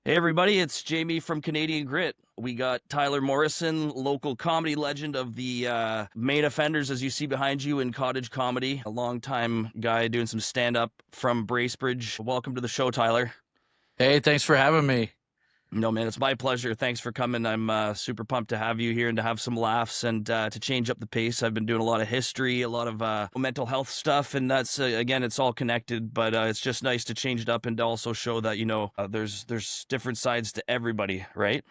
Hey everybody, it's Jamie from Canadian Grit. We got Tyler Morrison, local comedy legend of the main offenders, as you see behind you in cottage comedy, a longtime guy doing some stand-up from Bracebridge. Welcome to the show, Tyler. Hey, thanks for having me. No, man, it's my pleasure. Thanks for coming. I'm super pumped to have you here and to have some laughs and to change up the pace. I've been doing a lot of history, a lot of mental health stuff, and that's again, it's all connected. But it's just nice to change it up and to also show that there's different sides to everybody, right?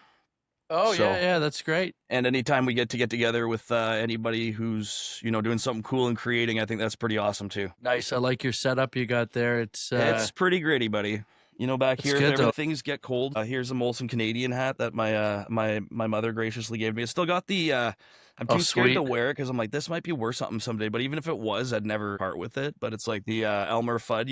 Oh, yeah, So, yeah, that's great. and anytime we get together with anybody who's doing something cool and creating, I think that's pretty awesome too. Nice. I like your setup you got there. It's pretty gritty, buddy. Back It's here, if good ever though. things get cold, here's a Molson Canadian hat that my mother graciously gave me. It's still got the I'm Oh, too scared to sweet. wear it because I'm like, this might be worth something someday. But even if it was, I'd never part with it. But it's like the Elmer Fudd.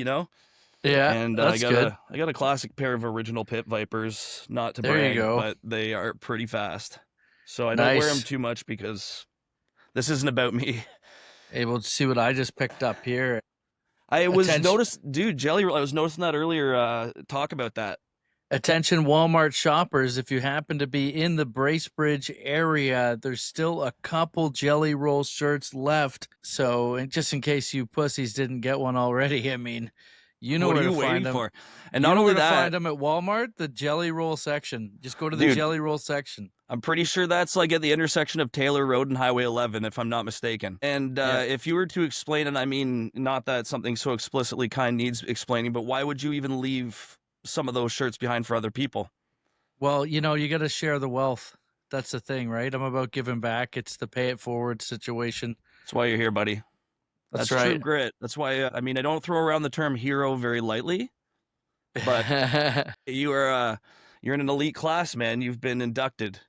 Yeah, And that's good. I got a classic pair of original Pit Vipers, not to There you brag, go. but they are pretty fast. So I don't wear them Nice. too much because this isn't about me. Able to see what I just picked up here. I was Attention, noticed, dude, Jelly Roll. I was noticing that earlier. Talk about that. attention, Walmart shoppers. If you happen to be in the Bracebridge area, there's still a couple Jelly Roll shirts left. So, and just in case you pussies didn't get one already, I mean, you know What are where you to find waiting them. for? And You not know only where to that, find them at Walmart? The Jelly Roll section. Just go to the dude, Jelly Roll section. I'm pretty sure that's like at the intersection of Taylor Road and Highway 11, if I'm not mistaken. And Yeah. if you were to explain, and I mean, not that something so explicitly kind needs explaining, but why would you even leave some of those shirts behind for other people? Well, you got to share the wealth. That's the thing, right? I'm about giving back. It's the pay it forward situation. That's why you're here, buddy. That's That's true right. grit. That's why, I mean, I don't throw around the term hero very lightly, but you are, you're in an elite class, man. You've been inducted.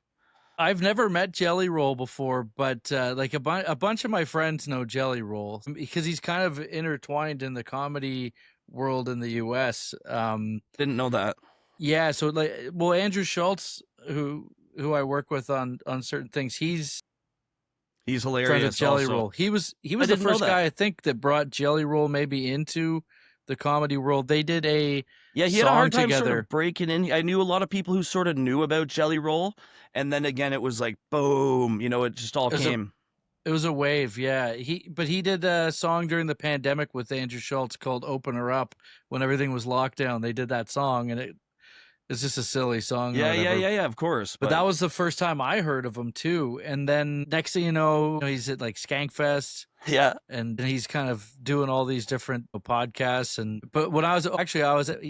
I've never met Jelly Roll before, but like a bunch of my friends know Jelly Roll because he's kind of intertwined in the comedy world in the U.S. Didn't know that. Yeah, so well, Andrew Schultz, who I work with on certain things, he's He's friends with hilarious Jelly also. Roll. He was I the didn't know first that. guy I think that brought Jelly Roll maybe into the comedy world. They did a Yeah, he had a song hard time sort together. of breaking in. I knew a lot of people who sort of knew about Jelly Roll, and then again, it was like boom, it just all It was a came. it was a wave, yeah. He did a song during the pandemic with Andrew Schultz called "Open Her Up" when everything was locked down. They did that song, and it's just a silly song or Yeah, yeah, whatever. yeah, yeah, of course. But But that was the first time I heard of him too. And then next thing you know, he's at like Skankfest yeah, and he's kind of doing all these different podcasts. And but when I was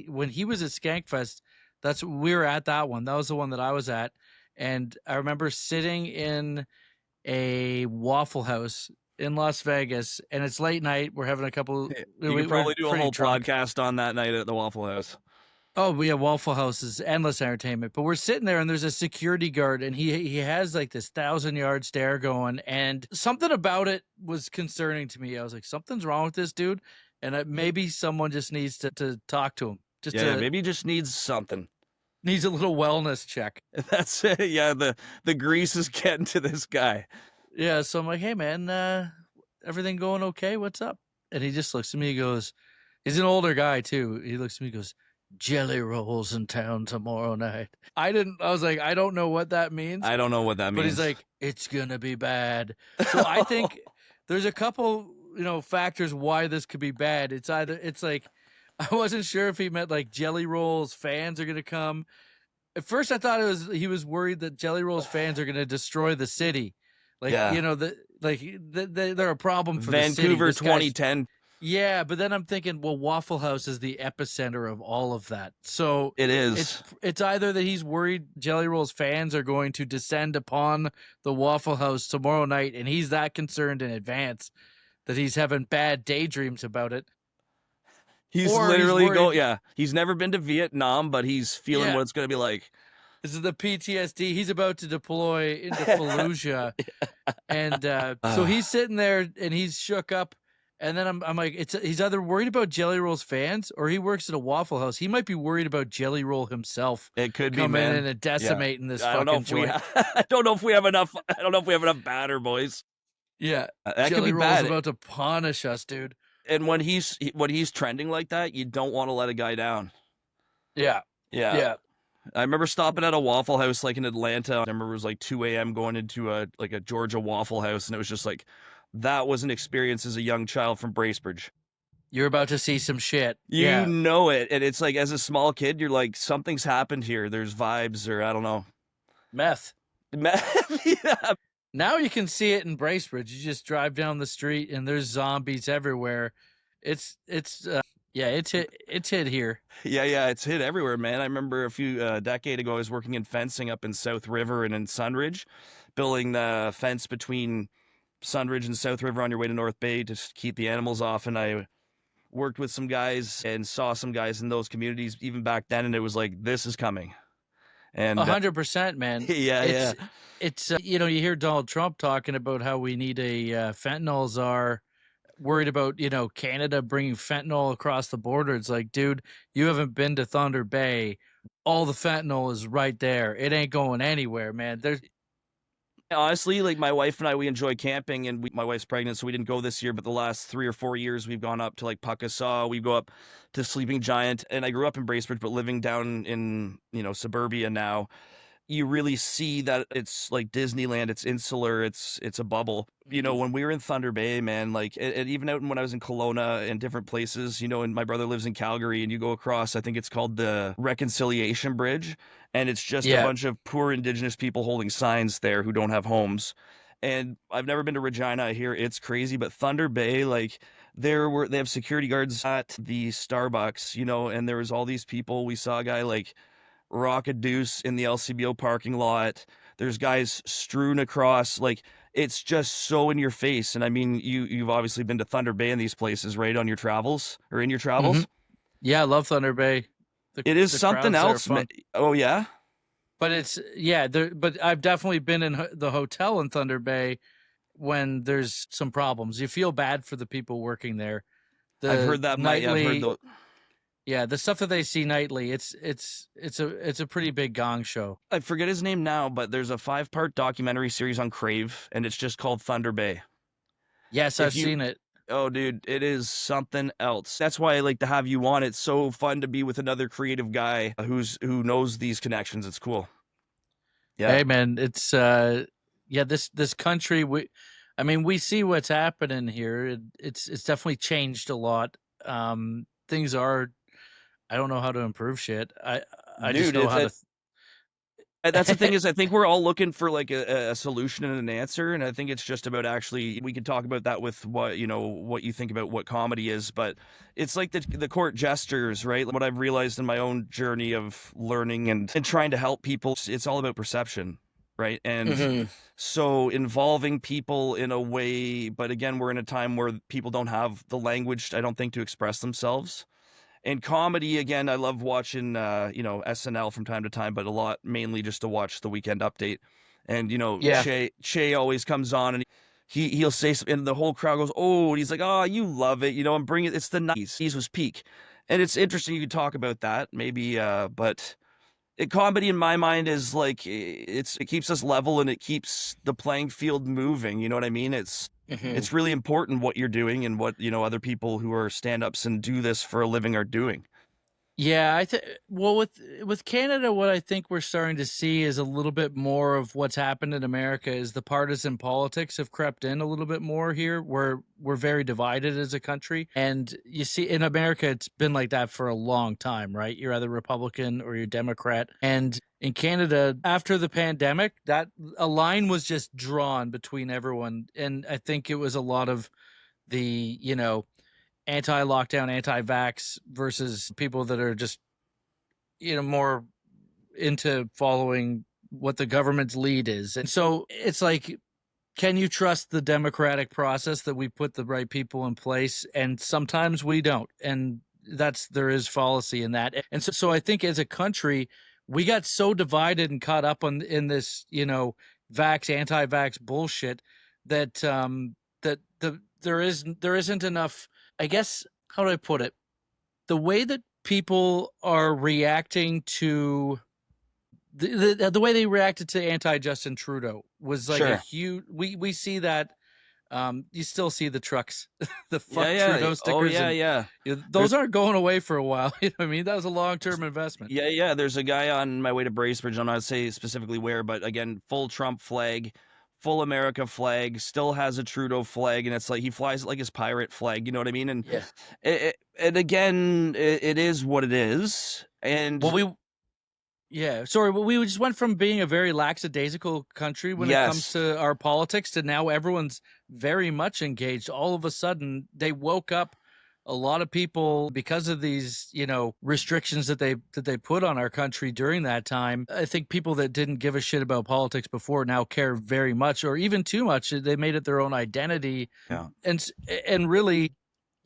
when he was at Skankfest, we were at that one. That was the one that I was at, and I remember sitting in a Waffle House in Las Vegas, and it's late night. We're having a couple. you could We're probably do a pretty whole drunk. podcast on that night at the Waffle House. Oh yeah, Waffle House is endless entertainment. But we're sitting there, and there's a security guard, and he has like this 1,000-yard stare going, and something about it was concerning to me. I was like, something's wrong with this dude, and maybe someone just needs to talk to him. Just Yeah, to maybe he just needs something. needs a little wellness check. That's it. Yeah, the grease is getting to this guy. Yeah, so I'm like, hey man, everything going okay? What's up? And he just looks at me. He goes, he's an older guy too. He looks at me. He goes, Jelly Rolls in town tomorrow night. I was like, I don't know what that means. I don't know what that But he's means. like, it's gonna be bad. So I think there's a couple, factors why this could be bad. It's like I wasn't sure if he meant like Jelly Rolls fans are gonna come. At first, I thought he was worried that Jelly Rolls fans are gonna destroy the city. Like Yeah, they're a problem for the city. Vancouver This guy's 2010. yeah, but then I'm thinking, well, Waffle House is the epicenter of all of that. So It it's is. it's either that he's worried Jelly Roll's fans are going to descend upon the Waffle House tomorrow night, and he's that concerned in advance that he's having bad daydreams about it, He's or he's literally worried. yeah. He's never been to Vietnam, but he's feeling Yeah, what it's gonna be like. this is the PTSD. He's about to deploy into Fallujah, and so Ah, he's sitting there and he's shook up. And then I'm like, he's either worried about Jelly Roll's fans or he works at a Waffle House. He might be worried about Jelly Roll himself it could be, coming in man. and Yeah. decimating this I don't know fucking if we joint. I don't know if we have enough. I don't know if we have enough batter, boys. Yeah, That could be Jelly Roll's bad. about to punish us, dude. And when he's trending like that, you don't want to let a guy down. Yeah, Yeah. yeah. I remember stopping at a Waffle House like in Atlanta. I remember it was like 2 a.m. going into a Georgia Waffle House, and it was just like that was an experience as a young child from Bracebridge. You're about to see some shit. You Yeah. know it, and it's like as a small kid, you're like something's happened here. There's vibes, or I don't know. Meth. Yeah. Now you can see it in Bracebridge. You just drive down the street and there's zombies everywhere. Yeah, it's hit here. Yeah, it's hit everywhere, man. I remember a few decade ago, I was working in fencing up in South River and in Sunridge, building the fence between Sunridge and South River on your way to North Bay to keep the animals off. And I worked with some guys and saw some guys in those communities even back then, and it was like, this is coming. And 100%, man. yeah, It's you know, you hear Donald Trump talking about how we need a fentanyl czar, worried about, you know, Canada bringing fentanyl across the border. It's like, dude, you haven't been to Thunder Bay. All the fentanyl is right there. It ain't going anywhere, man. There's honestly, like my wife and I, we enjoy camping, and my wife's pregnant, so we didn't go this year. But the last 3 or 4 years, we've gone up to like Puckasaw. We go up to Sleeping Giant, and I grew up in Bracebridge, but living down in suburbia now. You really see that it's like Disneyland. It's insular. It's a bubble. When we were in Thunder Bay, man, like and even out when I was in Kelowna and different places, and my brother lives in Calgary, and you go across, I think it's called the Reconciliation Bridge, and it's just a yeah, bunch of poor Indigenous people holding signs there who don't have homes. And I've never been to Regina. I hear it's crazy, but Thunder Bay, like they have security guards at the Starbucks, and there was all these people. We saw a guy like rock a deuce in the LCBO parking lot. There's guys strewn across, like it's just so in your face. And I mean, you've obviously been to Thunder Bay and these places, right, on your travels or in your hmm travels. yeah, I love Thunder Bay. It is The something crowds there are else. fun. Oh yeah, But it's yeah, but I've definitely been in the hotel in Thunder Bay when there's some problems. You feel bad for the people working there. I've The heard that. I've heard nightly, the. yeah, the stuff that they see nightly, it's a pretty big gong show. I forget his name now, but there's a 5-part documentary series on Crave, and it's just called Thunder Bay. Yes, I've If you seen it. Oh, dude, it is something else. That's why I like to have you on. It's so fun to be with another creative guy who knows these connections. It's cool. Yeah. Hey man, it's yeah, this country, I mean, we see what's happening here. It's definitely changed a lot. Things are, I don't know how to improve shit. I just Dude, know it's how to that's the thing is I think we're all looking for like a solution and an answer, and I think it's just about actually we could talk about that with what you think about what comedy is, but it's like the court gestures, right? What I've realized in my own journey of learning and trying to help people, it's all about perception, right? And Mhm. so involving people in a way, but again, we're in a time where people don't have the language, I don't think, to express themselves. And comedy, again, I love watching, SNL from time to time, but a lot mainly just to watch the Weekend Update. And Yeah. Che always comes on, and he'll say something, and the whole crowd goes, "Oh!" And he's like, "Oh, you love it, and bring it. It's the '90s was peak." And it's interesting you could talk about that, maybe. But comedy in my mind is like it keeps us level and it keeps the playing field moving. You know what I mean? Mhm. It's really important what you're doing and what other people who are stand-ups and do this for a living are doing. Yeah, I think well with Canada, what I think we're starting to see is a little bit more of what's happened in America is the partisan politics have crept in a little bit more here. We're very divided as a country, and you see in America it's been like that for a long time, right? You're either Republican or you're Democrat, and in Canada after the pandemic, that a line was just drawn between everyone, and I think it was a lot of the anti-lockdown, anti-vax versus people that are just more into following what the government's lead is. And so it's like, can you trust the democratic process that we put the right people in place? And sometimes we don't. And there is fallacy in that. And so I think as a country, we got so divided and caught up in this, anti-vax bullshit that there isn't enough, I guess, how do I put it? The way that people are reacting to the way they reacted to anti Justin Trudeau was like a Sure. huge. We see that You still see the trucks, the Yeah, "Fuck yeah. Trudeau" Oh, stickers, yeah, and yeah. those There's aren't going away for a while. You know what I mean? That was a long-term investment. Yeah, yeah, there's a guy on my way to Bracebridge, I'm not say specifically where, but again, full Trump flag, full America flag, still has a Trudeau flag, and it's like he flies it like his pirate flag, you know what I mean? And Yeah. and again, it is what it is, Well, and yeah, sorry, but we just went from being a very lackadaisical country when it comes yes. to our politics to now everyone's very much engaged. All of a sudden, they woke up. A lot of people, because of these, restrictions that they put on our country during that time. I think people that didn't give a shit about politics before now care very much, or even too much. They made it their own identity, Yeah. and and really,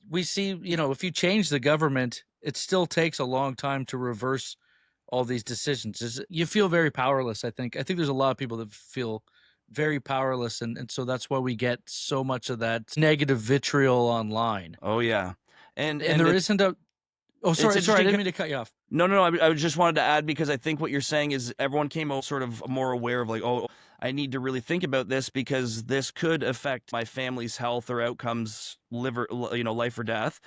we see, if you change the government, it still takes a long time to reverse all these decisions. You feel very powerless. I think there's a lot of people that feel very powerless, and so that's why we get so much of that negative vitriol online. Oh, yeah. And And there isn't a oh, it's sorry, I interesting. didn't mean to cut you off. No, no, no. I just wanted to add because I think what you're saying is everyone came out sort of more aware of like, oh, I need to really think about this because this could affect my family's health or outcomes, life or death.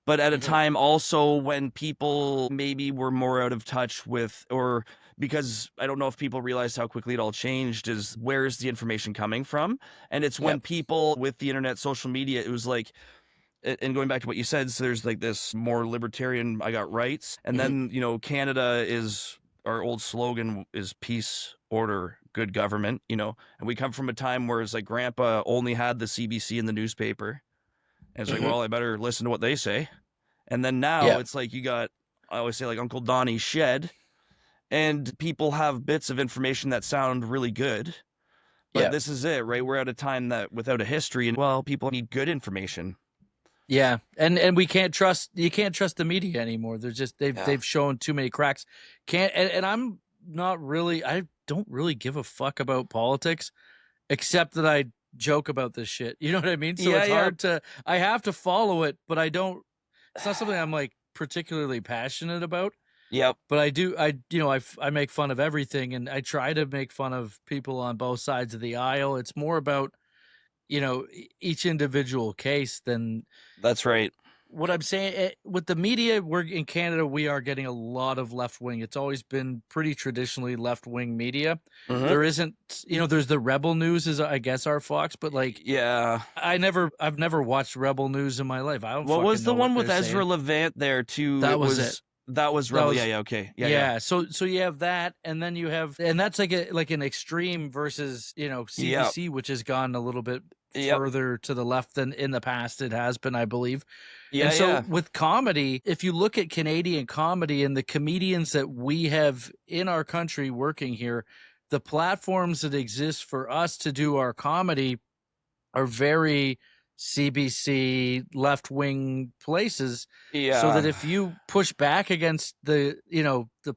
But at a Mhm. time also when people maybe were more out of touch with, or because I don't know if people realized how quickly it all changed, is where's the information coming from? And it's when Yep. people with the internet, social media, it was like, and going back to what you said, so there's like this more libertarian, I got rights. And Mhm. then, Canada is our old slogan is peace, order, good government, and we come from a time where it's like grandpa only had the CBC in the newspaper. And it's like, Mhm. well, I better listen to what they say. And then now Yeah. it's like you got, I always say like Uncle Donnie's shed, and people have bits of information that sound really good. But Yeah. this is it, right? We're at a time that without a history, and well, people need good information. Yeah, and we can't trust you can't trust the media anymore. They're just Yeah. they've shown too many cracks. Can't and I'm not really I don't really give a fuck about politics except that I joke about this shit. You know what I mean? So Yeah, it's yeah. hard to I have to follow it, but I don't it's not something I'm like particularly passionate about, Yep. but I make fun of everything and I try to make fun of people on both sides of the aisle. It's more about, each individual case than That's right. what I'm saying with the media, we're in Canada, we are getting a lot of left wing. It's always been pretty traditionally left wing media. Mhm. There isn't, there's the Rebel News is I guess our Fox, but like Yeah. I've never watched Rebel News in my life. I don't What fucking was the know what one with they're Ezra saying. Levant there too? That It was it. was that was That Rebel. Yeah, was yeah, okay. Yeah, yeah. yeah. So you have that, and then you have, and that's like an extreme versus Yep. CBC, which has gone a little bit Yep. further to the left than in the past it has been, I believe. Yeah, And so yeah. with comedy, if you look at Canadian comedy and the comedians that we have in our country working here, the platforms that exist for us to do our comedy are very CBC left wing places. So that Yeah. if you push back against the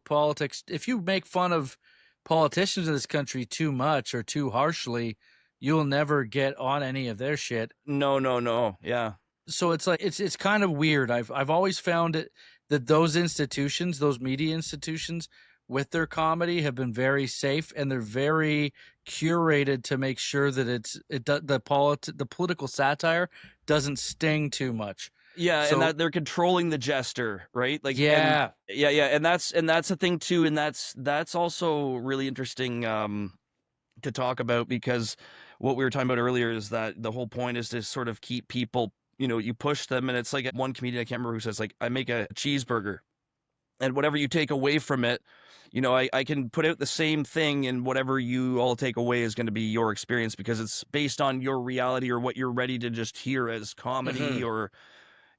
politics, if you make fun of politicians in this country too much or too harshly, you'll never get on any of their shit. No, no, no. Yeah. So it's like it's kind of weird. I've always found it that those institutions, those media institutions, with their comedy have been very safe and they're very curated to make sure that the political satire doesn't sting too much. Yeah, and So that they're controlling the jester, right? Like, and yeah, yeah, yeah, and that's the thing too, and that's also really interesting to talk about because what we were talking about earlier is that the whole point is to sort of keep people, you push them, and it's like one comedian, I can't remember who says like, I make a cheeseburger, and whatever you take away from it, I can put out the same thing, and whatever you all take away is going to be your experience because it's based on your reality or what you're ready to just hear as comedy, mhm, or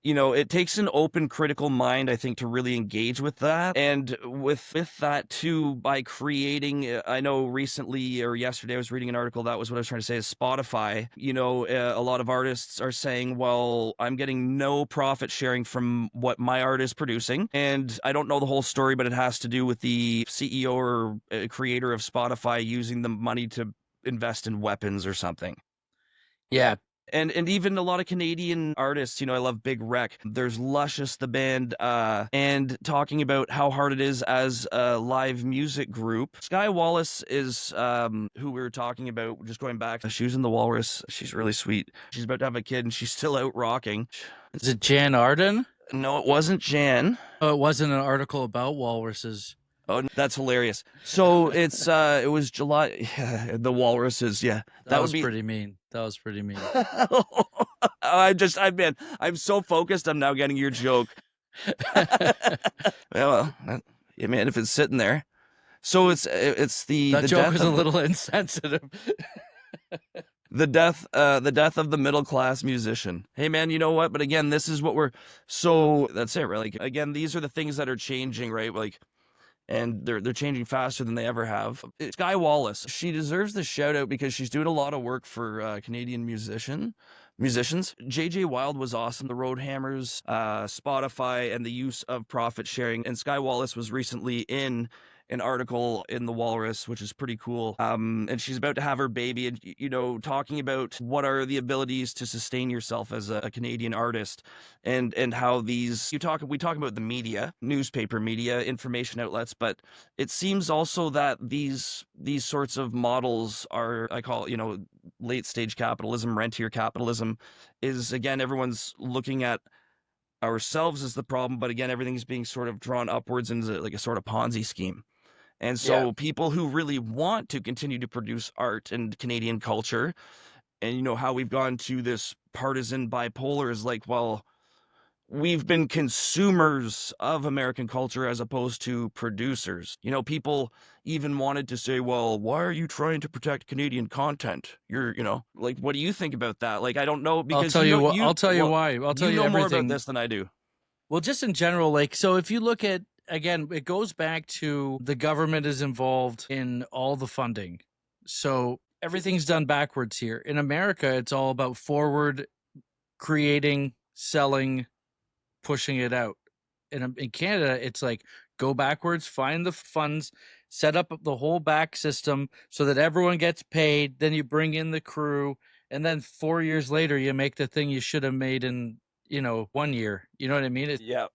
it takes an open, critical mind, I think, to really engage with that. And with that too, by creating, I know recently or yesterday I was reading an article, that was what I was trying to say, is Spotify. A lot of artists are saying, well, I'm getting no profit sharing from what my art is producing. And I don't know the whole story, but it has to do with the CEO or creator of Spotify using the money to invest in weapons or something. yeah. And even a lot of Canadian artists, I love Big Wreck. There's Luscious, the band, and talking about how hard it is as a live music group. Sky Wallace is who we were talking about, just going back. She was in The Walrus. She's really sweet. She's about to have a kid, and she's still out rocking. Is it Jan Arden? No, it wasn't Jan. Oh, it wasn't an article about walruses. Oh, that's hilarious. So it was July. Yeah, the walruses. Yeah, That that would was be. pretty mean. That was pretty mean. I'm so focused. I'm now getting your joke. Well, yeah, man, if it's sitting there. So it's That the joke death was a of little insensitive. the death of the middle class musician. Hey man, you know what? But again, this is what so that's it, right? Like again, these are the things that are changing, right? Like, and they're changing faster than they ever have. Sky Wallace, she deserves the shout out because she's doing a lot of work for Canadian musicians. JJ Wild was awesome. The Roadhammers, Spotify, and the use of profit sharing. And Sky Wallace was recently in an article in the Walrus, which is pretty cool. And she's about to have her baby, and talking about what are the abilities to sustain yourself as a Canadian artist, and how we talk about the media, newspaper media, information outlets, but it seems also that these sorts of models are, I call, late stage capitalism, rentier capitalism, is again everyone's looking at ourselves as the problem, but again everything's being sort of drawn upwards into like a sort of Ponzi scheme. And Yeah. so people who really want to continue to produce art and Canadian culture, and how we've gone to this partisan bipolar is like, well, we've been consumers of American culture as opposed to producers. People even wanted to say, well, why are you trying to protect Canadian content? Like, what do you think about that? Like, I don't know, I'll because tell you what. I'll tell you well, why. I'll tell you you know more about everything. this than I do. Well, just in general, like, so if you look at, again, it goes back to the government is involved in all the funding. So everything's done backwards here. In America, it's all about forward creating, selling, pushing it out. In Canada, it's like go backwards, find the funds, set up the whole back system so that everyone gets paid. Then you bring in the crew, and then 4 years later, you make the thing you should have made in 1 year. You know what I mean? Yeah.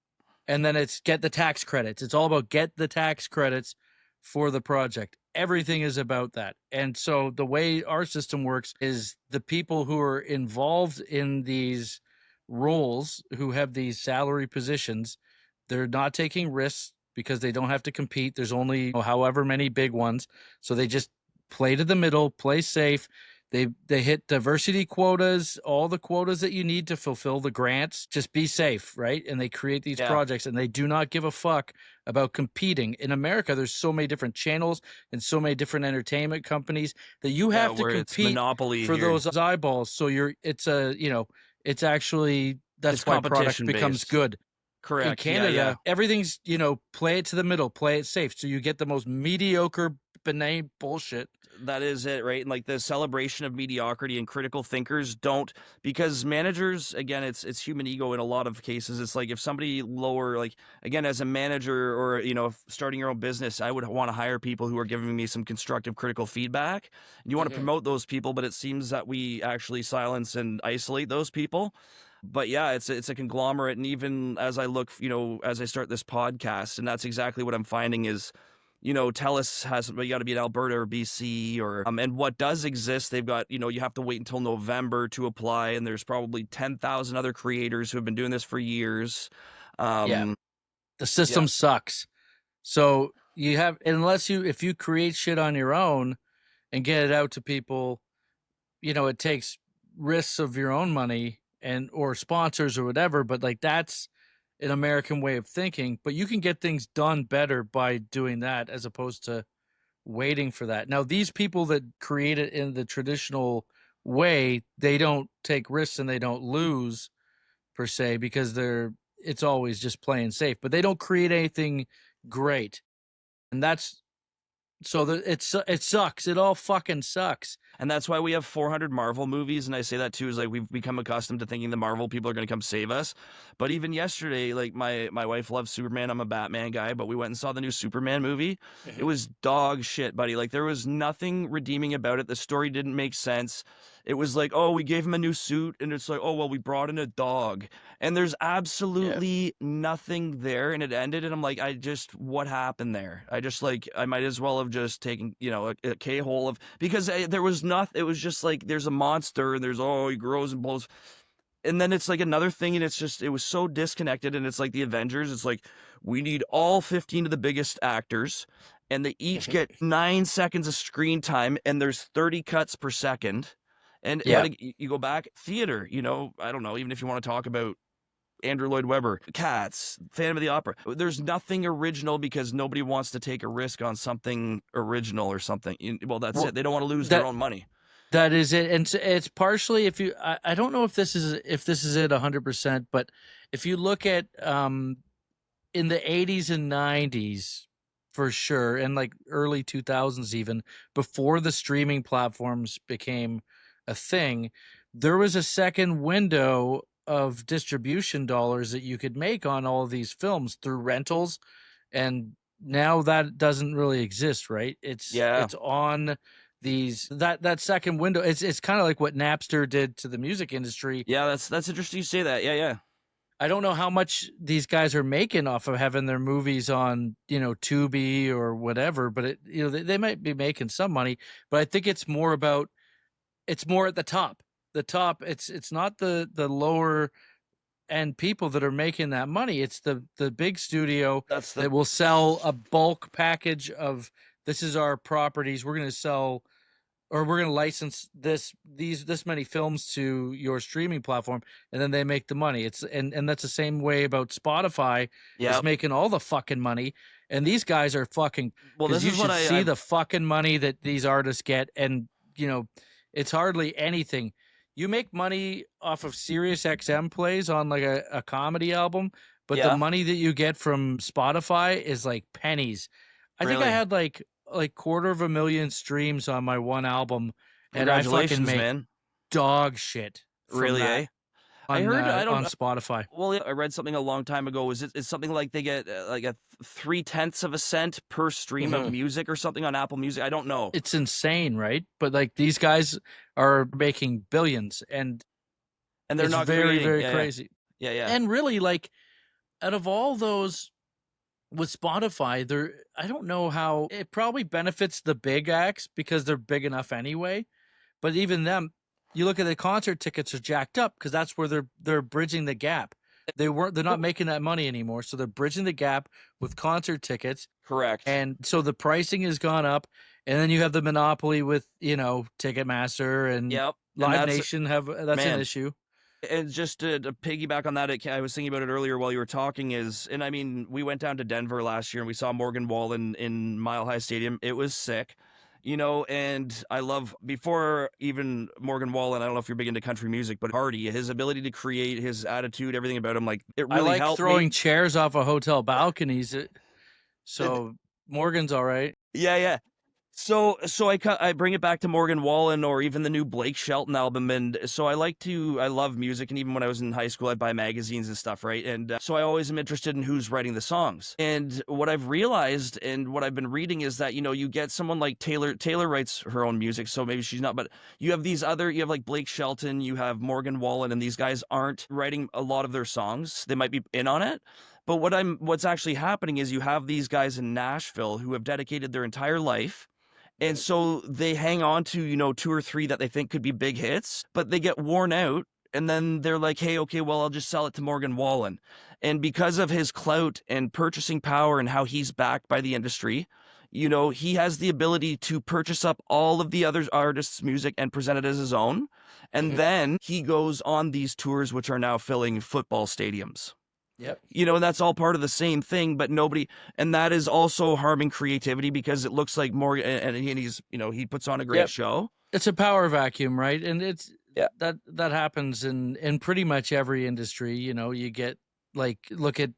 And then it's get the tax credits. It's all about get the tax credits for the project. Everything is about that. And so the way our system works is the people who are involved in these roles, who have these salary positions, they're not taking risks because they don't have to compete. There's only however many big ones. So they just play to the middle, play safe. They hit diversity quotas, all the quotas that you need to fulfill the grants. Just be safe, right? And they create these projects, and they do not give a fuck about competing. In America, there's so many different channels and so many different entertainment companies that you have to compete monopoly for here. those eyeballs. So it's actually that's why product becomes good. Correct. In Canada, everything's, play it to the middle, play it safe. So you get the most mediocre, benign bullshit. That is it, right? And like the celebration of mediocrity, and critical thinkers don't, because managers, again, it's human ego in a lot of cases. It's like if somebody lower, like again, as a manager or, starting your own business, I would want to hire people who are giving me some constructive critical feedback. And you want to promote those people, but it seems that we actually silence and isolate those people. But yeah, it's a conglomerate. And even as I look, as I start this podcast, and that's exactly what I'm finding is, TELUS has, you got to be in Alberta or BC or, and what does exist, they've got, you have to wait until November to apply. And there's probably 10,000 other creators who have been doing this for years. The system sucks. So you have, if you create shit on your own and get it out to people, it takes risks of your own money or sponsors or whatever, but like that's an American way of thinking. But you can get things done better by doing that as opposed to waiting for that. Now, these people that create it in the traditional way, they don't take risks and they don't lose per se because it's always just playing safe, but they don't create anything great. And that's so it sucks. It all fucking sucks. And that's why we have 400 Marvel movies. And I say that too, is like we've become accustomed to thinking the Marvel people are going to come save us. But even yesterday, like my wife loves Superman. I'm a Batman guy, but we went and saw the new Superman movie. It was dog shit, buddy. Like there was nothing redeeming about it. The story didn't make sense. It was like, oh, we gave him a new suit, and it's like, oh, well, we brought in a dog, and there's Yeah. absolutely nothing there, and it ended, and I'm like, what happened there? I might as well have just taken, a K-hole of, because there was nothing. It was just like, there's a monster, and he grows and blows, and then it's like another thing, and it was so disconnected, and it's like the Avengers. It's like, we need all 15 of the biggest actors, and they each get 9 seconds of screen time, and there's 30 cuts per second. Yeah. You go back, theater, I don't know, even if you want to talk about Andrew Lloyd Webber, Cats, Phantom of the Opera, there's nothing original because nobody wants to take a risk on something original or something. Well, that's Well, it. They don't want to lose their that own money. that is it, and it's partially if you. I don't know if this is it 100%, but if you look at in the 80s and 90s for sure, and like early 2000s even, before the streaming platforms became a thing, there was a second window of distribution dollars that you could make on all of these films through rentals, and now that doesn't really exist, right? Yeah. It's on these that second window. It's kind of like what Napster did to the music industry. Yeah, that's interesting you say that. Yeah, yeah. I don't know how much these guys are making off of having their movies on, Tubi or whatever, but they might be making some money, but I think it's more at the top. The top, it's not the lower end people that are making that money. It's the big studio That's the that will sell a bulk package of, this is our properties. We're going to sell, or we're going to license this many films to your streaming platform, and then they make the money. And that's the same way about Spotify is Yep. making all the fucking money, and these guys are fucking, Well, because this you is what should see I the fucking money that these artists get, and it's hardly anything. You make money off of Sirius XM plays on like a comedy album, but the yeah, money that you get from Spotify is like pennies. I think I really. had like 250,000 streams on my one album, and I fucking Congratulations, make man. dog shit from Really, that eh? I heard I don't on Spotify. well, yeah, I read something a long time ago. Is something like they get like a 3/10 of a cent per stream of Mhm. music or something on Apple Music. I don't know. It's insane, right? But like these guys are making billions, and And they're it's not very, creating. very Yeah, yeah. crazy. Yeah, yeah. And really, like, out of all those with Spotify, I don't know how it probably benefits the big acts because they're big enough anyway. But even them, you look at the concert tickets are jacked up because that's where they're bridging the gap. They're not making that money anymore, so they're bridging the gap with concert tickets, Correct. and so the pricing has gone up. And then you have the monopoly with Ticketmaster and Yep. And Live Nation that's an man, issue. and just to piggyback on that, I was thinking about it earlier while you were talking. And I mean, we went down to Denver last year and we saw Morgan Wallen in Mile High Stadium. It was sick, And I love, before even Morgan Wallen, I don't know if you're big into country music, but Hardy, his ability to create, his attitude, everything about him, like it I really like helped me. throwing chairs off of hotel balconies, so Morgan's all right. Yeah, yeah. So I bring it back to Morgan Wallen or even the new Blake Shelton album, and so I love music, and even when I was in high school, I'd buy magazines and stuff, right? And so I always am interested in who's writing the songs. And what I've realized and what I've been reading is that you get someone like Taylor. Taylor writes her own music, so maybe she's not, but you have like Blake Shelton, you have Morgan Wallen, and these guys aren't writing a lot of their songs. They might be in on it. But what's actually happening is you have these guys in Nashville who have dedicated their entire life, and so they hang on to, two or three that they think could be big hits, but they get worn out. And then they're like, hey, okay, well, I'll just sell it to Morgan Wallen. And because of his clout and purchasing power and how he's backed by the industry, he has the ability to purchase up all of the other artists' music and present it as his own. And Mhm. then he goes on these tours, which are now filling football stadiums. Yep. And that's all part of the same thing, but nobody, and that is also harming creativity because it looks like Morgan, and he's, he puts on a great Yep. show. It's a power vacuum, right? And it's Yeah. that happens in pretty much every industry. You get, like, look at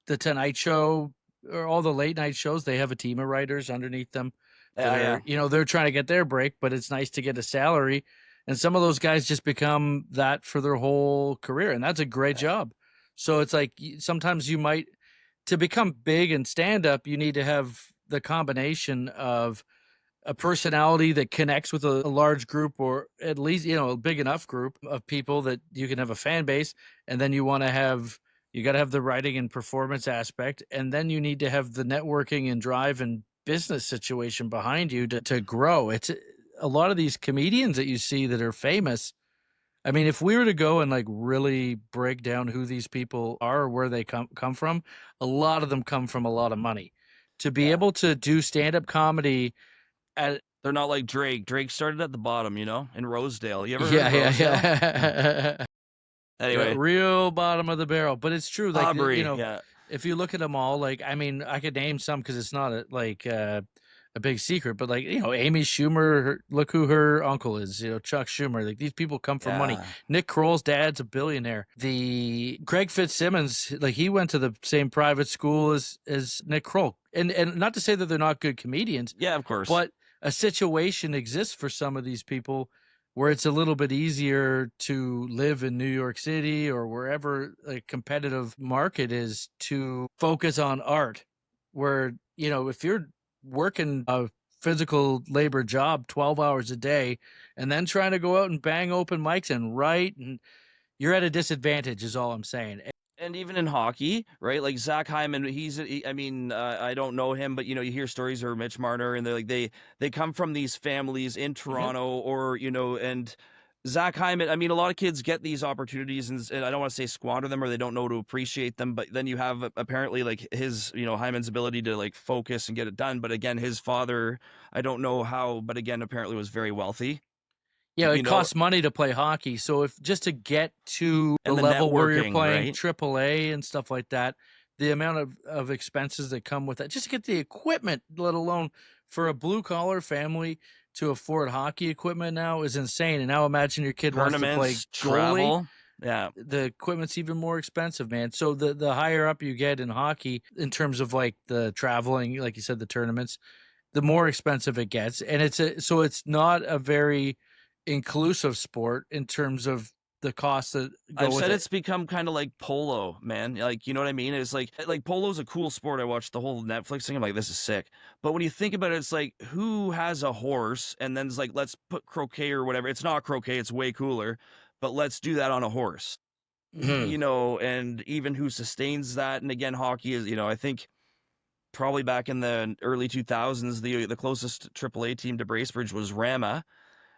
the Tonight Show or all the late night shows. They have a team of writers underneath them that Yeah, yeah. are, they're trying to get their break, but it's nice to get a salary. And some of those guys just become that for their whole career, and that's a great job. So it's like sometimes you might, to become big and stand up, you need to have the combination of a personality that connects with a large group, or at least, a big enough group of people that you can have a fan base. And then you got to have the writing and performance aspect. And then you need to have the networking and drive and business situation behind you to grow. It's a lot of these comedians that you see that are famous. I mean, if we were to go and like really break down who these people are, or where they come from, a lot of them come from a lot of money. To be Yeah. able to do stand-up comedy at They're not like Drake. Drake started at the bottom, in Rosedale. You ever heard yeah, of yeah, Rosedale? yeah. Yeah, Anyway, real bottom of the barrel. But it's true. Like, Aubrey, yeah. if you look at them all, like, I mean, I could name some because it's not a big secret, but like, Amy Schumer, look who her uncle is, Chuck Schumer. Like, these people come from money. Yeah. Nick Kroll's dad's a billionaire. The Greg Fitzsimmons, like, he went to the same private school as Nick Kroll. And not to say that they're not good comedians, Yeah, of course. but a situation exists for some of these people where it's a little bit easier to live in New York City or wherever a competitive market is to focus on art. Where, if you're working a physical labor job 12 hours a day and then trying to go out and bang open mics and write, and you're at a disadvantage, is all I'm saying. And even in hockey, right? Like Zach Hyman, I mean, I don't know him, but you hear stories, or Mitch Marner, and they come from these families in Yep. Toronto, or and Zach Hyman. I mean, a lot of kids get these opportunities, and I don't want to say squander them, or they don't know to appreciate them. But then you have apparently like his, Hyman's ability to like focus and get it done. But again, his father, I don't know how, but again, apparently was very wealthy. Yeah, it costs money to play hockey. So if just to get to the And the level where you're networking, playing right? AAA and stuff like that, the amount of expenses that come with that, just to get the equipment, let alone for a blue collar family to afford hockey equipment now, is insane. And now imagine your kid wants to play Tournaments, goalie. travel, yeah. The equipment's even more expensive, man. So the higher up you get in hockey in terms of like the traveling, like you said, the tournaments, the more expensive it gets. And so it's not a very inclusive sport in terms of the costs that go I've with said it. it's become kind of like polo, man. Like, you know what I mean? It's like polo's a cool sport. I watched the whole Netflix thing. I'm like, this is sick. But when you think about it, it's like, who has a horse? And then it's like, let's put croquet or whatever. It's not croquet. It's way cooler. But let's do that on a horse, Mhm. and even who sustains that. And again, hockey is, I think probably back in the early 2000s, the closest AAA team to Bracebridge was Rama.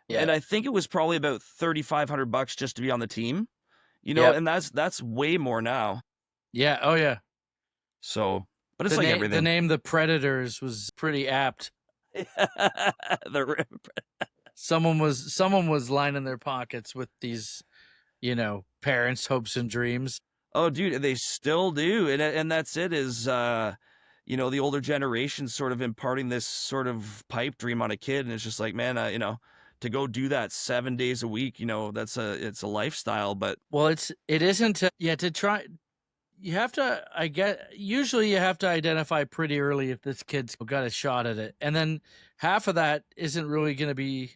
And Yeah. I think it was probably about $3,500 just to be on the team. Yep. And that's way more now. Yeah. Oh yeah. So, but it's The like name the everything. name the Predators was pretty apt. The rip. Someone was lining their pockets with these, parents' hopes and dreams. Oh, dude, they still do, and that's it. Is the older generation sort of imparting this sort of pipe dream on a kid, and it's just like, man, to go do that 7 days a week, it's a lifestyle. But Well, it isn't to try. You have to, I get, usually you have to identify pretty early if this kid's got a shot at it. And then half of that isn't really going to be,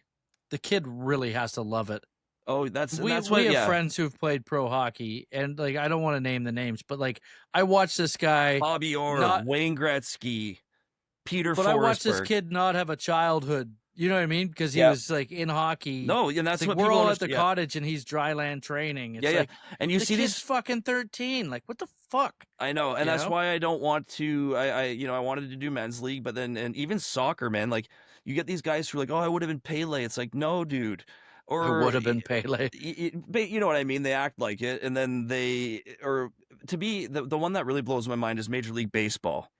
the kid really has to love it. oh, that's and We that's we what, have yeah. friends who've played pro hockey, and like, I don't want to name the names, but like, I watched this guy Bobby Orr, not, Wayne Gretzky, Peter but I watched this Forsberg. kid not have a childhood. You know what I mean? Because he Yeah. was like in hockey. No, and It's that's like what we're people all at the understand. Yeah, cottage and he's dry land training. yeah, It's yeah. like And you the see kid's these. fucking 13. Like, what the fuck? I know, and You that's know? why I don't want to. I wanted to do men's league, but then, and even soccer, man. Like, you get these guys who are like, "Oh, I would have been Pele." It's like, no, dude. I Or, would have been Pele. but you know what I mean? They act like it, and then or to be the one that really blows my mind is Major League Baseball.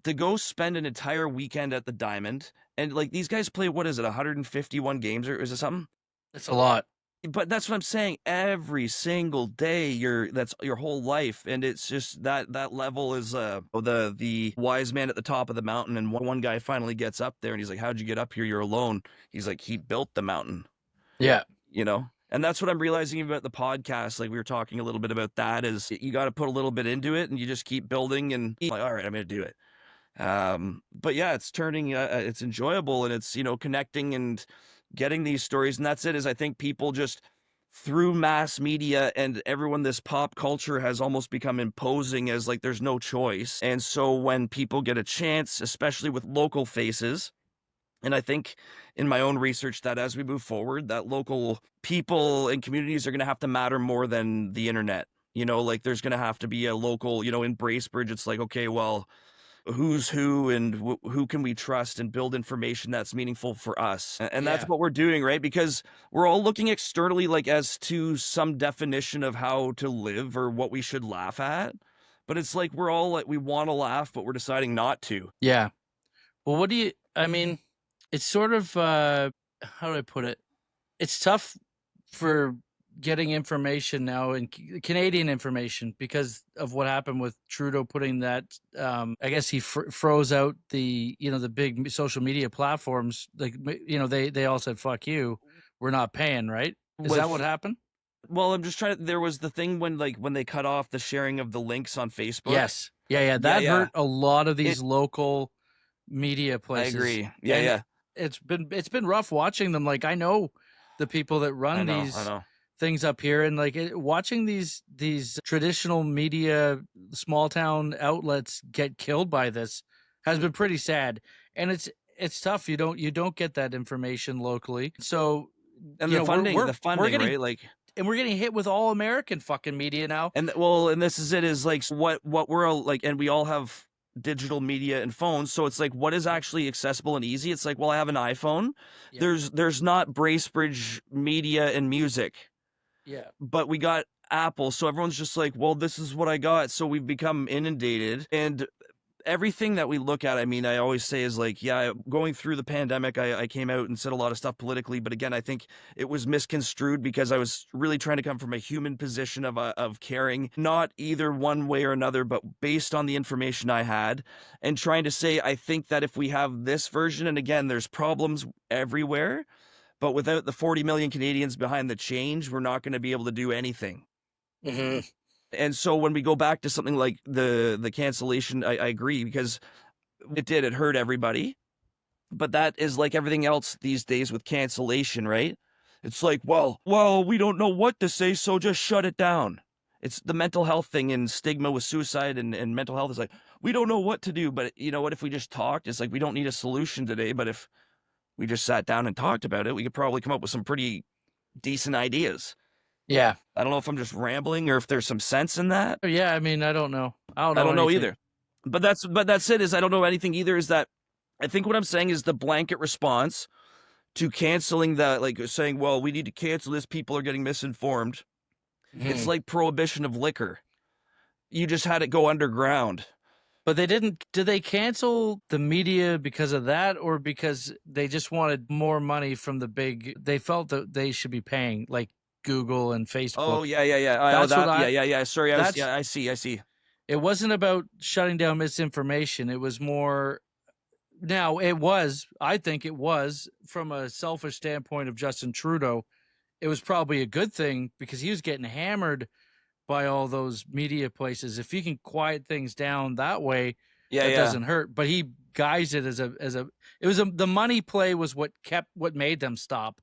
To go spend an entire weekend at the Diamond, and like these guys play, what is it, 151 games, or is it something? It's a lot. But that's what I'm saying. Every single day, that's your whole life, and it's just that level is the wise man at the top of the mountain, and one guy finally gets up there, and he's like, "How'd you get up here? You're alone." He's like, "He built the mountain," Yeah. and that's what I'm realizing about the podcast. Like we were talking a little bit about that, is you got to put a little bit into it, and you just keep building, and like, all right, I'm gonna do it. But yeah, it's turning, it's enjoyable, and it's, connecting and getting these stories. And that's it, is I think people just through mass media and everyone, this pop culture has almost become imposing, as like there's no choice. And so when people get a chance, especially with local faces, And I think in my own research that as we move forward, that local people and communities are going to have to matter more than the internet. Like there's going to have to be a local, in Bracebridge, it's like, okay, well, who's who and who can we trust and build information that's meaningful for us. And that's Yeah. what we're doing, right? Because we're all looking externally, like as to some definition of how to live or what we should laugh at. But it's like we're all like, we want to laugh, but we're deciding not to. Yeah. Well, I mean, it's sort of, how do I put it? It's tough for getting information now, and Canadian information, because of what happened with Trudeau putting that, I guess he froze out the big social media platforms. Like, they all said, fuck you. We're not paying, right? Is that what With happened? Well, I'm just trying to, there was the thing when they cut off the sharing of the links on Facebook. Yes. Yeah, yeah. Yeah, That yeah. hurt a lot of It these local media I places. agree. Yeah, And yeah. it's been rough watching them. Like, I know the people that I run know, I these know. things up here, and like watching these traditional media small town outlets get killed by this has been pretty sad. And it's tough. You don't get that information locally. So, And the we're funding, we're the we're funding, getting right? Like, and we're getting hit with all American fucking media now. and this is it, is like what we're all like, and we all have digital media and phones, so it's like what is actually accessible and easy. It's like, well, I have an iPhone. Yep. There's not Bracebridge media and music, Yeah. but we got Apple, so everyone's just like, well, this is what I got, so we've become inundated. And everything that we look at, I mean, I always say is like, yeah, going through the pandemic, I came out and said a lot of stuff politically, but again, I think it was misconstrued because I was really trying to come from a human position of caring, not either one way or another, but based on the information I had, and trying to say, I think that if we have this version, and again, there's problems everywhere, but without the 40 million Canadians behind the change, we're not going to be able to do anything. Hmm. And so when we go back to something like the cancellation, I agree, because it hurt everybody. But that is like everything else these days with cancellation, right? It's like, well, we don't know what to say, so just shut it down. It's the mental health thing and stigma with suicide and mental health is like, we don't know what to do. But you know what? If we just talked, it's like we don't need a solution today. But if we just sat down and talked about it, we could probably come up with some pretty decent ideas. Yeah. I don't know if I'm just rambling or if there's some sense in that. Yeah. I mean, I don't know. I don't I know don't know anything. either. But that's it, is I don't know anything either, is that I think what I'm saying is the blanket response to canceling that, like saying, well, we need to cancel this, people are getting misinformed. It's Mhm. like prohibition of liquor. You just had it go underground. But they didn't. Did they cancel the media because of that, or because they just wanted more money from the big? They felt that they should be paying, like Google and Oh Facebook. yeah, yeah, yeah. Oh, That's what that, yeah, I. yeah, yeah. Sorry, That's. yeah, I see, I see. It wasn't about shutting down misinformation. It was more. Now it was. I think it was, from a selfish standpoint of Justin Trudeau. It was probably a good thing because he was getting hammered by all those media places. If you can quiet things down that way, Yeah, that yeah, doesn't hurt. But he guised it as a it was the money play was what made them stop,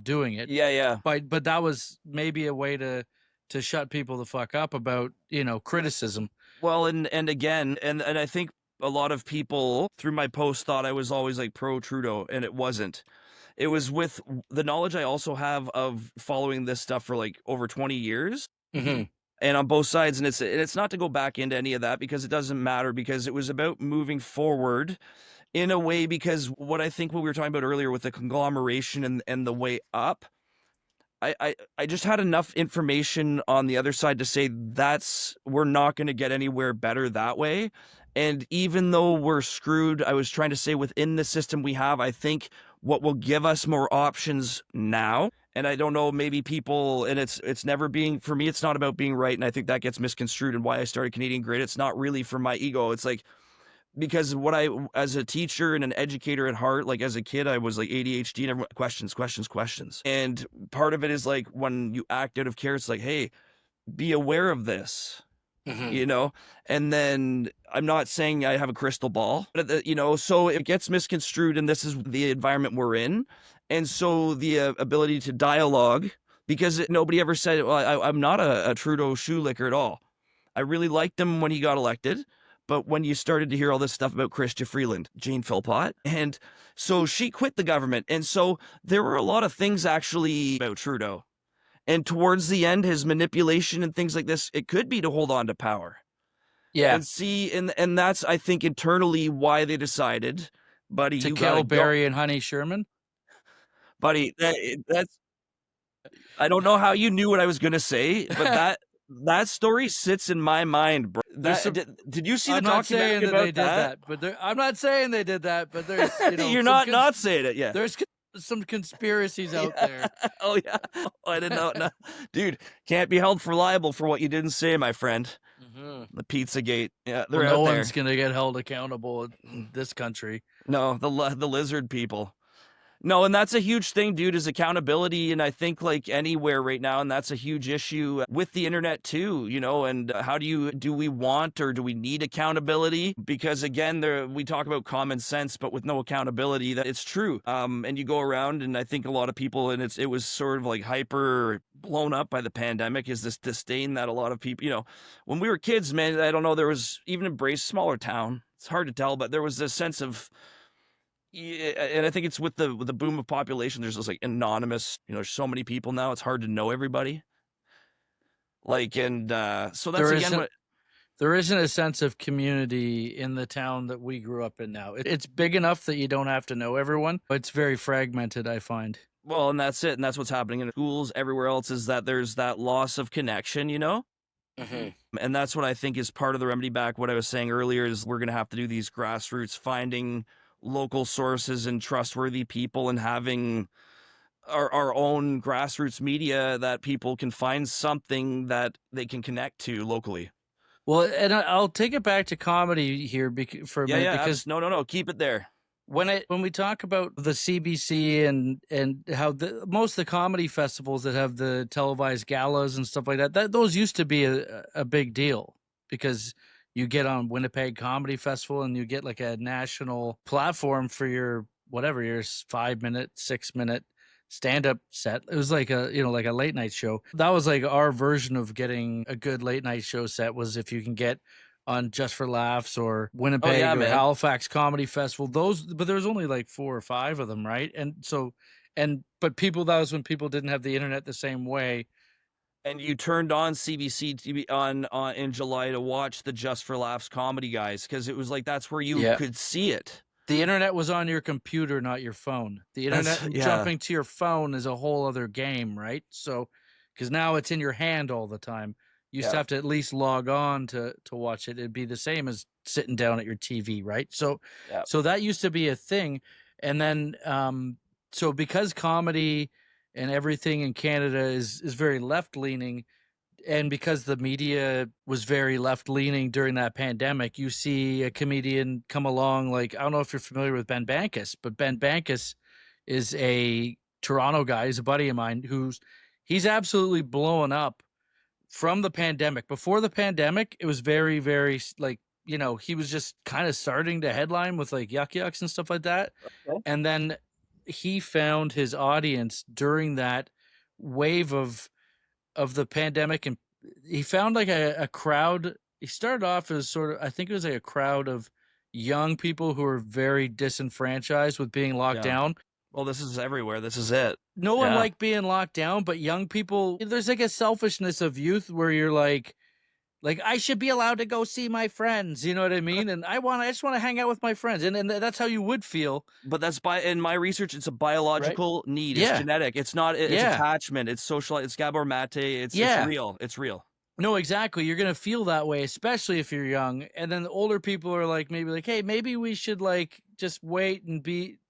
doing it. yeah, yeah. But that was maybe a way to shut people the fuck up about criticism. Well, and again, and I think a lot of people through my post thought I was always like pro Trudeau, and it wasn't. It was with the knowledge I also have of following this stuff for like over 20 years. Hmm. And on both sides, and it's not to go back into any of that because it doesn't matter, because it was about moving forward in a way, because what I think what we were talking about earlier with the conglomeration and the way up, I just had enough information on the other side to say we're not going to get anywhere better that way. And even though we're screwed, I was trying to say within the system we have, I think what will give us more options now. And I don't know, maybe people, and it's never being, for me, it's not about being right. And I think that gets misconstrued, and why I started Canadian Grit. It's not really for my ego. It's like, because as a teacher and an educator at heart, like as a kid, I was like ADHD and everyone, questions, questions, questions. And part of it is like when you act out of care, it's like, hey, be aware of this, Hmm. you know? And then I'm not saying I have a crystal ball, but so it gets misconstrued, and this is the environment we're in. And so the ability to dialogue, because nobody ever said, well, I'm not a Trudeau shoe licker at all. I really liked him when he got elected, But when you started to hear all this stuff about Chrystia Freeland, Jane Philpott, and so she quit the government. And so there were a lot of things actually about Trudeau. And towards the end, his manipulation and things like this, it could be to hold on to power. Yeah. And see, and that's, I think, internally why they decided, buddy, To you gotta kill go. Barry and Honey Sherman. Buddy, that's, I don't know how you knew what I was gonna say, but that story sits in my mind, bro. There's some. Did you see the I'm not saying documentary that they about did that? that, but I'm not saying they did that, but there's, you know, You're some not saying it, yeah. there's some conspiracies out Yeah. there. Oh, yeah. Oh, I didn't know. No. Dude, can't be held for liable for what you didn't say, my friend. Mm-hmm. The Pizzagate. Yeah, Well, they're no out there. one's gonna get held accountable in this country. No, the lizard people. No, and that's a huge thing, dude, is accountability. And I think like anywhere right now, and that's a huge issue with the internet too, you know, and how do we want or do we need accountability? Because again, we talk about common sense, but with no accountability, that it's true. And you go around and I think a lot of people, and it was sort of like hyper blown up by the pandemic, is this disdain that a lot of people, you know, when we were kids, man, I don't know, there was even embrace smaller town. It's hard to tell, but there was this sense of, yeah, and I think it's with the boom of population, there's this like anonymous, you know, there's so many people now, it's hard to know everybody. Like, and so that's There again isn't what, there isn't a sense of community in the town that we grew up in now. It's big enough that you don't have to know everyone, but it's very fragmented, I find. well, and that's it, and that's what's happening in schools, everywhere else, is that there's that loss of connection, you know? Mm-hmm. And that's what I think is part of the remedy back. What I was saying earlier is we're gonna have to do these grassroots, finding local sources and trustworthy people and having our own grassroots media that people can find something that they can connect to locally. Well, and I'll take it back to comedy here for a Yeah, minute, yeah. because No. Keep it there. when we talk about the CBC and how most of the comedy festivals that have the televised galas and stuff like that those used to be a big deal, because you get on Winnipeg Comedy Festival and you get like a national platform for your whatever your 5-minute 6-minute stand-up set. It was like a, you know, like a late night show. That was like our version of getting a good late night show set, was if you can get on Just for Laughs or Oh Winnipeg yeah, or man. Halifax Comedy Festival. Those, but there was only like 4 or 5 of them, right? And so, but people, that was when people didn't have the internet the same way. And you turned on CBC TV on in July to watch the Just for Laughs comedy guys, because it was like that's where you Yeah. could see it. The internet was on your computer, not your phone. The internet jumping to your phone is a whole other game, right? So, because now it's in your hand all the time. You used to have to at least log on to watch it. It'd be the same as sitting down at your TV, right? So, so that used to be a thing. And then, so because comedy and everything in Canada is very left leaning, and because the media was very left leaning during that pandemic, you see a comedian come along, like, I don't know if you're familiar with Ben Bankus, but Ben Bankus is a Toronto guy. He's a buddy of mine he's absolutely blowing up from the pandemic. Before the pandemic, it was very, very like, you know, he was just kind of starting to headline with like Yuck Yucks and stuff like that. Okay. And then he found his audience during that wave of the pandemic, and he found like a crowd. He started off as sort of, I think it was like a crowd of young people who were very disenfranchised with being locked down. Well, this is everywhere. This is it. No one liked being locked down, but young people, there's like a selfishness of youth where you're like I should be allowed to go see my friends, you know what I mean? And I just want to hang out with my friends, and that's how you would feel. But that's in my research, it's a biological need. It's genetic. It's not. It's attachment. It's social. It's Gabor Mate. It's real. It's real. No, exactly. You're gonna feel that way, especially if you're young. And then the older people are like, maybe like, hey, maybe we should like just wait and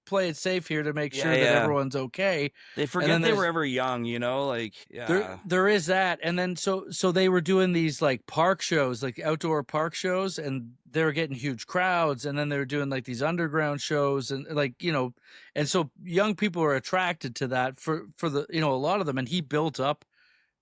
play it safe here to make sure that everyone's okay. They forget they were ever young, you know, like there is that. And then so they were doing these like park shows, like outdoor park shows, and they were getting huge crowds. And then they were doing like these underground shows, and like, you know, and so young people are attracted to that for the, you know, a lot of them. And he built up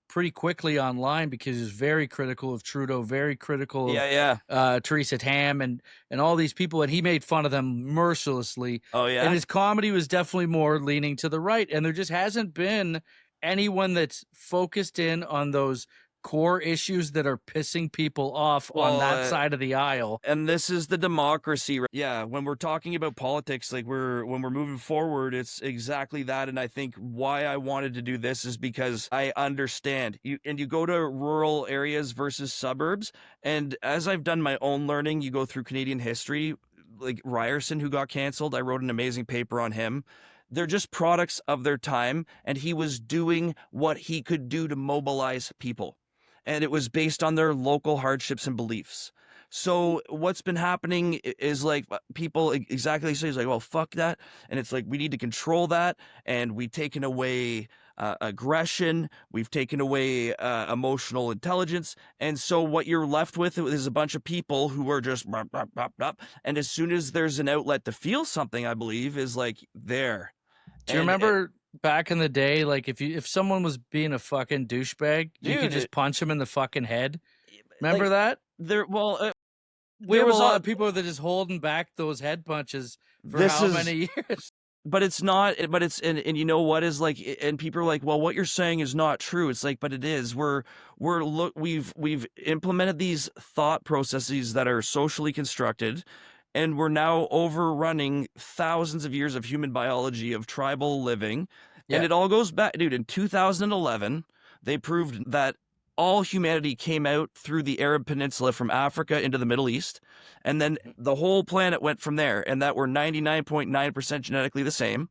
pretty quickly online because he's very critical of Trudeau, very critical of Theresa Tam and all these people, and he made fun of them mercilessly. Oh yeah. And his comedy was definitely more leaning to the right, and there just hasn't been anyone that's focused in on those core issues that are pissing people off on Well, that side of the aisle. and this is the democracy. Yeah, when we're talking about politics, like when we're moving forward, it's exactly that. And I think why I wanted to do this is because I understand you go to rural areas versus suburbs. And as I've done my own learning, you go through Canadian history, like Ryerson, who got canceled. I wrote an amazing paper on him. They're just products of their time, and he was doing what he could do to mobilize people. And it was based on their local hardships and beliefs. So what's been happening is like people exactly say, is like, well, fuck that. And it's like, we need to control that. And we've taken away aggression. We've taken away emotional intelligence. And so what you're left with is a bunch of people who are just, bop, bop, bop, bop. And as soon as there's an outlet to feel something, I believe is like there. Do you remember back in the day, like if someone was being a fucking douchebag, you could Dude, just punch him in the fucking head? Remember like that? We We have have a a lot lot. of people that are just holding back those head punches for This how is many years? but it's not, but it's, and you know what is like, and people are like, well, what you're saying is not true. It's like, but it is. We've implemented these thought processes that are socially constructed, and we're now overrunning thousands of years of human biology of tribal living. And Yeah. it all goes back, dude. In 2011, they proved that all humanity came out through the Arab Peninsula from Africa into the Middle East, and then the whole planet went from there, and that we're 99.9% genetically the same.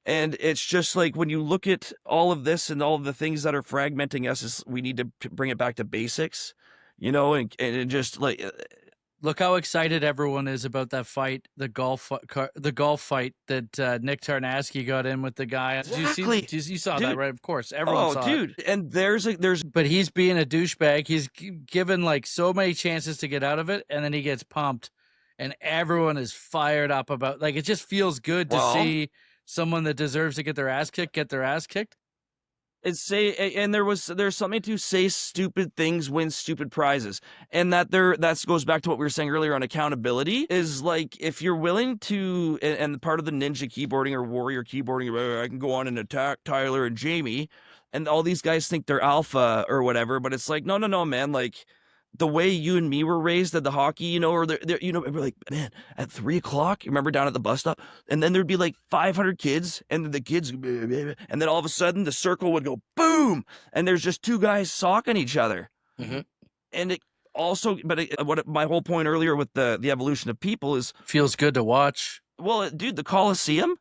And it's just like when you look at all of this and all of the things that are fragmenting us, is we need to bring it back to basics, and just like Look how excited everyone is about that fight, the golf fight that Nick Tarnasky got in with the guy. exactly, You saw that, dude. right? Of course, everyone Oh, saw it. dude, and there's But he's being a douchebag. He's given like so many chances to get out of it, and then he gets pumped, and everyone is fired up about. Like, it just feels good to well, see someone that deserves to get their ass kicked get their ass kicked. and there's something to say stupid things, win stupid prizes, and that goes back to what we were saying earlier on accountability. Is like, if you're willing to, and part of the ninja keyboarding or warrior keyboarding, I can go on and attack Tyler and Jamie, and all these guys think they're alpha or whatever, but it's like, no, man, like the way you and me were raised at the hockey, or we're like, man, at 3 o'clock, you remember down at the bus stop, and then there'd be like 500 kids, and the kids, and then all of a sudden the circle would go boom, and there's just two guys socking each other. Mm-hmm. And it also, what my whole point earlier with the evolution of people is, Feels good to watch. well, dude, the Colosseum,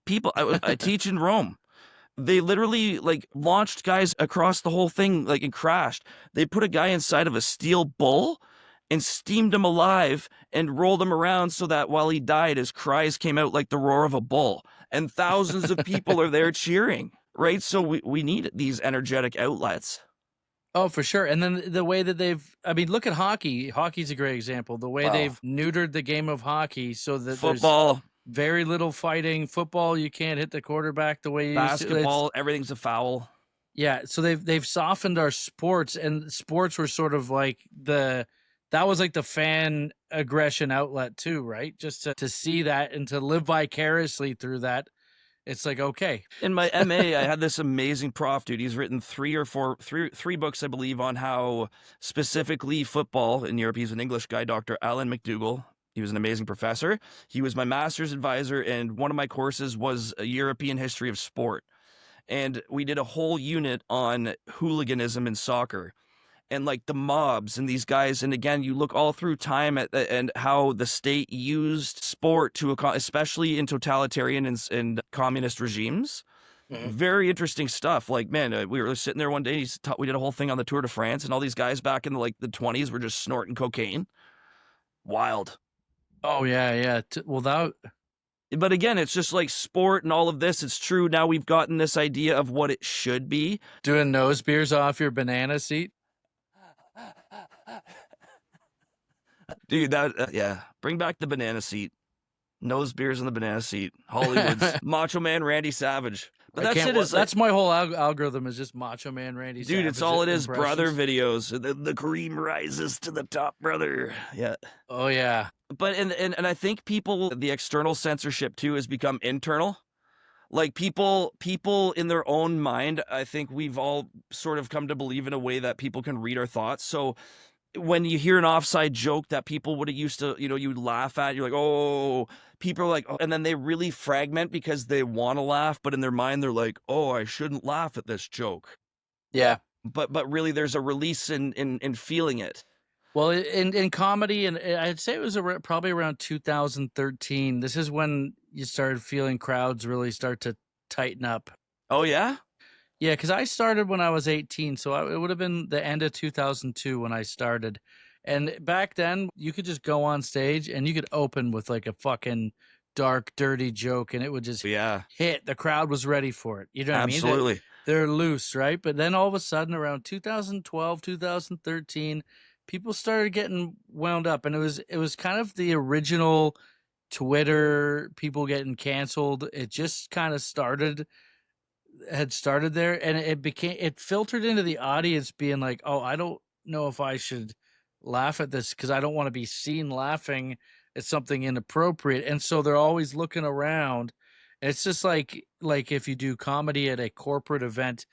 people, I teach in Rome. They literally like launched guys across the whole thing, like, and crashed. They put a guy inside of a steel bull and steamed him alive and rolled him around so that while he died, his cries came out like the roar of a bull. And thousands of people are there cheering, right? So we need these energetic outlets. Oh, for sure. And then the way that look at hockey. Hockey's a great example. The way Wow. they've neutered the game of hockey so that Football, there's very little fighting. Football, you can't hit the quarterback the way you basketball, everything's a foul. Yeah, so they've softened our sports, and sports were sort of like that was like the fan aggression outlet too, right? Just to see that and to live vicariously through that. It's like, okay. In my MA, I had this amazing prof, dude. He's written three books, I believe, on how specifically football in Europe. He's an English guy, Dr. Alan McDougall. He was an amazing professor. He was my master's advisor, and one of my courses was a European history of sport. And we did a whole unit on hooliganism in soccer, and like the mobs and these guys. And again, you look all through time and how the state used sport especially in totalitarian and communist regimes. Mm-hmm. Very interesting stuff. Like, man, we were sitting there one day. We did a whole thing on the Tour de France, and all these guys back in the 20s were just snorting cocaine. Wild. Oh yeah. But again, it's just like sport and all of this. It's true. Now we've gotten this idea of what it should be. Doing nose beers off your banana seat. Dude, yeah. Bring back the banana seat. Nose beers on the banana seat. Hollywood's Macho Man Randy Savage. But that's my whole algorithm is just Macho Man Randy Savage. Dude, it's all it is, brother videos. The cream rises to the top, brother. Yeah. Oh, yeah. But, and I think people, the external censorship too has become internal. Like, people in their own mind, I think we've all sort of come to believe in a way that people can read our thoughts. So when you hear an offside joke that people would have used to, you'd laugh at, you're like, "Oh," people are like, "Oh," and then they really fragment because they wanna laugh, but in their mind, they're like, "Oh, I shouldn't laugh at this joke." Yeah. But really there's a release in feeling it. Well, in comedy, and I'd say it was probably around 2013. This is when you started feeling crowds really start to tighten up. Oh, yeah? Yeah, because I started when I was 18, so it would have been the end of 2002 when I started. And back then, you could just go on stage and you could open with like a fucking dark, dirty joke, and it would just Yeah, hit. The crowd was ready for it. You know what I mean? absolutely. They're loose, right? But then all of a sudden, around 2012, 2013, people started getting wound up, and it was kind of the original Twitter, people getting canceled. It just kind of had started there, and it filtered into the audience being like, "Oh, I don't know if I should laugh at this because I don't want to be seen laughing at something inappropriate." And so they're always looking around. It's just like if you do comedy at a corporate event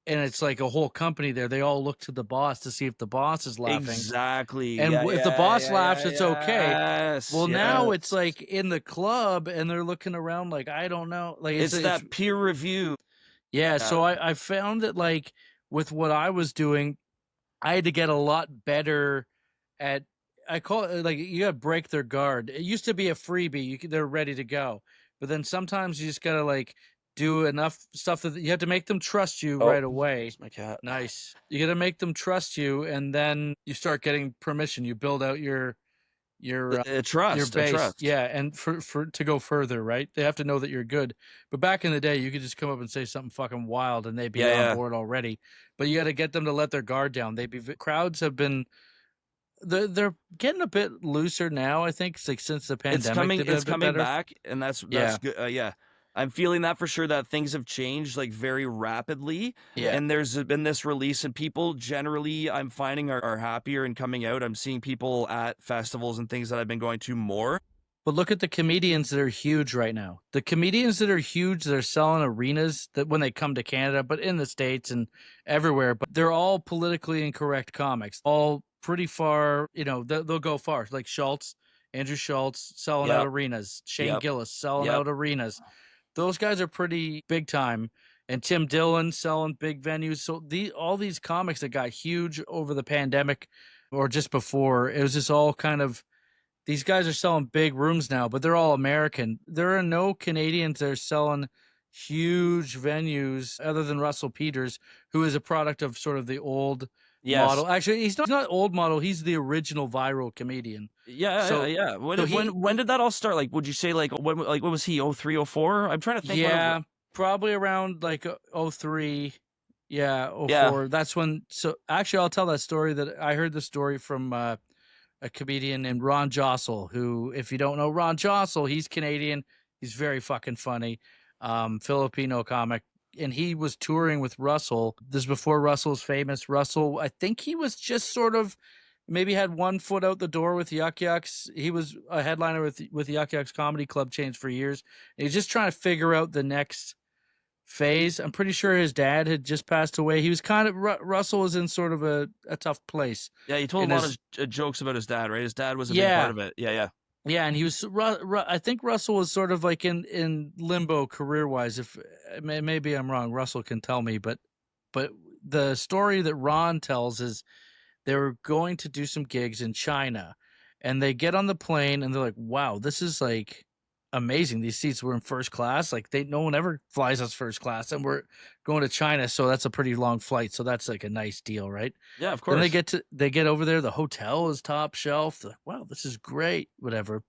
and it's like a whole company there, they all look to the boss to see if the boss is laughing. Exactly. And Yeah, if the yeah, boss yeah, laughs, yeah, it's okay. yes, Well, now it's yes. like in the club and they're looking around like, I don't know. Like It's it's that peer review. yeah, Yeah. so I found that, like, with what I was doing, I had to get a lot better at I call it, like, you gotta break their guard. It used to be a freebie, they're ready to go, but then sometimes you just gotta, like, do enough stuff that you have to make them trust you Oh, right away. there's my cat. Nice. You gotta make them trust you, and then you start getting permission. You build out your, uh, your A base, trust. yeah, and for to go further, right? They have to know that you're good. But back in the day, you could just come up and say something fucking wild, and they'd be Yeah, on yeah. board already. But you gotta get them to let their guard down. Crowds have been they're getting a bit looser now, I think, like, since the pandemic did a It's bit coming better. back, and that's Yeah, good, yeah. I'm feeling that for sure, that things have changed, like, very rapidly, yeah. and there's been this release, and people generally, I'm finding, are happier and coming out. I'm seeing people at festivals and things that I've been going to more. But look at the comedians that are huge right now. The comedians that are huge, that are selling arenas that when they come to Canada, but in the States and everywhere, but they're all politically incorrect comics, all pretty far, they'll go far. Like Andrew Schultz selling out Yep, arenas, Shane yep, Gillis selling yep. out arenas. Those guys are pretty big time. And Tim Dillon selling big venues. So all these comics that got huge over the pandemic or just before, it was just all kind of these guys are selling big rooms now, but they're all American. There are no Canadians that are selling huge venues other than Russell Peters, who is a product of sort of the old Yes. model. Actually, he's not old model. He's the original viral comedian. Yeah, yeah, So, yeah. so When did that all start? Like, would you say, like, what was he, 03, 04? I'm trying to think when it wa yeah, probably around like '03. Yeah, Yeah. '04. That's when. So actually, I'll tell that story that I heard the story from a comedian named Ron Jossel, who, if you don't know Ron Jossel, he's Canadian. He's very fucking funny. Filipino comic. And he was touring with Russell. This is before Russell's famous. Russell, I think he was just sort of maybe had one foot out the door with Yuck Yucks. He was a headliner with Yuck Yucks Comedy Club chains for years. And he's just trying to figure out the next phase. I'm pretty sure his dad had just passed away. He was kind of Russell was in sort of a tough place Yeah, he told in a lot his of jokes about his dad, right? His dad was a big part yeah. of it. Yeah, yeah. Yeah, and he was. I think Russell was sort of like in limbo career wise. If maybe I'm wrong, Russell can tell me. But the story that Ron tells is they were going to do some gigs in China, and they get on the plane and they're like, "Wow, this is like amazing. These seats were in first class. Like no one ever flies us first class, and we're going to China, so that's a pretty long flight. So that's like a nice deal, right?" Yeah, of Then course. they get over there, the hotel is top shelf. They're like, "Wow, this is great." Whatever.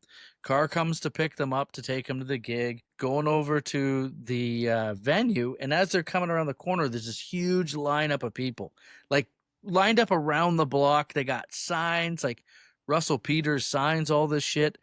Car comes to pick them up to take them to the gig. Going over to the venue, and as they're coming around the corner, there's this huge lineup of people, like lined up around the block. They got signs, like Russell Peters signs, all this shit,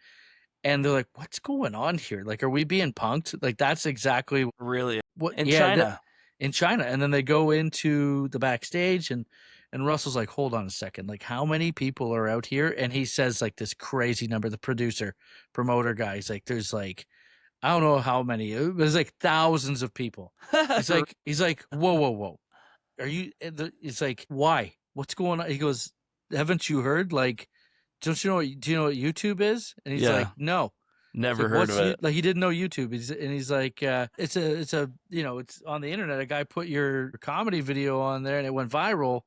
and they're like, "What's going on here? Like, are we being punked?" Like, that's exactly Really. what In yeah, that China. in China, and then they go into the backstage, and Russell's like, "Hold on a second, like, how many people are out here?" And he says, like, this crazy number, the producer, promoter guy, he's like, "There's, like, I don't know how many. It was like thousands of people. He's like, whoa, whoa, whoa. Are you? It's like, why? What's going on? He goes, haven't you heard? Like, don't you know? Do you know what YouTube is? And he's like, Yeah, no. It's never like, heard what's of you? it. Like, he didn't know YouTube. He's like, it's a, it's on the internet. A guy put your comedy video on there, and it went viral.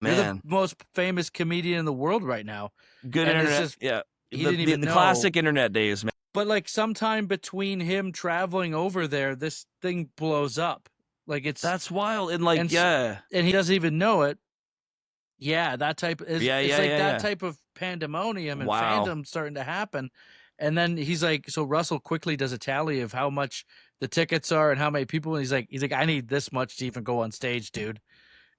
You're the Man, most famous comedian in the world right now, good and it's internet. just Yeah, he didn't even the know. classic internet days, man. But like sometime between him traveling over there, this thing blows up. Like it's That's wild. And like, and yeah, and he doesn't even know it. Yeah, that type is yeah, it's yeah, like yeah, that yeah. type of pandemonium and Wow. fandom starting to happen. And then he's like, so Russell quickly does a tally of how much the tickets are and how many people. And he's like, I need this much to even go on stage, dude.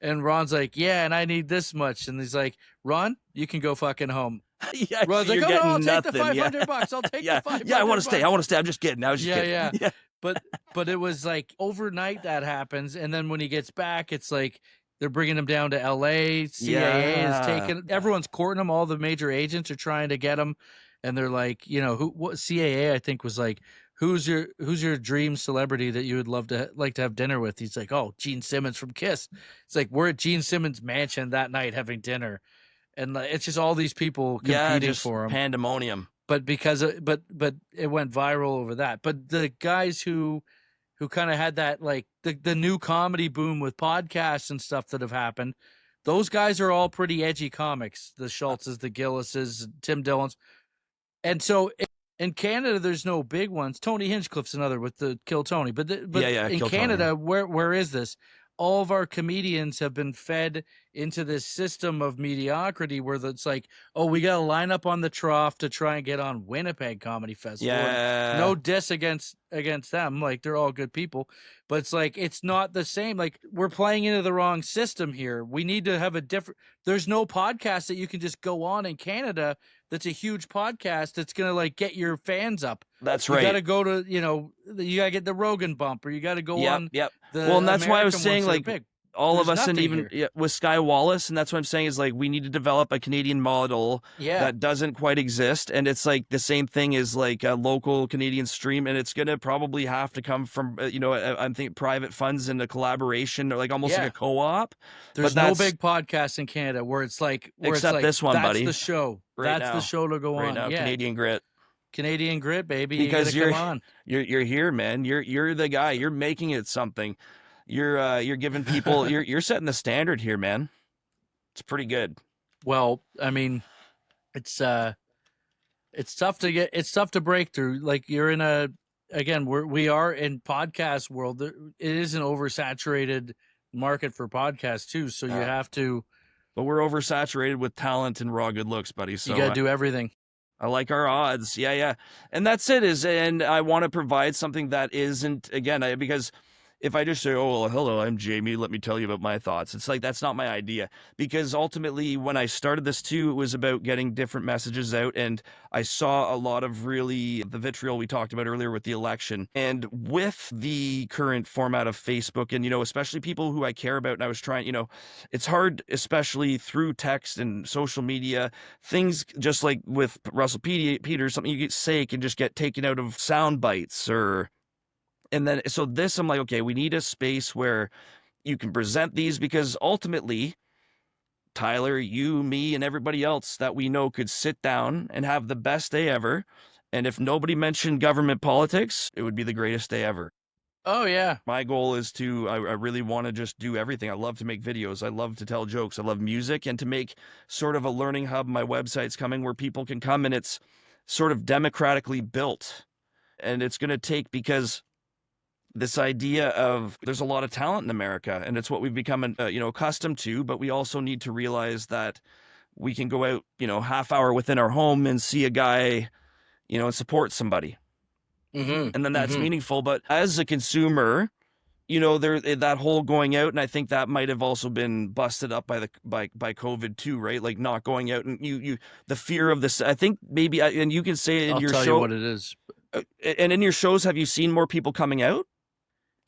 And Ron's like, yeah, and I need this much. And he's like, Ron, you can go fucking home. Yeah, Ron's like, you're oh no, I'll getting take the nothing. Yeah, $500. I'll take the yeah, yeah. I want to stay. I 500 want to bucks. stay. I'm just kidding. I was just Yeah, kidding. yeah. Yeah, But it was like overnight that happens, and then when he gets back, it's like they're bringing him down to LA. CAA is yeah. taking everyone's courting him. All the major agents are trying to get him, and they're like, what CAA I think was like, who's your dream celebrity that you would love to like to have dinner with? He's like, oh, Gene Simmons from Kiss. It's like we're at Gene Simmons' mansion that night having dinner, and it's just all these people Yeah, competing just for him. pandemonium. But because but it went viral over that. But the guys who kind of had that like the new comedy boom with podcasts and stuff that have happened, those guys are all pretty edgy comics. The Schultzes, the Gillises, Tim Dillons. And so in Canada, there's no big ones. Tony Hinchcliffe's another with the Kill Tony. But Yeah, yeah. in Kill Tony. Canada, where is this? All of our comedians have been fed into this system of mediocrity where it's like, oh, we got to line up on the trough to try and get on Winnipeg Comedy Festival. And Yeah. no diss against them. Like, they're all good people. But it's like, it's not the same. Like, we're playing into the wrong system here. We need to have a different. There's no podcast that you can just go on in Canada that's a huge podcast that's going to like get your fans up. That's You right. got to go to, you got to get the Rogan bump, or you got to go on Yep. the Well, and that's why I was American saying ones that are like big. all There's of us, and nothing even here. with Sky Wallace, and that's what I'm saying is like we need to develop a Canadian model Yeah. that doesn't quite exist, and it's like the same thing as like a local Canadian stream, and it's gonna probably have to come from I'm thinking private funds and a collaboration, or like almost like Yeah. a co-op. There's But no that's big podcast in Canada where it's like except this one, that's buddy. the show. Right That's now. the show to go Right on. now, Yeah. Canadian Grit. Canadian Grit, baby. Because you gotta come on. you're here, man. You're the guy. You're making it something. You're giving people you're setting the standard here, man. It's pretty good. Well, I mean, it's tough to break through. Like, you're in we are in podcast world. It is an oversaturated market for podcasts too. So you have to. But we're oversaturated with talent and raw good looks, buddy. So You gotta do everything. I like our odds. Yeah, yeah. And that's it and I want to provide something that isn't, again, because if I just say, oh, well, hello, I'm Jamie, let me tell you about my thoughts. It's like, that's not my idea. Because ultimately, when I started this too, it was about getting different messages out. And I saw a lot of really the vitriol we talked about earlier with the election. And with the current format of Facebook and, especially people who I care about, and I was trying, it's hard, especially through text and social media, things just like with Russell Peters, something you say can just get taken out of sound bites and then, so this, I'm like, okay, we need a space where you can present these because ultimately, Tyler, you, me, and everybody else that we know could sit down and have the best day ever. And if nobody mentioned government politics, it would be the greatest day ever. Oh, yeah. My goal is I really want to just do everything. I love to make videos. I love to tell jokes. I love music, and to make sort of a learning hub. My website's coming where people can come, and it's sort of democratically built. And it's going to take, because this idea of there's a lot of talent in America, and it's what we've become, accustomed to, but we also need to realize that we can go out, half hour within our home and see a guy, and support somebody. Mm-hmm. And then that's meaningful. But as a consumer, there that whole going out, and I think that might have also been busted up by COVID too, right? Like not going out, and the fear of this. I think maybe, and you can say in I'll your tell show you what it is. And in your shows, have you seen more people coming out?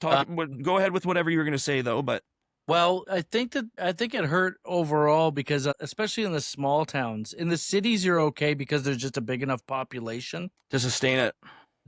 Go ahead with whatever you were going to say, though. But well, I think it hurt overall because, especially in the small towns, in the cities, you're okay because there's just a big enough population to sustain it.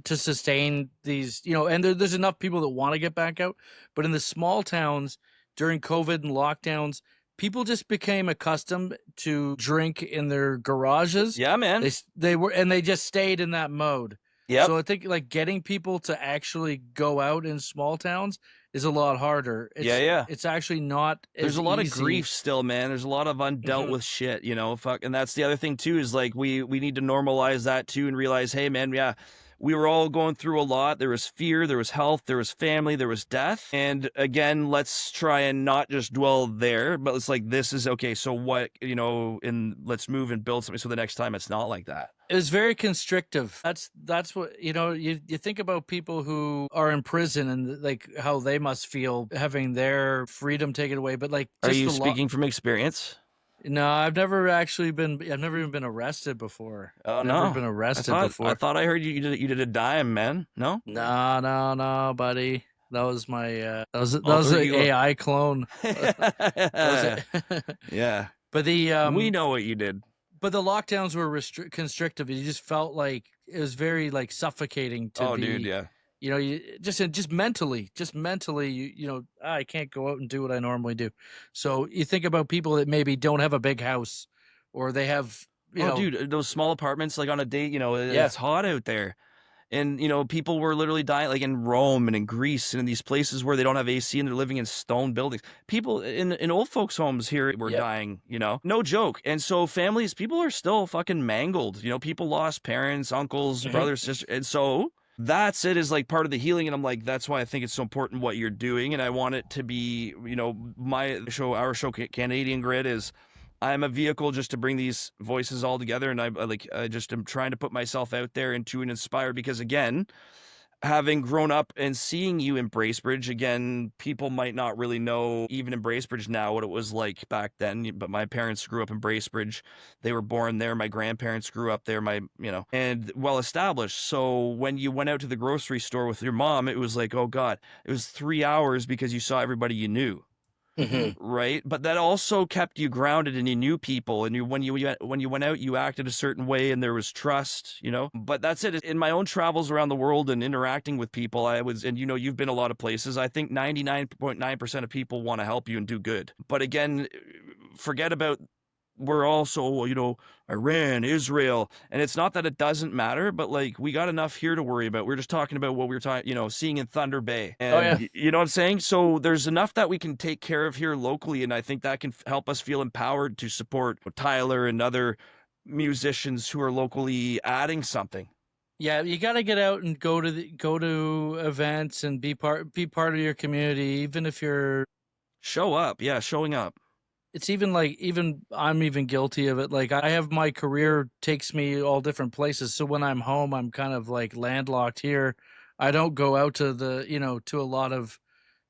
to sustain these, and there's enough people that want to get back out. But in the small towns during COVID and lockdowns, people just became accustomed to drink in their garages. Yeah, man. They just stayed in that mode. Yep. So I think like getting people to actually go out in small towns is a lot harder. Yeah. It's actually not as There's a lot easy. of grief still, man. There's a lot of undealt Mhm. with shit, fuck. And that's the other thing too, is like we need to normalize that too and realize, hey man, yeah, we were all going through a lot. There was fear, there was health, there was family, there was death. And again, let's try and not just dwell there, but it's like, this is okay. So what, and let's move and build something so the next time it's not like that. It was very constrictive. That's what, you think about people who are in prison and like how they must feel having their freedom taken away. But like, Are just you the law. speaking from experience? No, I've never even been arrested before. Oh Never no. been I arrested thought before. I heard you did a dime, man. No? No, buddy. That was my that I'll was throw an you AI clone. That was it. Yeah. But We know what you did. but the lockdowns were constrictive. You just felt like it was very like suffocating to Oh, be, dude, yeah. you just mentally, I can't go out and do what I normally do. So you think about people that maybe don't have a big house, or they have, Oh, dude, those small apartments, like on a date, yeah, it's hot out there. And, people were literally dying, like in Rome and in Greece and in these places where they don't have AC and they're living in stone buildings. People in old folks' homes here were yep. dying, no joke. And so people are still fucking mangled. People lost parents, uncles, Mhm. brothers, sisters. And so that's it, is like part of the healing. And I'm like, that's why I think it's so important what you're doing. And I want it to be, our show, Canadian Grid, is I'm a vehicle just to bring these voices all together, and I just am trying to put myself out there and to inspire, because again, having grown up and seeing you in Bracebridge, again, people might not really know even in Bracebridge now what it was like back then, but my parents grew up in Bracebridge. They were born there. My grandparents grew up there, and well established. So when you went out to the grocery store with your mom, it was like, oh God, it was 3 hours because you saw everybody you knew. Mhm. Right, but that also kept you grounded and you knew people, and when you went out, you acted a certain way and there was trust. But that's it. In my own travels around the world and interacting with people, and you've been a lot of places. I think 99.9% of people want to help you and do good. But again, forget about, we're also, Iran, Israel, and it's not that it doesn't matter, but like we got enough here to worry about. We're just talking about what we were talking, seeing in Thunder Bay, Oh yeah. and you know what I'm saying. So there's enough that we can take care of here locally, and I think that can help us feel empowered to support Tyler and other musicians who are locally adding something. Yeah, you got to get out and go to events and be part of your community, even if you're. Show up, yeah, showing up. It's even like, I'm even guilty of it. Like, I have, my career takes me all different places, so when I'm home, I'm kind of like landlocked here. I don't go out to to a lot of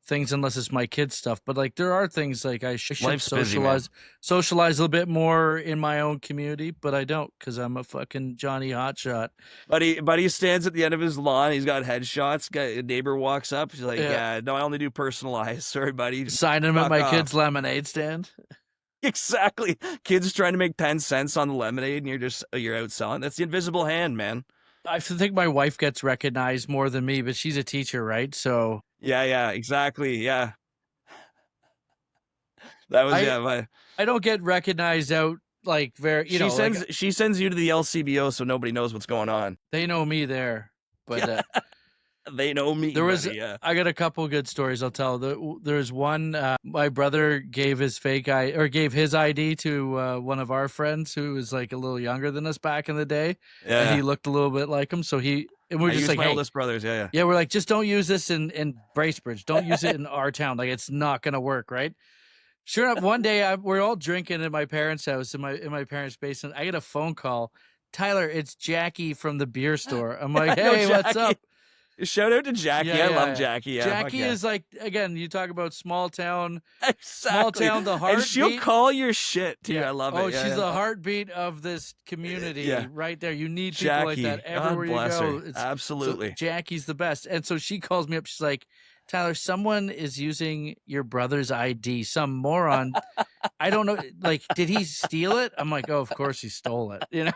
things unless it's my kids stuff. But like, there are things like I should Life's busy, man. socialize a little bit more in my own community, but I don't, because I'm a fucking Johnny Hotshot. Buddy stands at the end of his lawn. He's got headshots. A neighbor walks up. He's like, Yeah. "Yeah, no, I only do personalized. Sorry, buddy." Sign him at Fuck my off. kid's lemonade stand. Exactly. Kids trying to make 10 cents on the lemonade, and you're out selling. That's the invisible hand, man. I think my wife gets recognized more than me, but she's a teacher, right? So Yeah, exactly. Yeah. That was I don't get recognized out like very, she sends you to the LCBO so nobody knows what's going on. they know me there. But They know me, there was, buddy, yeah. I got a couple good stories I'll tell. There's one, my brother gave his gave his ID to one of our friends who was like a little younger than us back in the day, and he Yeah. looked a little bit like him. So we're I just use like, my hey, oldest brothers, yeah. yeah, we're like, just don't use this in Bracebridge. Don't use it in our town. Like, it's not gonna work, right? Sure enough, one day we're all drinking at my parents' house in my parents' basement. I get a phone call. Tyler, it's Jackie from the beer store. I'm like, I know hey, what's Jackie. up? Shout out to Jackie. Yeah, I yeah, love yeah. Jackie. Yeah, fuck Jackie yeah. is like, again, you talk about small town, Exactly. the And she'll heartbeat. call your shit too. Yeah. I love Oh, it. Yeah, she's yeah. the heartbeat of this community Yeah. right there. You need people like that Jackie, God everywhere you bless go. her. So Absolutely. Jackie's the best. And so she calls me up. She's like, Tyler, someone is using your brother's ID. Some moron. I don't know. Like, did he steal it? I'm like, oh, of course he stole it. Yeah.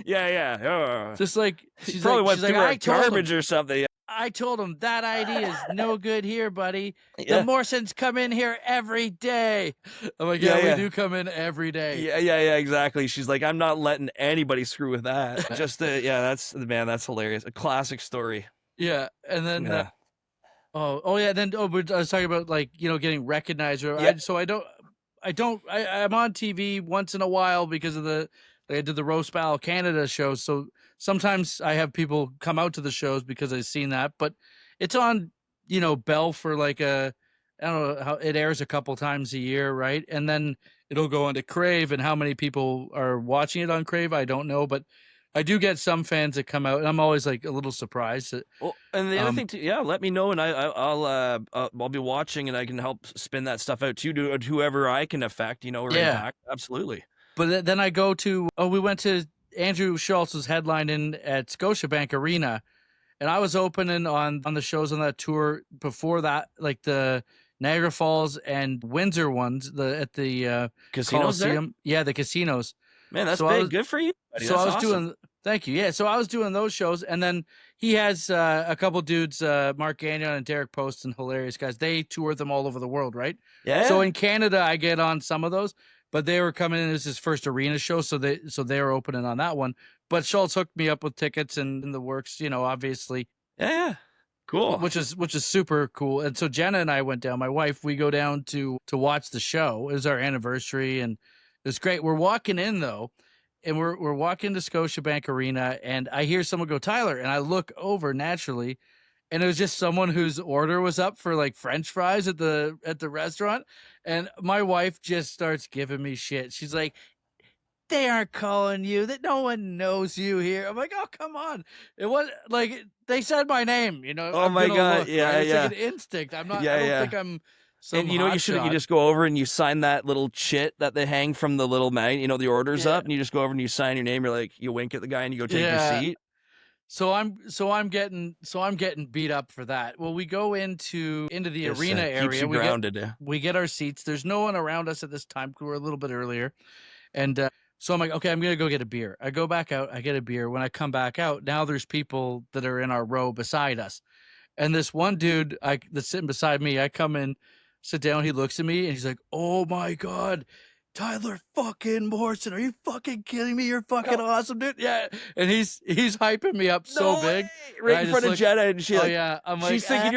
Yeah. Just like He probably went she's like, through our I told him. garbage or something. I told him that idea is no good here, buddy. The Yeah. Morrisons come in here every day. I'm like, yeah, we Yeah. do come in every day. Yeah, exactly. She's like, I'm not letting anybody screw with that. Just yeah, that's hilarious. A classic story. Yeah, and then Yeah. yeah, then but I was talking about like getting recognized. Or Yeah. I'm on TV once in a while because of I did the Roast Battle Canada show, so sometimes I have people come out to the shows because I've seen that. But it's on Bell for like I don't know how it airs a couple times a year, right? And then it'll go into Crave, and how many people are watching it on Crave, I don't know, but I do get some fans that come out, and I'm always like a little surprised that Well, and the other thing too, yeah, let me know, and I'll be watching, and I can help spin that stuff out too to whoever I can affect, or yeah. impact. Absolutely. But then I go to we went to Andrew Schultz's headlining at Scotiabank Arena, and I was opening on the shows on that tour before that, like the Niagara Falls and Windsor ones, at the Casinos there? Coliseum. Yeah, the casinos. Man, that's So I was big. Good for you, buddy. so I That's was awesome. doing thank you. Yeah, so I was doing those shows, and then he has a couple dudes, Mark Gagnon and Derek Poston, hilarious guys. They tour them all over the world, right? So Yeah. in Canada, I get on some of those, but they were coming in as his first arena show, so they were opening on that one. But Schultz hooked me up with tickets and in the works, obviously, Yeah. Cool. which is super cool. And so Jenna and I went down. My wife, we go down to watch the show. It was our anniversary, and it was great. We're walking in though, and we're walking to Scotiabank Arena, and I hear someone go, Tyler, and I look over naturally, and it was just someone whose order was up for like French fries at the restaurant, and my wife just starts giving me shit. She's like, they aren't calling you, that no one knows you here. I'm like, oh, come on. It was like, they said my name, Oh I'm my gonna God. look, right? Yeah, It's like yeah. an instinct. I don't Yeah. think I'm And some you know what you hot should, you shot. just go over and you sign that little chit that they hang from the little mag, the orders Yeah. up, and you just go over and you sign your name. You're like, you wink at the guy and you go take your Yeah. seat. So I'm getting beat up for that. Well, we go into the Yes, arena keeps area. you grounded. Yeah. We get our seats. There's no one around us at this time because we're a little bit earlier. And so I'm like, okay, I'm going to go get a beer. I go back out, I get a beer. When I come back out, now there's people that are in our row beside us. And this one dude that's sitting beside me, I come in, sit down, he looks at me, and he's like, oh my God, Tyler fucking Morrison, are you fucking kidding me? You're fucking awesome, dude. Yeah. And he's hyping me up so No big. way! And Right I in just front of look, Jenna, and oh yeah. I'm like, she's thinking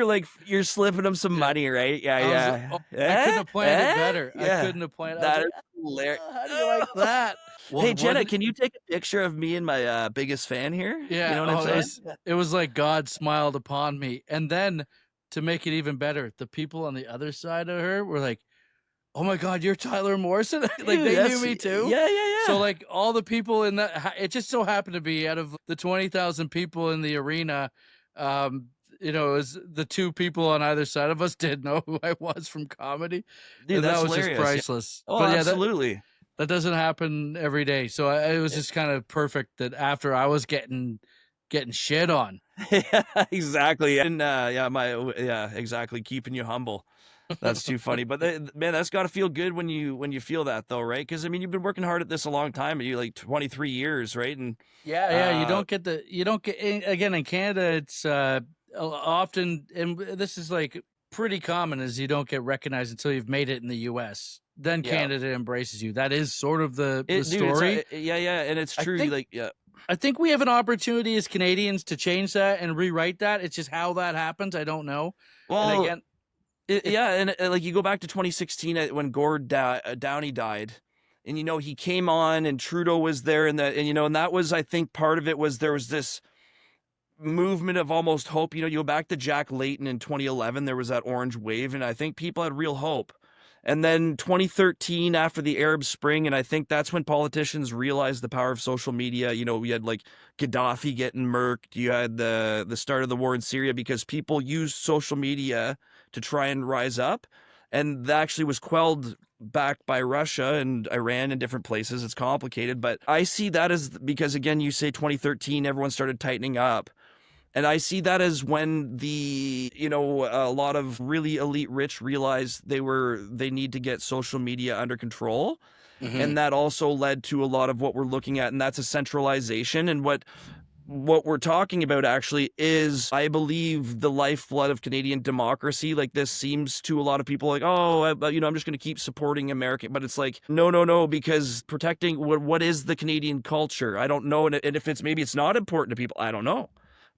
you're slipping him some yeah. money, right? Yeah, I was, yeah. I couldn't have planned it better. I Yeah. couldn't have planned. I was That like, is hilarious. how do you like that? Well, Hey, Jenna, one, can you take a picture of me and my biggest fan here? You yeah. know what I'm Oh, saying? it was like God smiled upon me. And then to make it even better, the people on the other side of her were like, oh my God, you're Tyler Morrison. Like Dude, they knew that's me too. So yeah. like all the people in that, it just so happened to be out of the 20,000 people in the arena, it was the two people on either side of us did know who I was from comedy. Dude, And that that's was just hilarious. Yeah. priceless. Oh, But yeah, absolutely. that doesn't happen every day. So it was just kind of perfect that after I was getting shit on. Yeah, exactly. And yeah, exactly. Keeping you humble. That's too funny. But man, that's got to feel good when you feel that though, right? Because I mean, you've been working hard at this a long time. You like 23 years, right? And Yeah, you don't get again in Canada. It's often, and this is like pretty common, is you don't get recognized until you've made it in the U.S. Then yeah, Canada embraces you. That is sort of the dude, story. yeah, and it's I true. think Like, yeah, I think we have an opportunity as Canadians to change that and rewrite that. It's just how that happens. I don't know. And well, again, yeah, and like you go back to 2016 when Gord Downey died, and he came on, and Trudeau was there, and that was, I think, part of it was there was this movement of almost hope. You go back to Jack Layton in 2011, there was that orange wave, and I think people had real hope. And then 2013, after the Arab Spring, and I think that's when politicians realized the power of social media. We had like Gaddafi getting murked. You had the start of the war in Syria because people used social media to try and rise up. And that actually was quelled back by Russia and Iran and different places. It's complicated, but I see that as, because again, you say 2013, everyone started tightening up. And I see that as when a lot of really elite rich realized they need to get social media under control. Mhm. And that also led to a lot of what we're looking at, and that's a centralization. And what we're talking about actually is, I believe, the lifeblood of Canadian democracy. Like, this seems to a lot of people like, oh, I'm just going to keep supporting American, but it's like, no, because protecting what is the Canadian culture? I don't know. And if maybe it's not important to people, I don't know.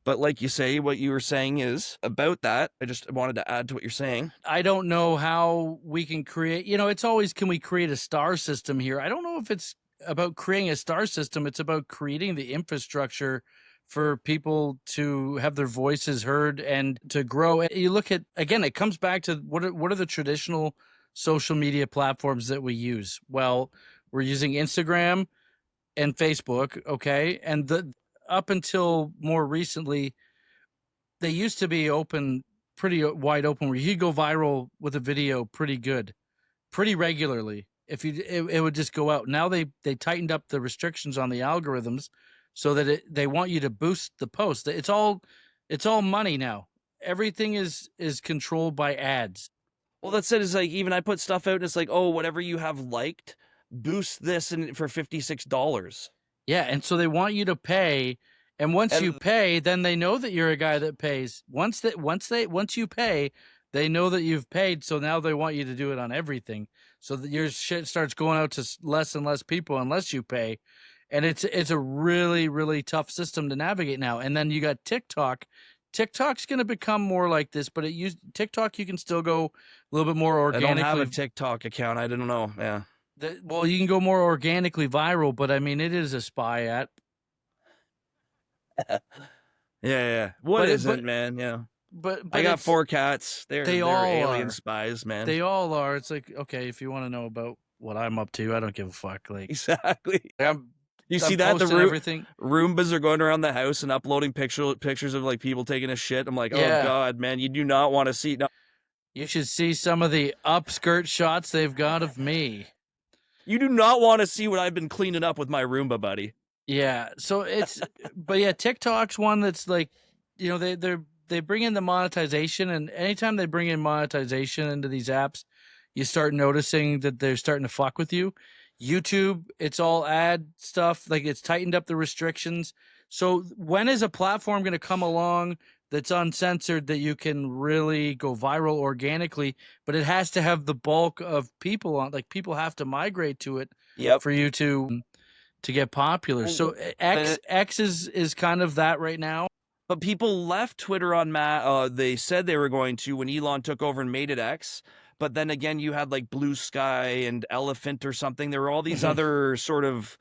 But like you say, what you were saying is about that. I just wanted to add to what you're saying. I don't know how we can create, it's always, can we create a star system here? I don't know if it's about creating a star system. It's about creating the infrastructure for people to have their voices heard and to grow. And you look at, again, it comes back to what are the traditional social media platforms that we use? Well, we're using Instagram and Facebook, okay? And up until more recently, they used to be open, pretty wide open, where you could go viral with a video pretty regularly. If it would just go out. Now they tightened up the restrictions on the algorithms so that they want you to boost the post. It's all money now. Everything is controlled by ads. Well, that's it. Is like, even I put stuff out and it's like, oh, whatever you have liked, boost this and for $56. Yeah, and so they want you to pay, and once you And pay, then they know that you're a guy that pays. Once you pay, they know that you've paid, so now they want you to do it on everything. So that your shit starts going out to less and less people unless you pay. And it's a really, really tough system to navigate now. And then you got TikTok. TikTok's going to become more like this, but TikTok, you can still go a little bit more I don't have a organically. TikTok account. I don't know. Yeah. Well, you can go more organically viral, but I mean, it is a spy app. Yeah. What But it, isn't, man? Yeah. but I but got it's 4 cats. they They're all alien are. spies, man. They all are. It's like, okay, if you want to know about what I'm up to, I don't give a fuck. Like, Exactly. I'm You see I'm that posting everything. Roombas are going around the house and uploading pictures of like people taking a shit. I'm like, oh Yeah. god, man, you do not want to see. No, You should see some of the upskirt shots they've got of me. you do not want to see what I've been cleaning up with my Roomba, buddy. Yeah. So but yeah, TikTok's one that's like, they bring in the monetization, and anytime they bring in monetization into these apps, you start noticing that they're starting to fuck with you. YouTube, it's all ad stuff. Like, it's tightened up the restrictions. So when is a platform going to come along that's uncensored that you can really go viral organically? But it has to have the bulk of people on. Like, people have to migrate to it Yep. for you to get popular. So X is kind of that right now. But people left Twitter on they said they were going to when Elon took over and made it X. But then again, you had like Blue Sky and Elephant or something. There were all these other sort of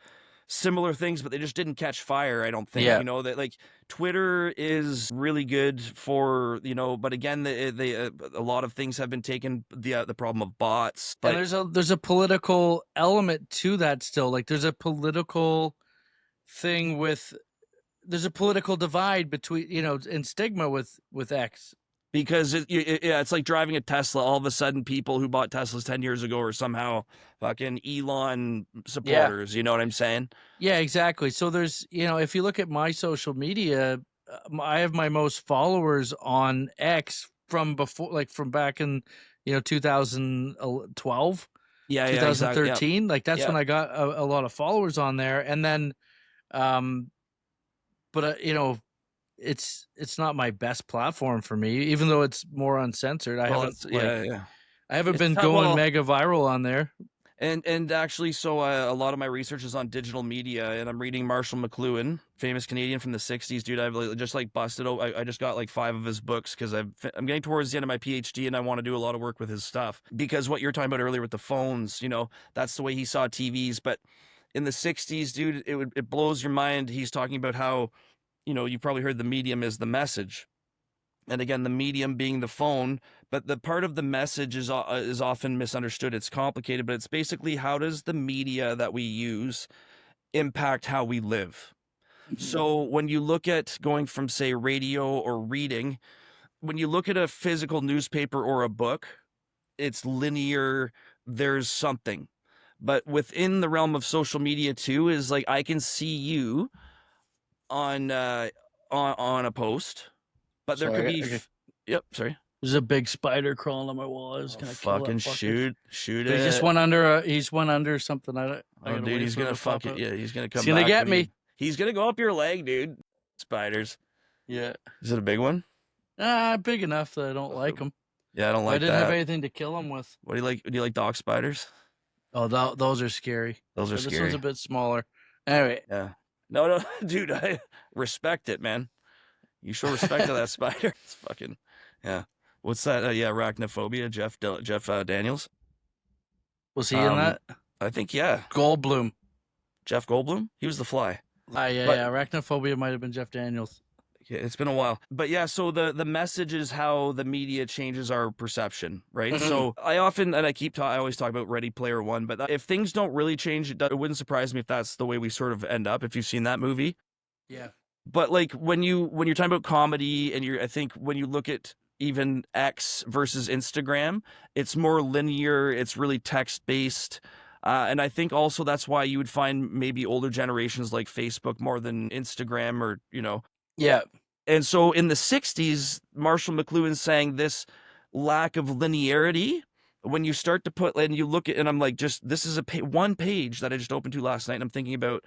similar things, but they just didn't catch fire, I don't think. Yeah. That like Twitter is really good for, but again, a lot of things have been taken, the problem of bots. But And there's a political element to that still. Like, there's a political thing there's a political divide between, and stigma with X. because it's like driving a Tesla. All of a sudden, people who bought Teslas 10 years ago are somehow fucking Elon supporters. You know what I'm saying? Yeah, exactly. So there's, if you look at my social media, I have my most followers on X from before, like from back in, 2012, Yeah, exactly. 2013. Like, that's Yeah. when I got a lot of followers on there. And then, but it's not my best platform for me, even though it's more uncensored. I haven't been going mega viral on there. And actually, so a lot of my research is on digital media, and I'm reading Marshall McLuhan, famous Canadian from the '60s, dude. I've just like busted. I just got like 5 of his books because I'm getting towards the end of my PhD, and I want to do a lot of work with his stuff. Because what you're talking about earlier with the phones, that's the way he saw TVs. But in the '60s, dude, it blows your mind. He's talking about how, you probably heard the medium is the message. And again, the medium being the phone, but the part of the message is often misunderstood. It's complicated, but it's basically, how does the media that we use impact how we live? So when you look at going from, say, radio or reading, when you look at a physical newspaper or a book, it's linear, there's something. But within the realm of social media too, is like, I can see you on a post, but there could be Okay. yep, sorry. There's a big spider crawling on my wall. I was gonna kill Fucking that fucker. shoot But he just it. went under. He's went under something. I Oh, gotta dude, wait he's for him gonna to pop fuck it. out. Yeah, he's gonna He's come gonna back get when you. me. He's gonna go up your leg, dude. Spiders. Yeah. Is it a big one? Big enough that I don't like him. Yeah, I don't But I like didn't have that. anything to kill him with. What do you like? Do you like dog spiders? Oh, those are scary. Those are But this one's scary. a bit smaller. Anyway. Yeah. No, dude, I respect it, man. You show respect to that spider. It's fucking, yeah. What's that? Yeah, arachnophobia. Jeff Daniels. Was he in that? I think yeah. Goldblum. Jeff Goldblum. He was the Fly. Yeah. Arachnophobia might have been Jeff Daniels. Yeah, it's been a while. But yeah, so the message is how the media changes our perception, right? So I always talk about Ready Player One, but if things don't really change, it wouldn't surprise me if that's the way we sort of end up, if you've seen that movie. Yeah. But like when you're talking about comedy and I think when you look at even X versus Instagram, it's more linear, it's really text-based. And I think also that's why you would find maybe older generations like Facebook more than Instagram or, Yeah. And so in the 60s, Marshall McLuhan sang this lack of linearity. When you start to put, and you look at, and I'm like, this is one page that I just opened to last night. And I'm thinking about,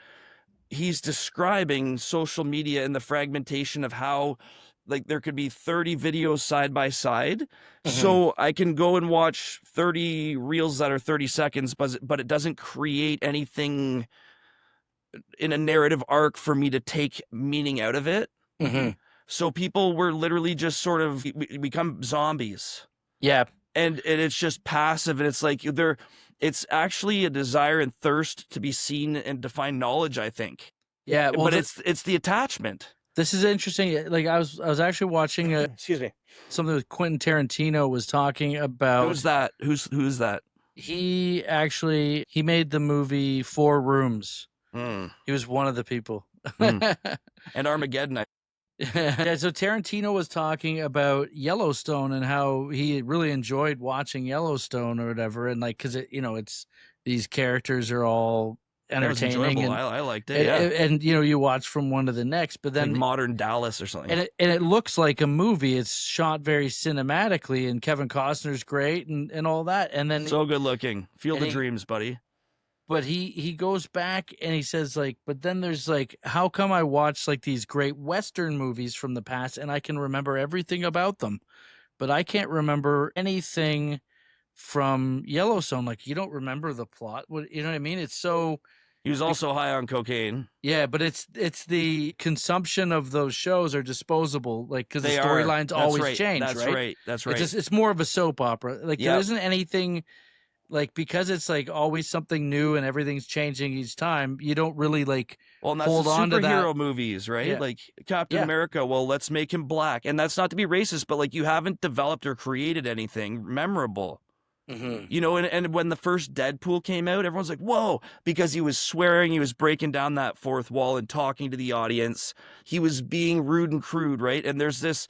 he's describing social media and the fragmentation of how, like, there could be 30 videos side by side. So I can go and watch 30 reels that are 30 seconds, but it doesn't create anything in a narrative arc for me to take meaning out of it. So people were literally just sort of become zombies. Yeah. And it's just passive. And it's like it's actually a desire and thirst to be seen and to find knowledge, I think. Yeah. Well, but it's the attachment. This is interesting. Like I was actually watching excuse me, something with Quentin Tarantino was talking about. Who's that? Who's that? He made the movie 4 Rooms. He was one of the people. And Armageddon. Yeah, so Tarantino was talking about Yellowstone and how he really enjoyed watching Yellowstone or whatever, and like because it's these characters are all entertaining. And I liked it. Yeah, and you watch from one to the next, but then like modern Dallas or something. And it looks like a movie. It's shot very cinematically, and Kevin Costner's great and all that. And then so good looking. Field of Dreams, buddy. But he goes back and he says like, but then there's like, how come I watch like these great Western movies from the past and I can remember everything about them, but I can't remember anything from Yellowstone. Like you don't remember the plot. You know what I mean? It's so. He was also high on cocaine. Yeah, but it's the consumption of those shows are disposable, like because the storylines always change. That's right. That's right. It's more of a soap opera. Like there isn't anything. Like because it's like always something new and everything's changing each time, you don't really like hold on to that. Superhero movies, right? Yeah. Like Captain America, well, let's make him black. And that's not to be racist, but like you haven't developed or created anything memorable. And when the first Deadpool came out, everyone's like, whoa, because he was swearing, he was breaking down that fourth wall and talking to the audience. He was being rude and crude, right? And there's this,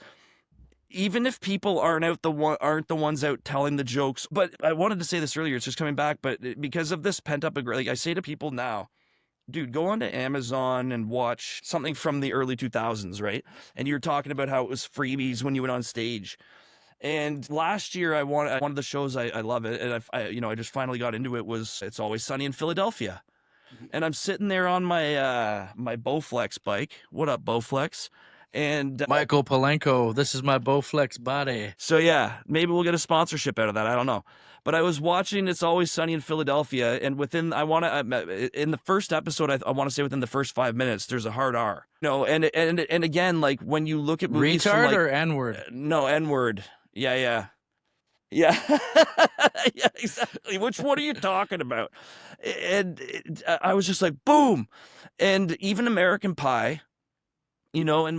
even if people aren't the ones out telling the jokes, but I wanted to say this earlier, it's just coming back, but because of this pent up, like I say to people now, dude, go onto Amazon and watch something from the early 2000s, right? And you're talking about how it was freebies when you went on stage. And last year, one of the shows I love it, and I just finally got into it, was It's Always Sunny in Philadelphia. And I'm sitting there on my my Bowflex bike. What up, Bowflex? And Michael Palenko, this is my Bowflex body. So yeah, maybe we'll get a sponsorship out of that. I don't know. But I was watching It's Always Sunny in Philadelphia, and in the first episode, I want to say within the first 5 minutes, there's a hard R. And again, like when you look at movies retard from, like, or N-word? No, N-word. Yeah. Yeah, exactly. Which one are you talking about? And I was just like, boom. And even American Pie, I don't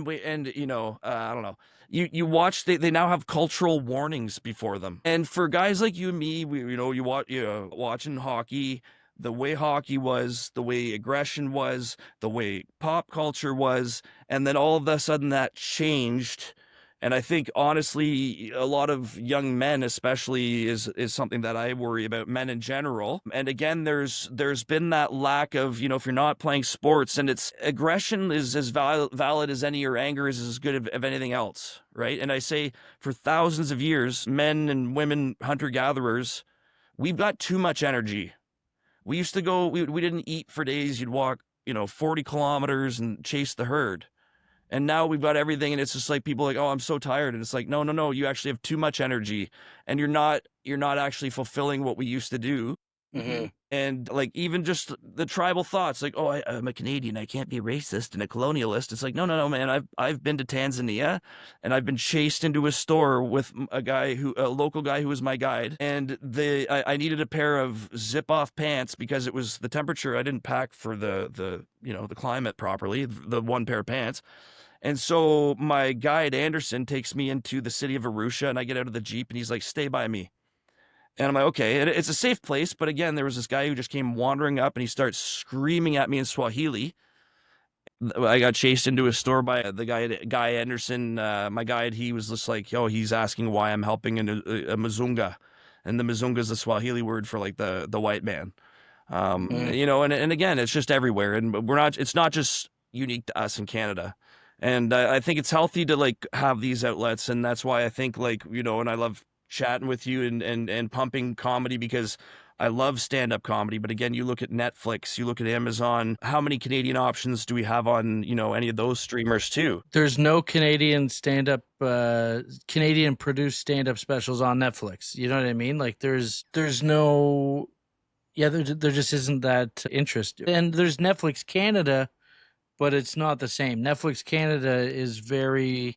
know. You watch, they now have cultural warnings before them. And for guys like you and me, watching hockey, the way hockey was, the way aggression was, the way pop culture was, and then all of a sudden that changed. And I think honestly, a lot of young men, especially, is something that I worry about, men in general. And again, there's been that lack of, if you're not playing sports, and it's aggression is as valid as any, or anger is as good of anything else, right? And I say for thousands of years, men and women, hunter gatherers, we've got too much energy. We used to go, we didn't eat for days. You'd walk, 40 kilometers and chase the herd. And now we've got everything, and it's just like people are like, oh, I'm so tired. And it's like, no, no, no, you actually have too much energy, and you're not actually fulfilling what we used to do. Mm-hmm. And like, even just the tribal thoughts, like, oh, I'm a Canadian, I can't be racist and a colonialist. It's like, no, no, no, man. I've been to Tanzania, and I've been chased into a store with a local guy who was my guide, and I needed a pair of zip off pants because it was the temperature. I didn't pack for the climate properly, the one pair of pants. And so my guide Anderson takes me into the city of Arusha, and I get out of the Jeep, and he's like, stay by me. And I'm like, okay. And it's a safe place. But again, there was this guy who just came wandering up, and he starts screaming at me in Swahili. I got chased into a store by the guy Anderson, my guide. He was just like, yo, he's asking why I'm helping a Mzunga. And the Mzunga is the Swahili word for like the white man. And again, it's just everywhere. And it's not just unique to us in Canada. And I think it's healthy to like have these outlets. And that's why I think like, and I love chatting with you and pumping comedy, because I love stand-up comedy. But again, you look at Netflix, you look at Amazon, how many Canadian options do we have on, any of those streamers too? There's no Canadian Canadian produced stand-up specials on Netflix. You know what I mean? Like there's no, yeah, there just isn't that interest. And there's Netflix Canada, but it's not the same. Netflix Canada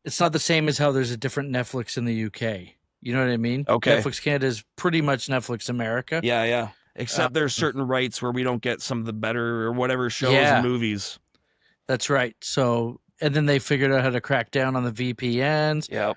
it's not the same as how there's a different Netflix in the UK. You know what I mean? Okay. Netflix Canada is pretty much Netflix America. Yeah, yeah. Except there's certain rights where we don't get some of the better or whatever shows and movies. That's right. So, and then they figured out how to crack down on the VPNs. Yeah.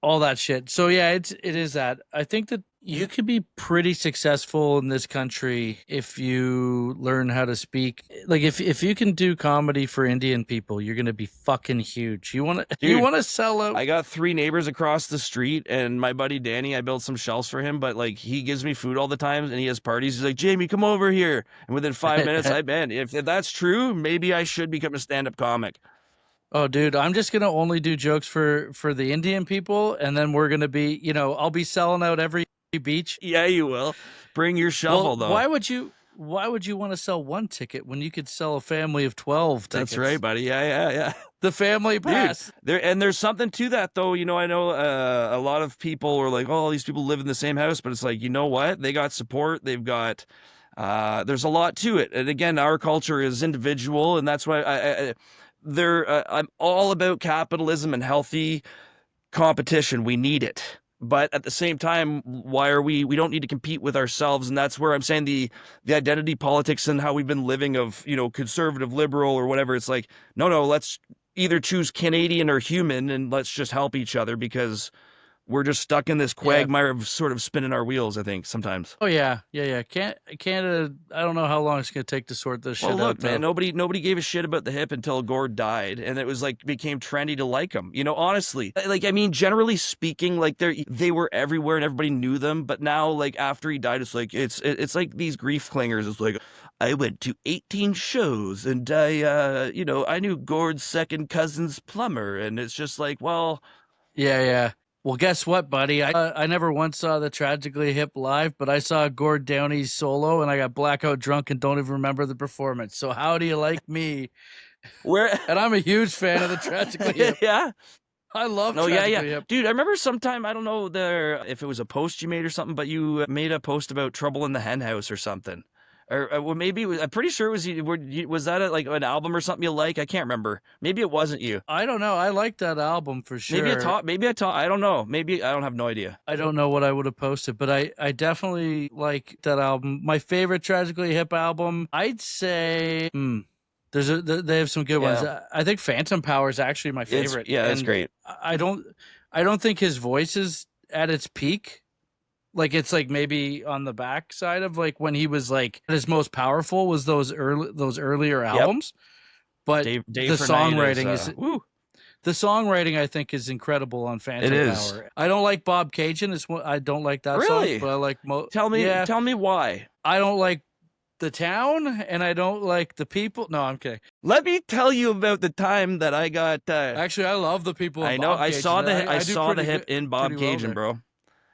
All that shit. So yeah, it is that. I think that you could be pretty successful in this country if you learn how to speak. Like if you can do comedy for Indian people, you're gonna be fucking huge. You wanna sell out. I got 3 neighbors across the street, and my buddy Danny, I built some shelves for him, but like he gives me food all the time, and he has parties. He's like, Jamie, come over here. And within 5 minutes, if that's true, maybe I should become a stand-up comic. Oh, dude, I'm just gonna only do jokes for the Indian people, and then we're gonna be, I'll be selling out every beach. Yeah, you will. Bring your shovel, though. Why would you want to sell one ticket when you could sell a family of 12 tickets? That's right, buddy. Yeah. The family pass. Dude, there's something to that, though. I know a lot of people are like, oh, these people live in the same house, but it's like, you know what? They got support. They've got. There's a lot to it, and again, our culture is individual, and that's why I'm all about capitalism and healthy competition. We need it. But at the same time, we don't need to compete with ourselves. And that's where I'm saying the identity politics and how we've been living of, conservative, liberal, or whatever. It's like, no, let's either choose Canadian or human, and let's just help each other, because we're just stuck in this quagmire of sort of spinning our wheels, I think, sometimes. Oh, yeah. Canada, I don't know how long it's going to take to sort this shit out. Look, man, nobody gave a shit about the hip until Gord died, and it was like became trendy to like him. Honestly. Like, I mean, generally speaking, like they were everywhere and everybody knew them, but now, like, after he died, it's like it's like these grief clingers. It's like, I went to 18 shows, and I knew Gord's second cousin's plumber, and it's just like, well... Yeah. Well, guess what, buddy? I never once saw the Tragically Hip live, but I saw Gord Downey's solo, and I got blackout drunk and don't even remember the performance. So how do you like me? And I'm a huge fan of the Tragically Hip. Yeah. I love Tragically Hip. Dude, I remember sometime, I don't know if it was a post you made or something, but you made a post about Trouble in the Hen House or something. Or well, maybe I'm pretty sure it was that like an album or something you like? I can't remember. Maybe it wasn't you. I don't know. I like that album for sure. Maybe I taught. I don't know. Maybe I don't have no idea. I don't know what I would have posted, but I definitely like that album. My favorite Tragically Hip album, I'd say. They have some good ones. I think Phantom Power is actually my favorite. That's great. I don't think his voice is at its peak. Like, it's like maybe on the back side of like when he was like his most powerful was those earlier albums. But Dave the songwriting The songwriting, I think, is incredible on It Phantom is. Power. I don't like Bob Cajun. I don't like that song, Really? but I like Tell me why. I don't like the town, and I don't like the people. No, I'm kidding. Let me tell you about the time that I got. Actually, I love the people in I know Bob Cajun. I I do saw the pretty hip good, in Bob pretty well Cajun, there. bro.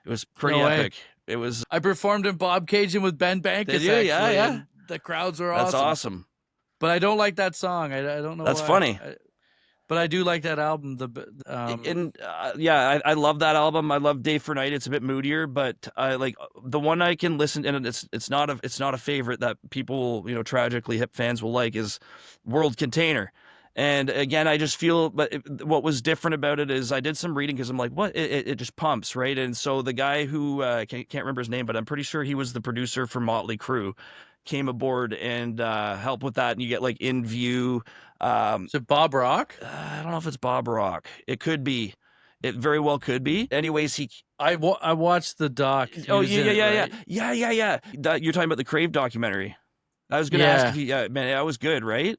It was pretty No way. epic. It was. I performed in Bob Cajun with Ben Did Bankus, you? Yeah, actually, yeah. and the crowds were That's awesome. awesome. But I don't like that song. I don't know That's why. funny. But I do like that album. And yeah, I love that album. I love Day for Night. It's a bit moodier, but I like the one I can listen, and it's not a favorite that people, you know, Tragically Hip fans will like, is World Container. And again, I just feel, but what was different about it is I did some reading because I'm like, what? It just pumps, right? And so the guy who can't remember his name, but I'm pretty sure he was the producer for Motley Crue, came aboard and helped with that, and you get like In View. Is it Bob Rock? I don't know if it's Bob Rock. It could be. It very well could be. Anyways, he. I watched the doc. He Oh was yeah, in it, right? yeah. You're talking about the Crave documentary. I was gonna ask if Yeah. he. Yeah, man, that was good, right?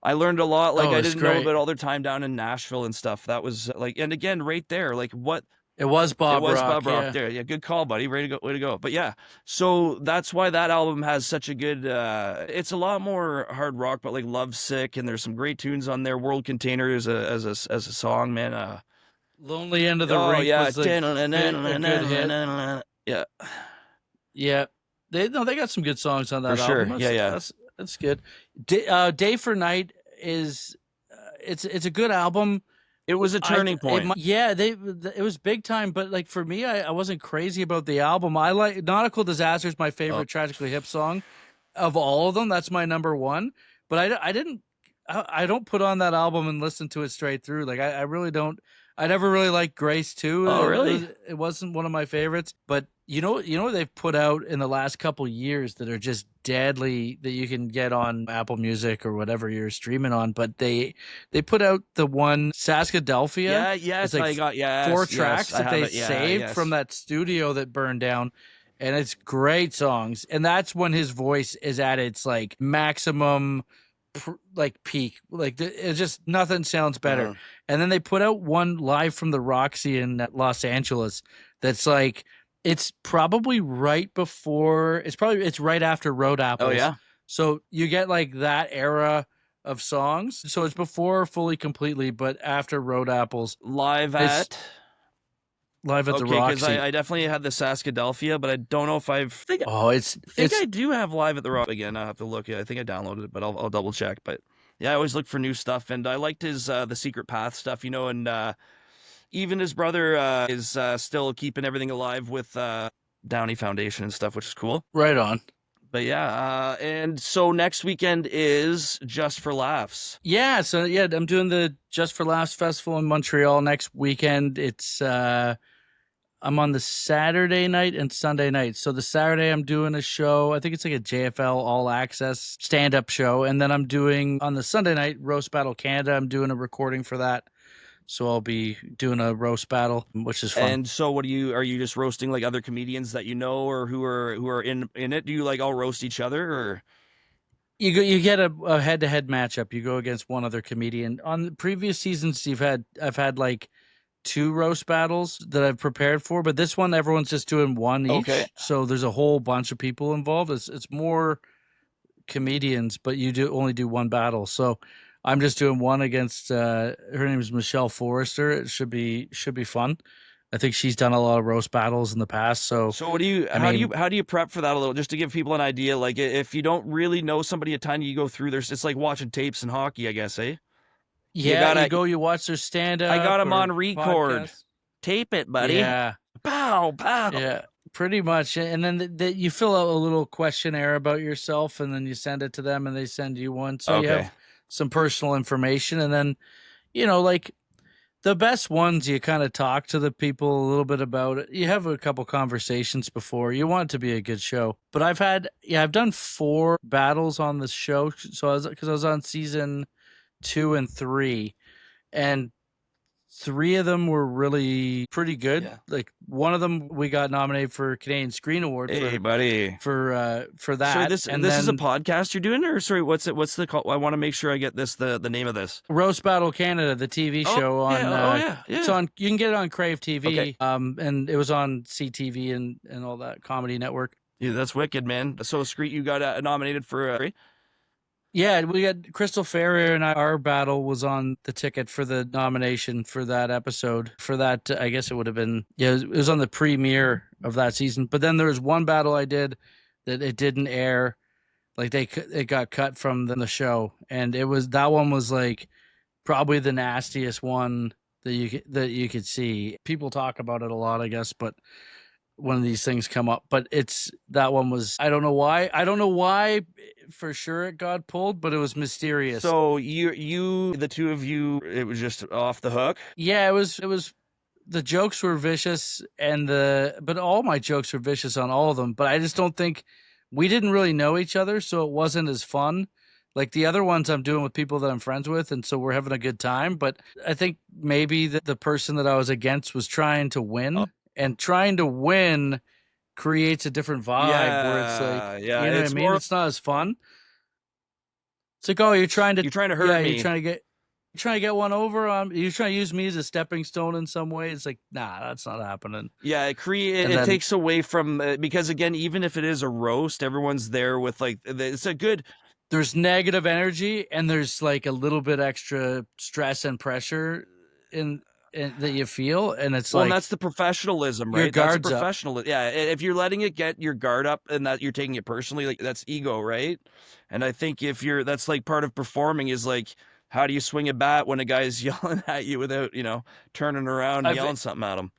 I learned a lot. Like Oh, I it's didn't know great. about all their time down in Nashville and stuff. That was like, and again, right there, like what. It was It Bob was Rock. Bob Rock Yeah. there. Yeah, good call, buddy. Way to go, way to go. But yeah, so that's why that album has such a good it's a lot more hard rock, but like Lovesick, and there's some great tunes on there. World Container is as a song, man. Lonely End of the Oh Rink yeah. was a good hit. Yeah, Yeah. They got some good songs on for that sure. album. Yeah. That's good. Day for Night is it's a good album. It was a turning point. It was big time, but like for me, I wasn't crazy about the album. I like Nautical Disaster is my favorite Tragically Hip song of all of them. That's my number one. But I don't put on that album and listen to it straight through. Like I really don't. I never really liked Grace too. Oh, really? It wasn't one of my favorites. But you know what they've put out in the last couple years that are just deadly, that you can get on Apple Music or whatever you're streaming on. But they put out the one Saskadelphia. Yeah, yes, it's like I got 4 tracks that they saved yes. from that studio that burned down. And it's great songs. And that's when his voice is at its like maximum like peak. Like it's just nothing sounds better. And then they put out one live from the Roxy in Los Angeles that's like, it's probably right before, it's right after Road Apples. Oh yeah. So you get like that era of songs. So it's before Fully Completely, but after Road Apples. Live at the Roxy. Because I definitely had the Saskadelphia, but I don't know if I do have Live at the Roxy again. I have to look. I think I downloaded it, but I'll double check. But yeah, I always look for new stuff, and I liked his the Secret Path stuff, you know, and even his brother is still keeping everything alive with Downey Foundation and stuff, which is cool. Right on. But yeah, and so next weekend is Just for Laughs. Yeah, so yeah, I'm doing the Just for Laughs Festival in Montreal next weekend. It's I'm on the Saturday night and Sunday night. So the Saturday I'm doing a show. I think it's like a JFL All Access stand-up show, and then I'm doing on the Sunday night Roast Battle Canada. I'm doing a recording for that. So I'll be doing a roast battle, which is fun. And so, are you just roasting like other comedians that you know or who are in it? Do you like all roast each other, or you get a head-to-head matchup? You go against one other comedian. On the previous seasons, I've had like 2 roast battles that I've prepared for, but this one everyone's just doing one each. Okay. So there's a whole bunch of people involved. It's more comedians, but you only do one battle. So I'm just doing one against her name is Michelle Forrester. It should be fun. I think she's done a lot of roast battles in the past. So how do you prep for that a little, just to give people an idea? Like if you don't really know somebody a ton, you go through it's like watching tapes in hockey, I guess, eh? Yeah, you watch their stand-up. I got them on record. Podcast. Tape it, buddy. Yeah. Pow, pow. Yeah, pretty much. And then you fill out a little questionnaire about yourself, and then you send it to them, and they send you one. So you have some personal information, and then, like the best ones, you kind of talk to the people a little bit about it. You have a couple conversations before. You want it to be a good show. But I've done 4 battles on the show. So I was on season 2 and 3, and 3 of them were really pretty good. Yeah. Like one of them, we got nominated for Canadian Screen Award Hey, buddy. for Sorry, that, and this is a then podcast you're doing, or sorry, what's the call? I want to make sure I get the name of this. Roast Battle Canada, the TV Oh show on. yeah, oh yeah, It's yeah. on. You can get it on Crave Okay, TV. And it was on CTV and all that comedy network. yeah, that's wicked, man. So Screet, you got nominated for Yeah, we had Crystal Ferrier and our battle was on the ticket for the nomination for that episode. For that, I guess it would have been, yeah, it was on the premiere of that season. But then there was one battle I did that it didn't air. Like it got cut from the show, and that one was like probably the nastiest one that you could see. People talk about it a lot, I guess, but when these things come up, but that one was, I don't know why for sure it got pulled, but it was mysterious. So the two of you, it was just off the hook. Yeah, it was the jokes were vicious, but all my jokes were vicious on all of them, but I just don't think we didn't really know each other, so it wasn't as fun. Like the other ones I'm doing with people that I'm friends with, and so we're having a good time. But I think maybe the person that I was against was trying to win, and trying to win creates a different vibe where it's like, Yeah, you know what I mean? It's not as fun. It's like, oh, you're trying to hurt me. You're trying to get one over on. You're trying to use me as a stepping stone in some way. It's like, nah, that's not happening. Yeah, it takes away from because again, even if it is a roast, everyone's there with like it's a good. There's negative energy and there's like a little bit extra stress and pressure in that you feel, and it's and that's the professionalism, right? Your That's professionalism. Yeah, if you're letting it get your guard up and that you're taking it personally, like that's ego, right? And I think that's like part of performing is like, how do you swing a bat when a guy's yelling at you without, turning around and yelling something at him?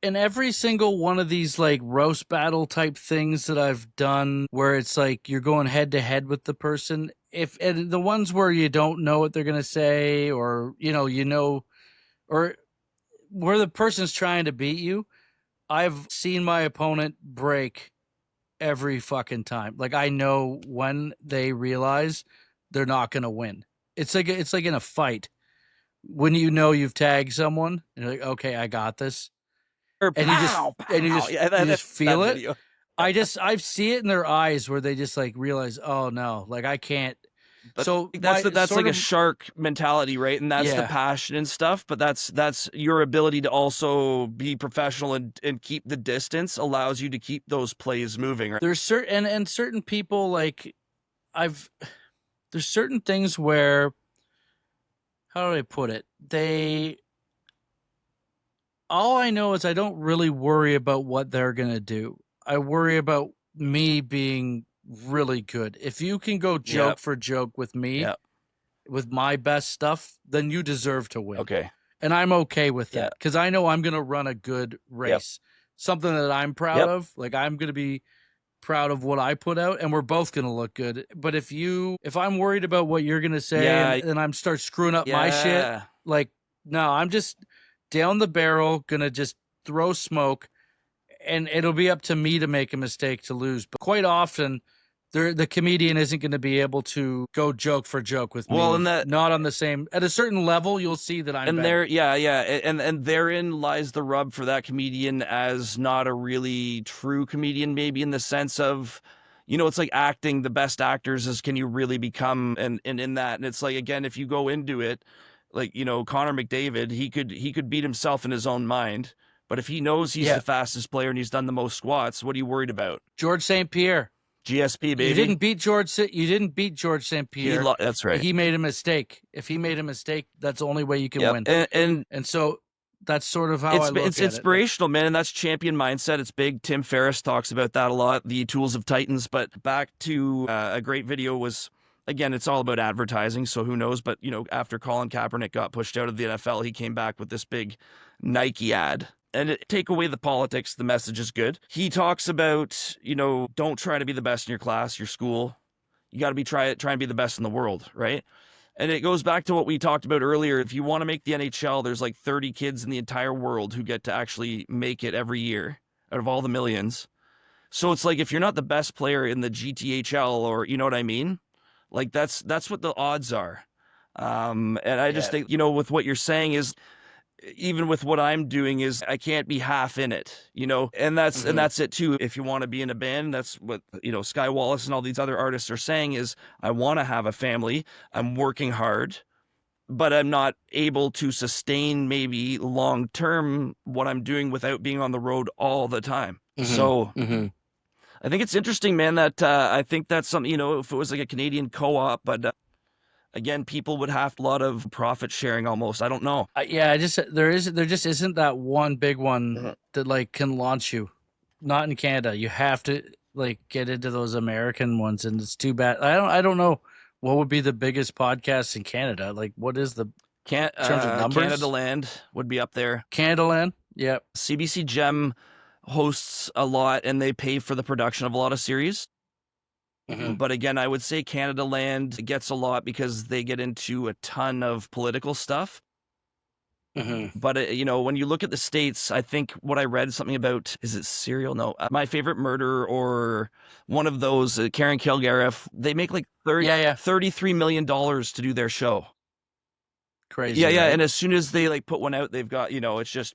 In every single one of these like roast battle type things that I've done where it's like you're going head to head with the person, and the ones where you don't know what they're going to say, or or where the person's trying to beat you, I've seen my opponent break every fucking time. Like I know when they realize they're not going to win. It's like in a fight when you've tagged someone and you're like, okay, I got this. Or and pow, you just feel it. Video. I see it in their eyes where they just like realize, oh no, like I can't. But so that's like a shark mentality, right? And that's the passion and stuff. But that's your ability to also be professional and keep the distance allows you to keep those plays moving. Right? There's certain people like there's certain things where, how do I put it? All I know is I don't really worry about what they're going to do. I worry about me being really good. If you can go joke for joke with me, with my best stuff, then you deserve to win. Okay. And I'm okay with that because I know I'm going to run a good race, something that I'm proud of. Like I'm going to be proud of what I put out, and we're both going to look good. But if I'm worried about what you're going to say and I'm start screwing up my shit, like, no, I'm just down the barrel, gonna just throw smoke, and it'll be up to me to make a mistake to lose. But quite often, the comedian isn't going to be able to go joke for joke with me. And not on the same, at a certain level, you'll see that I'm better. And therein lies the rub for that comedian as not a really true comedian, maybe in the sense of, it's like acting. The best actors is can you really become, and in that, and it's like, again, if you go into it, like, Connor McDavid, he could beat himself in his own mind, but if he knows he's the fastest player and he's done the most squats, what are you worried about? George St. Pierre. GSP, baby. You didn't beat George St. Pierre. That's right. He made a mistake. If he made a mistake, that's the only way you can win. And so that's sort of how I look at it. It's inspirational, man, and that's champion mindset. It's big. Tim Ferriss talks about that a lot, the tools of Titans. But back to a great video was, again, it's all about advertising, so who knows? But, after Colin Kaepernick got pushed out of the NFL, he came back with this big Nike ad. And take away the politics, the message is good. He talks about, don't try to be the best in your class, your school. You got to try and be the best in the world, right? And it goes back to what we talked about earlier. If you want to make the NHL, there's like 30 kids in the entire world who get to actually make it every year out of all the millions. So it's like, if you're not the best player in the GTHL, or, you know what I mean? Like that's what the odds are. And I just think, with what you're saying is, even with what I'm doing is I can't be half in it, you know? And that's it too. If you want to be in a band, that's what, you know, Sky Wallace and all these other artists are saying is I want to have a family. I'm working hard, but I'm not able to sustain maybe long term what I'm doing without being on the road all the time. So I think it's interesting, man, that I think that's something, you know, if it was like a Canadian co-op, but again, people would have a lot of profit sharing almost. I don't know. Yeah, there just isn't that one big one that like can launch you. Not in Canada. You have to like get into those American ones, and it's too bad. I don't know what would be the biggest podcast in Canada. Like, what is the in terms of numbers? Canada Land would be up there. Canada Land, yeah. CBC Gem hosts a lot, and they pay for the production of a lot of series. But again, I would say Canada Land gets a lot because they get into a ton of political stuff. But you know, when you look at the States, I think what I read something about, is it Serial? No, My Favorite Murder or one of those, Karen Kilgariff, they make like $33 million to do their show. Crazy. Yeah, right? and as soon as they like put one out, they've got, you know, it's just.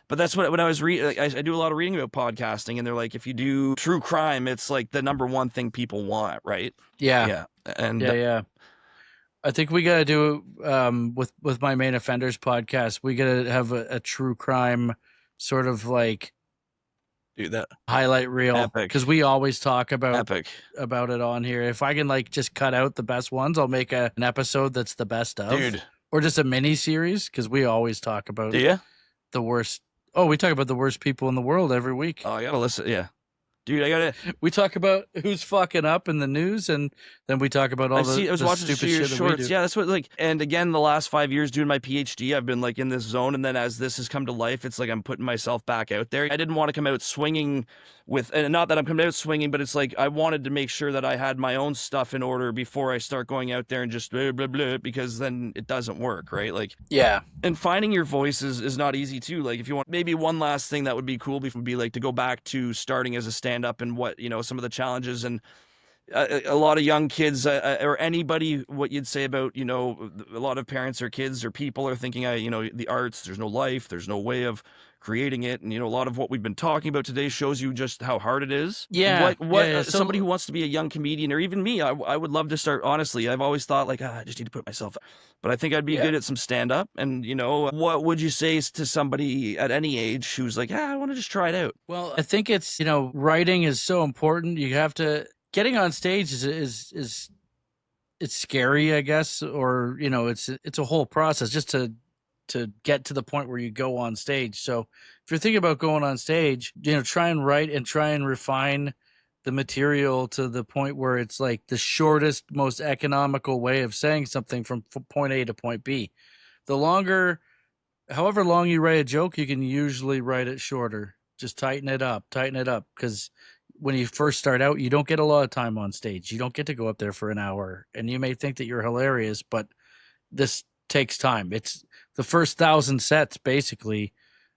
But that's what when I was reading, like, I do a lot of reading about podcasting, and they're like, if you do true crime, it's like the number one thing people want, right? Yeah, and I think we got to do with my Main Offenders podcast. We got to have a true crime sort of like do that highlight reel, because we always talk about it on here. If I can like just cut out the best ones, I'll make an episode that's the best of, or just a mini series, because we always talk about the worst. Oh, we talk about the worst people in the world every week. Oh, I gotta listen. Yeah. Dude, we talk about who's fucking up in the news, and then we talk about all I was watching stupid your shit shorts. That we do. Yeah, that's what, like, and again, the last 5 years doing my PhD, I've been like in this zone, and then as this has come to life, it's like I'm putting myself back out there. I didn't want to come out swinging with, and not that I'm coming out swinging, but it's like I wanted to make sure that I had my own stuff in order before I start going out there and just blah, blah, blah, because then it doesn't work, right? Like, yeah. And finding your voice is not easy too. Like, if you want, maybe one last thing that would be cool would be like to go back to starting as a stand-up and what, you know, some of the challenges, and a lot of young kids or anybody, what you'd say about, you know, a lot of parents or kids or people are thinking, you know, the arts, there's no life, there's no way of creating it. And, you know, a lot of what we've been talking about today shows you just how hard it is. Yeah. So, somebody who wants to be a young comedian, or even me, I would love to start. Honestly, I've always thought like, I just need to put myself, but I think I'd be good at some stand up. And, you know, what would you say to somebody at any age who's like, I want to just try it out? Well, I think it's, you know, writing is so important. You have to, getting on stage is it's scary, I guess, or, you know, it's a whole process just to get to the point where you go on stage. So if you're thinking about going on stage, you know, try and write and try and refine the material to the point where it's like the shortest, most economical way of saying something from point A to point B. The longer, however long you write a joke, you can usually write it shorter. Just tighten it up, because when you first start out, you don't get a lot of time on stage. You don't get to go up there for an hour, and you may think that you're hilarious, but this takes time. It's the first 1,000 sets basically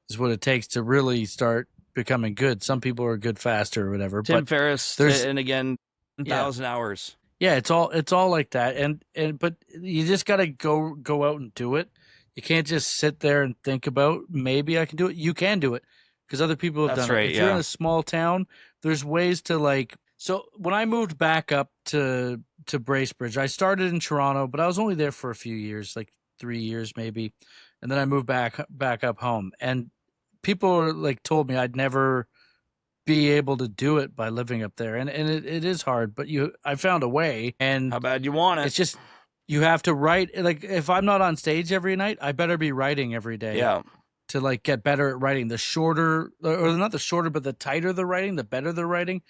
is what it takes to really start becoming good. Some people are good faster or whatever. Tim Ferriss, and again, 1,000 hours. Yeah, it's all like that. And but you just got to go out and do it. You can't just sit there and think about, maybe I can do it. You can do it because other people have done it. If you're in a small town, there's ways to like. So when I moved back up to Bracebridge, I started in Toronto, but I was only there for a few years, like 3 years maybe, and then I moved back up home. And people like told me I'd never be able to do it by living up there, and it is hard, but I found a way. And how bad you want it? It's just you have to write. Like if I'm not on stage every night, I better be writing every day. Yeah. To like get better at writing. The shorter, or not the shorter, but the tighter the writing, the better the writing.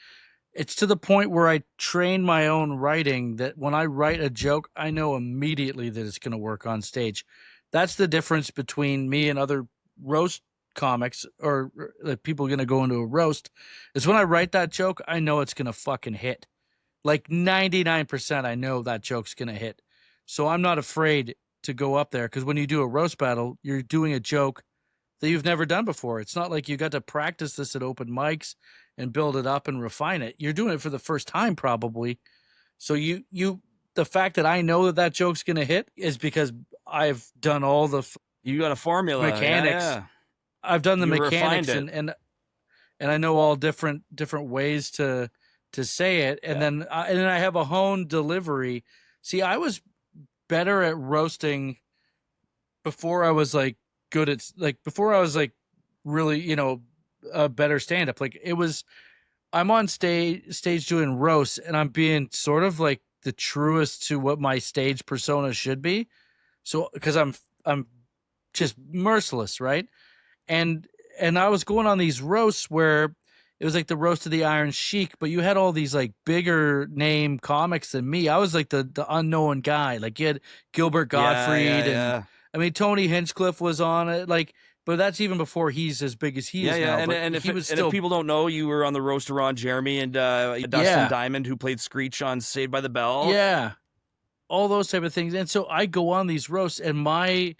It's to the point where I train my own writing that when I write a joke, I know immediately that it's going to work on stage. That's the difference between me and other roast comics, or like people going to go into a roast, is when I write that joke, I know it's going to fucking hit. Like 99%, I know that joke's going to hit. So I'm not afraid to go up there, because when you do a roast battle, you're doing a joke that you've never done before. It's not like you got to practice this at open mics and build it up and refine it. You're doing it for the first time probably. So the fact that I know that joke's going to hit is because I've done all the You got a formula. Yeah, mechanics. yeah. I've done the You refined mechanics, it. and I know all different ways to say it, and Yeah. then I have a honed delivery. See, I was better at roasting before I was like good at like before I was like really, a better stand up. Like it was I'm on stage doing roasts, and I'm being sort of like the truest to what my stage persona should be. So because I'm just merciless, right? And I was going on these roasts where it was like the roast of the Iron Sheik, but you had all these like bigger name comics than me. I was like the unknown guy. Like you had Gilbert Yeah, yeah, Gottfried, and yeah. I mean Tony Hinchcliffe was on it. Like, but that's even before he's as big as he Yeah, is yeah, now. and But and he was if still, people don't know, you were on the roast of Ron Jeremy and Dustin yeah, Diamond, who played Screech on Saved by the Bell. yeah, all those type of things. And so I go on these roasts, and my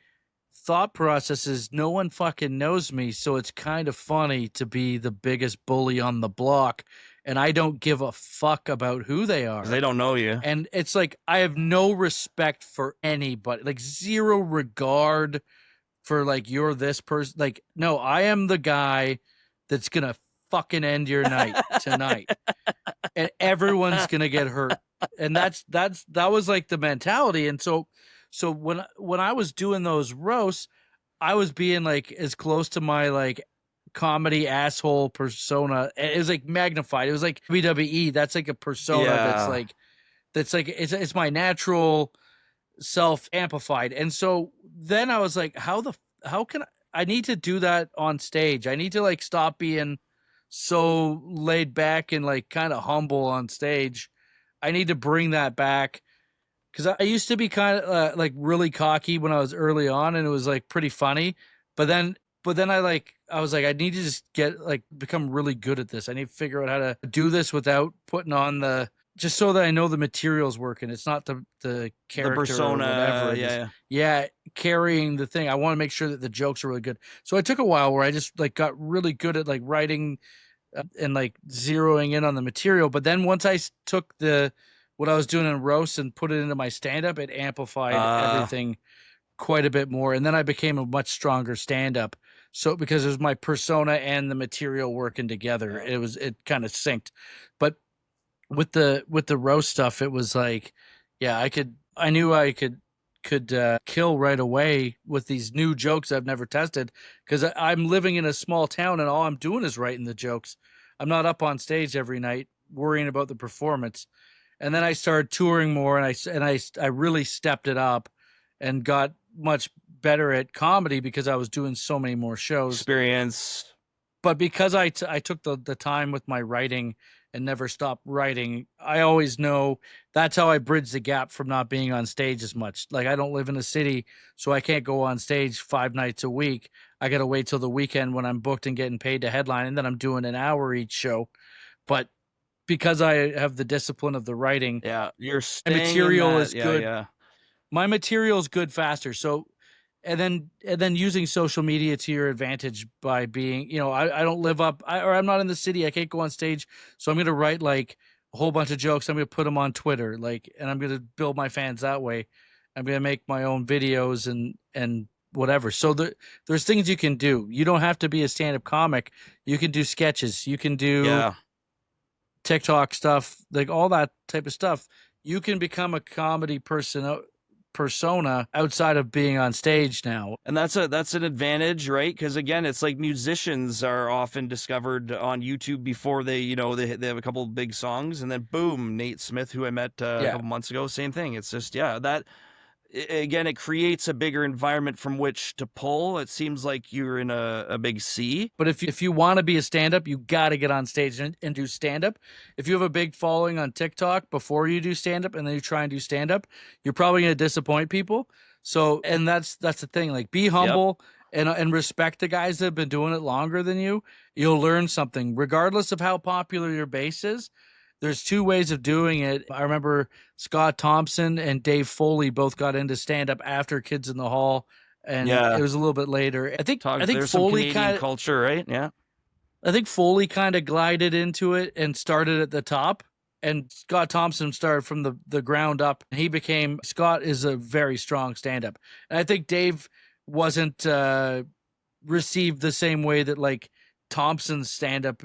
thought process is no one fucking knows me, so it's kind of funny to be the biggest bully on the block, and I don't give a fuck about who they 'Cause are. they don't know you. And it's like I have no respect for anybody, like zero regard for like you're this person. Like, no, I am the guy that's gonna fucking end your night tonight, and everyone's gonna get hurt. And that was like the mentality. And so when I was doing those roasts, I was being like as close to my like comedy asshole persona. It was like magnified. It was like WWE. That's like a persona Yeah. that's like it's my natural self amplified. And so then I was like, how can I need to do that on stage? I need to like stop being so laid back and like kind of humble on stage. I need to bring that back because I used to be kind of like really cocky when I was early on, and it was like pretty funny. But then I was like, I need to just get like become really good at this. I need to figure out how to do this without putting on the just so that I know the material's working. It's not the The character or whatever persona, it is. yeah. Yeah, carrying the thing. I want to make sure that the jokes are really good. So I took a while where I just like got really good at like writing and like zeroing in on the material. But then once I took the what I was doing in roast and put it into my stand up, it amplified Uh, everything quite a bit more. And then I became a much stronger stand up. So because it was my persona and the material working together, yeah. it kind of synced. But with the roast stuff, it was like, yeah, I knew I could kill right away with these new jokes I've never tested because I'm living in a small town and all I'm doing is writing the jokes. I'm not up on stage every night worrying about the performance. And then I started touring more, and I really stepped it up and got much better at comedy because I was doing so many more shows. Experience. But because I took the time with my writing and never stopped writing, I always know that's how I bridge the gap from not being on stage as much. Like I don't live in a city, so I can't go on stage 5 nights a week. I got to wait till the weekend when I'm booked and getting paid to headline, and then I'm doing an hour each show. But because I have the discipline of the writing, Yeah. You're my staying in material that. is Yeah, good. yeah. My material is good faster. So and then using social media to your advantage by being, I don't live up or I'm not in the city. I can't go on stage. So I'm going to write like a whole bunch of jokes. I'm going to put them on Twitter, like, and I'm going to build my fans that way. I'm going to make my own videos and whatever. So there's things you can do. You don't have to be a stand-up comic. You can do sketches. You can do Yeah. TikTok stuff, like all that type of stuff. You can become a comedy persona outside of being on stage now. And that's an advantage, right? Because again, it's like musicians are often discovered on YouTube before they have a couple of big songs, and then boom, Nate Smith, who I met a Yeah. couple months ago, same thing. It's just that again, it creates a bigger environment from which to pull. It seems like you're in a big sea. But if you want to be a stand-up, you got to get on stage and do stand-up. If you have a big following on TikTok before you do stand-up and then you try and do stand-up, you're probably going to disappoint people. So, and that's the thing. Like, be Yep. humble and respect the guys that have been doing it longer than you. You'll learn something, regardless of how popular your base is. There's two ways of doing it. I remember Scott Thompson and Dave Foley both got into stand-up after Kids in the Hall, and it Yeah. was a little bit later. I think There's some Foley Canadian kind of culture, right? Yeah. I think Foley kind of glided into it and started at the top. And Scott Thompson started from the ground up. And Scott is a very strong stand up. And I think Dave wasn't received the same way that like Thompson's stand up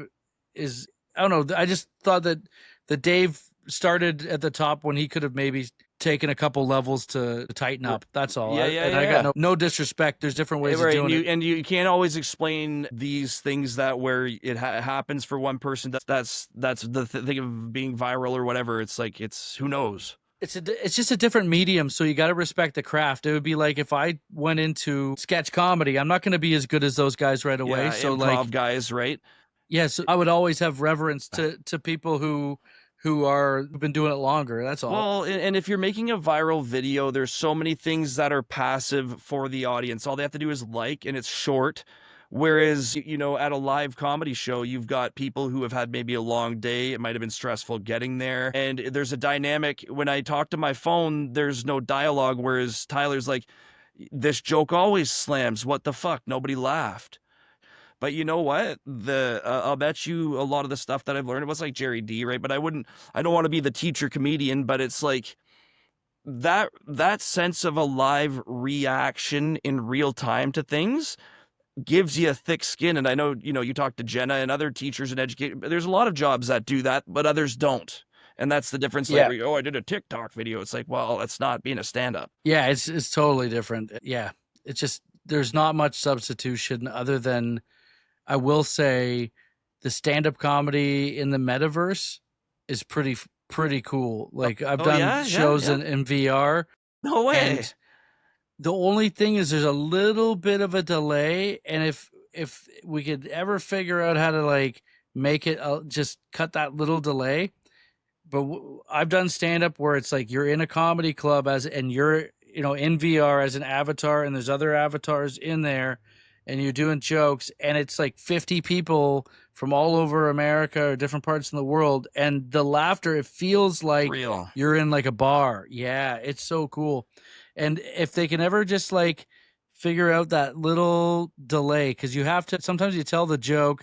is. I don't know. I just thought that Dave started at the top when he could have maybe taken a couple levels to tighten R- up. That's all. Yeah, yeah, And I got yeah. no disrespect. There's different ways of Right, doing it. and you can't always explain these things that where it happens for one person. That's the thing of being viral or whatever. It's like it's who knows. It's just a different medium, so you got to respect the craft. It would be like if I went into sketch comedy, I'm not going to be as good as those guys right away. Yeah, So improv like, guys, right? yes, I would always have reverence to people who've been doing it longer. That's all. Well, and if you're making a viral video, there's so many things that are passive for the audience. All they have to do is like, and it's short. Whereas, at a live comedy show, you've got people who have had maybe a long day. It might have been stressful getting there. And there's a dynamic. When I talk to my phone, there's no dialogue. Whereas Tyler's like, this joke always slams. What the fuck? Nobody laughed. But you know what? I'll bet you a lot of the stuff that I've learned, it was like Jerry D, right? But I don't want to be the teacher comedian, but it's like that sense of a live reaction in real time to things gives you a thick skin. And I know, you talk to Jenna and other teachers and educators, there's a lot of jobs that do that, but others don't. And that's the difference. Like, Yeah. oh, I did a TikTok video. It's like, well, that's not being a stand-up. Yeah, it's totally different. Yeah, it's just there's not much substitution other than I will say the stand-up comedy in the metaverse is pretty cool. Like I've Oh done yeah, yeah, shows yeah. in VR, No way. and the only thing is there's a little bit of a delay, and if we could ever figure out how to like make it just cut that little delay. But I've done stand up where it's like you're in a comedy club and you're in VR as an avatar, and there's other avatars in there, and you're doing jokes, and it's like 50 people from all over America or different parts in the world, and the laughter, it feels like Real. you're in like a bar. Yeah, it's so cool. And if they can ever just like figure out that little delay, because you have to sometimes you tell the joke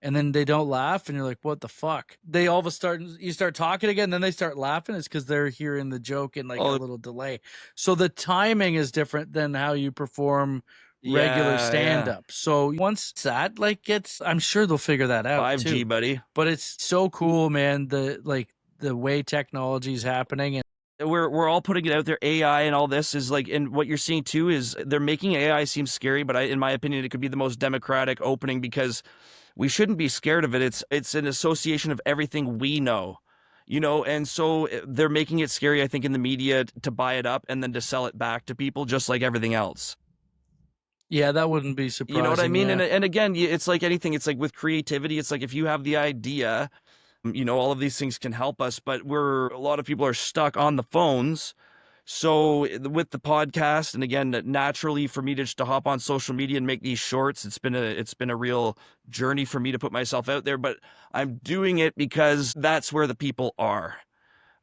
and then they don't laugh and you're like, what the fuck? They all of a sudden you start talking again, then they start laughing. It's because they're hearing the joke in like a little delay. So the timing is different than how you perform regular stand-up. So once that like gets, I'm sure they'll figure that out 5G, too. buddy. But it's so cool, man, the way technology is happening. And we're all putting it out there. AI and all this is like, and what you're seeing too is they're making AI seem scary, but in my opinion, it could be the most democratic opening because we shouldn't be scared of it. It's an association of everything we know, and so they're making it scary, I think, in the media to buy it up and then to sell it back to people, just like everything else. yeah, that wouldn't be surprising. You know what I mean? Yeah. And again, it's like anything. It's like with creativity. It's like if you have the idea, all of these things can help us, but a lot of people are stuck on the phones. So with the podcast, and again, naturally for me to hop on social media and make these shorts, it's been a real journey for me to put myself out there, but I'm doing it because that's where the people are,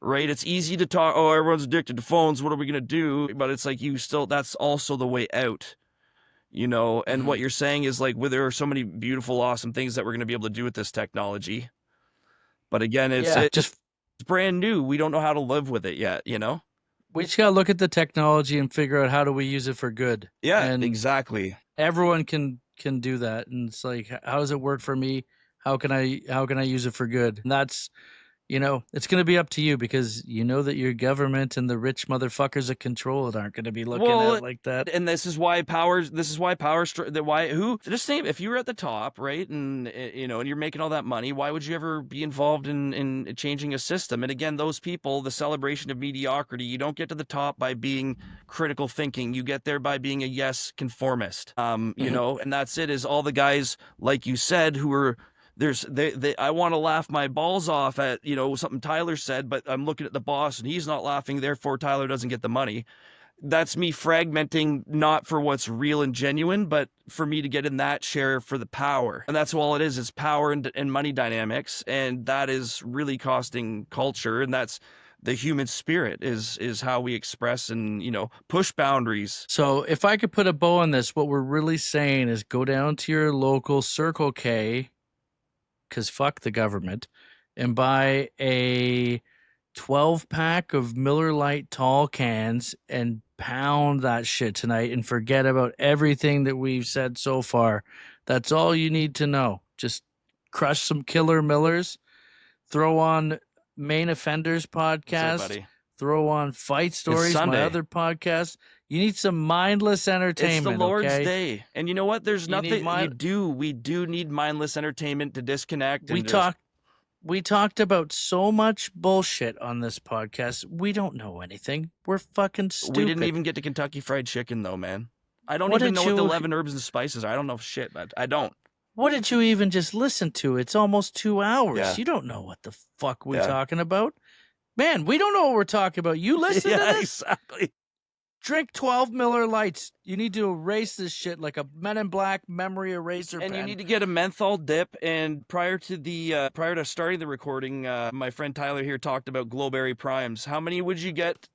right? It's easy to talk, oh, everyone's addicted to phones, what are we going to do? But it's like that's also the way out. And what you're saying is like, there are so many beautiful, awesome things that we're going to be able to do with this technology. But again, it's brand new. We don't know how to live with it yet, We just gotta look at the technology and figure out how do we use it for good. Yeah, and exactly. everyone can do that. And it's like, how does it work for me? How can I use it for good? And that's it's going to be up to you because you know that your government and the rich motherfuckers that control it aren't going to be looking at it like that. And this is why just name, if you were at the top, right, and and you're making all that money, why would you ever be involved in changing a system? And again, those people, the celebration of mediocrity, you don't get to the top by being critical thinking. You get there by being a yes conformist. And that's it. Is all the guys, like you said, who are I want to laugh my balls off at something Tyler said, but I'm looking at the boss and he's not laughing, therefore Tyler doesn't get the money. That's me fragmenting, not for what's real and genuine, but for me to get in that share for the power. And that's all it is. It's power and money dynamics, and that is really costing culture. And that's the human spirit is how we express and push boundaries. So if I could put a bow on this, what we're really saying is go down to your local Circle K, because fuck the government, and buy a 12-pack of Miller Lite tall cans and pound that shit tonight and forget about everything that we've said so far. That's all you need to know. Just crush some Killer Millers, throw on Main Offenders What's up, podcast, buddy? throw on Fight Stories, my Sunday. other podcast. You need some mindless entertainment. It's the Lord's okay? Day. And you know what? There's You need nothing we do need mindless entertainment to disconnect and We talked about so much bullshit on this podcast. We don't know anything. We're fucking stupid. We didn't even get to Kentucky Fried Chicken though, man. I don't What even did know what the you- 11 herbs and spices are. I don't know shit. I don't. What did you even just listen to? It's almost 2 hours. Yeah. You don't know what the fuck we're Yeah. talking about. Man, we don't know what we're talking about. You listen to Yeah, this? exactly. Drink 12 Miller Lights. You need to erase this shit like a Men in Black memory eraser And pen. you need to get a menthol dip. And prior to starting the recording, my friend Tyler here talked about Glowberry Primes. How many would you get?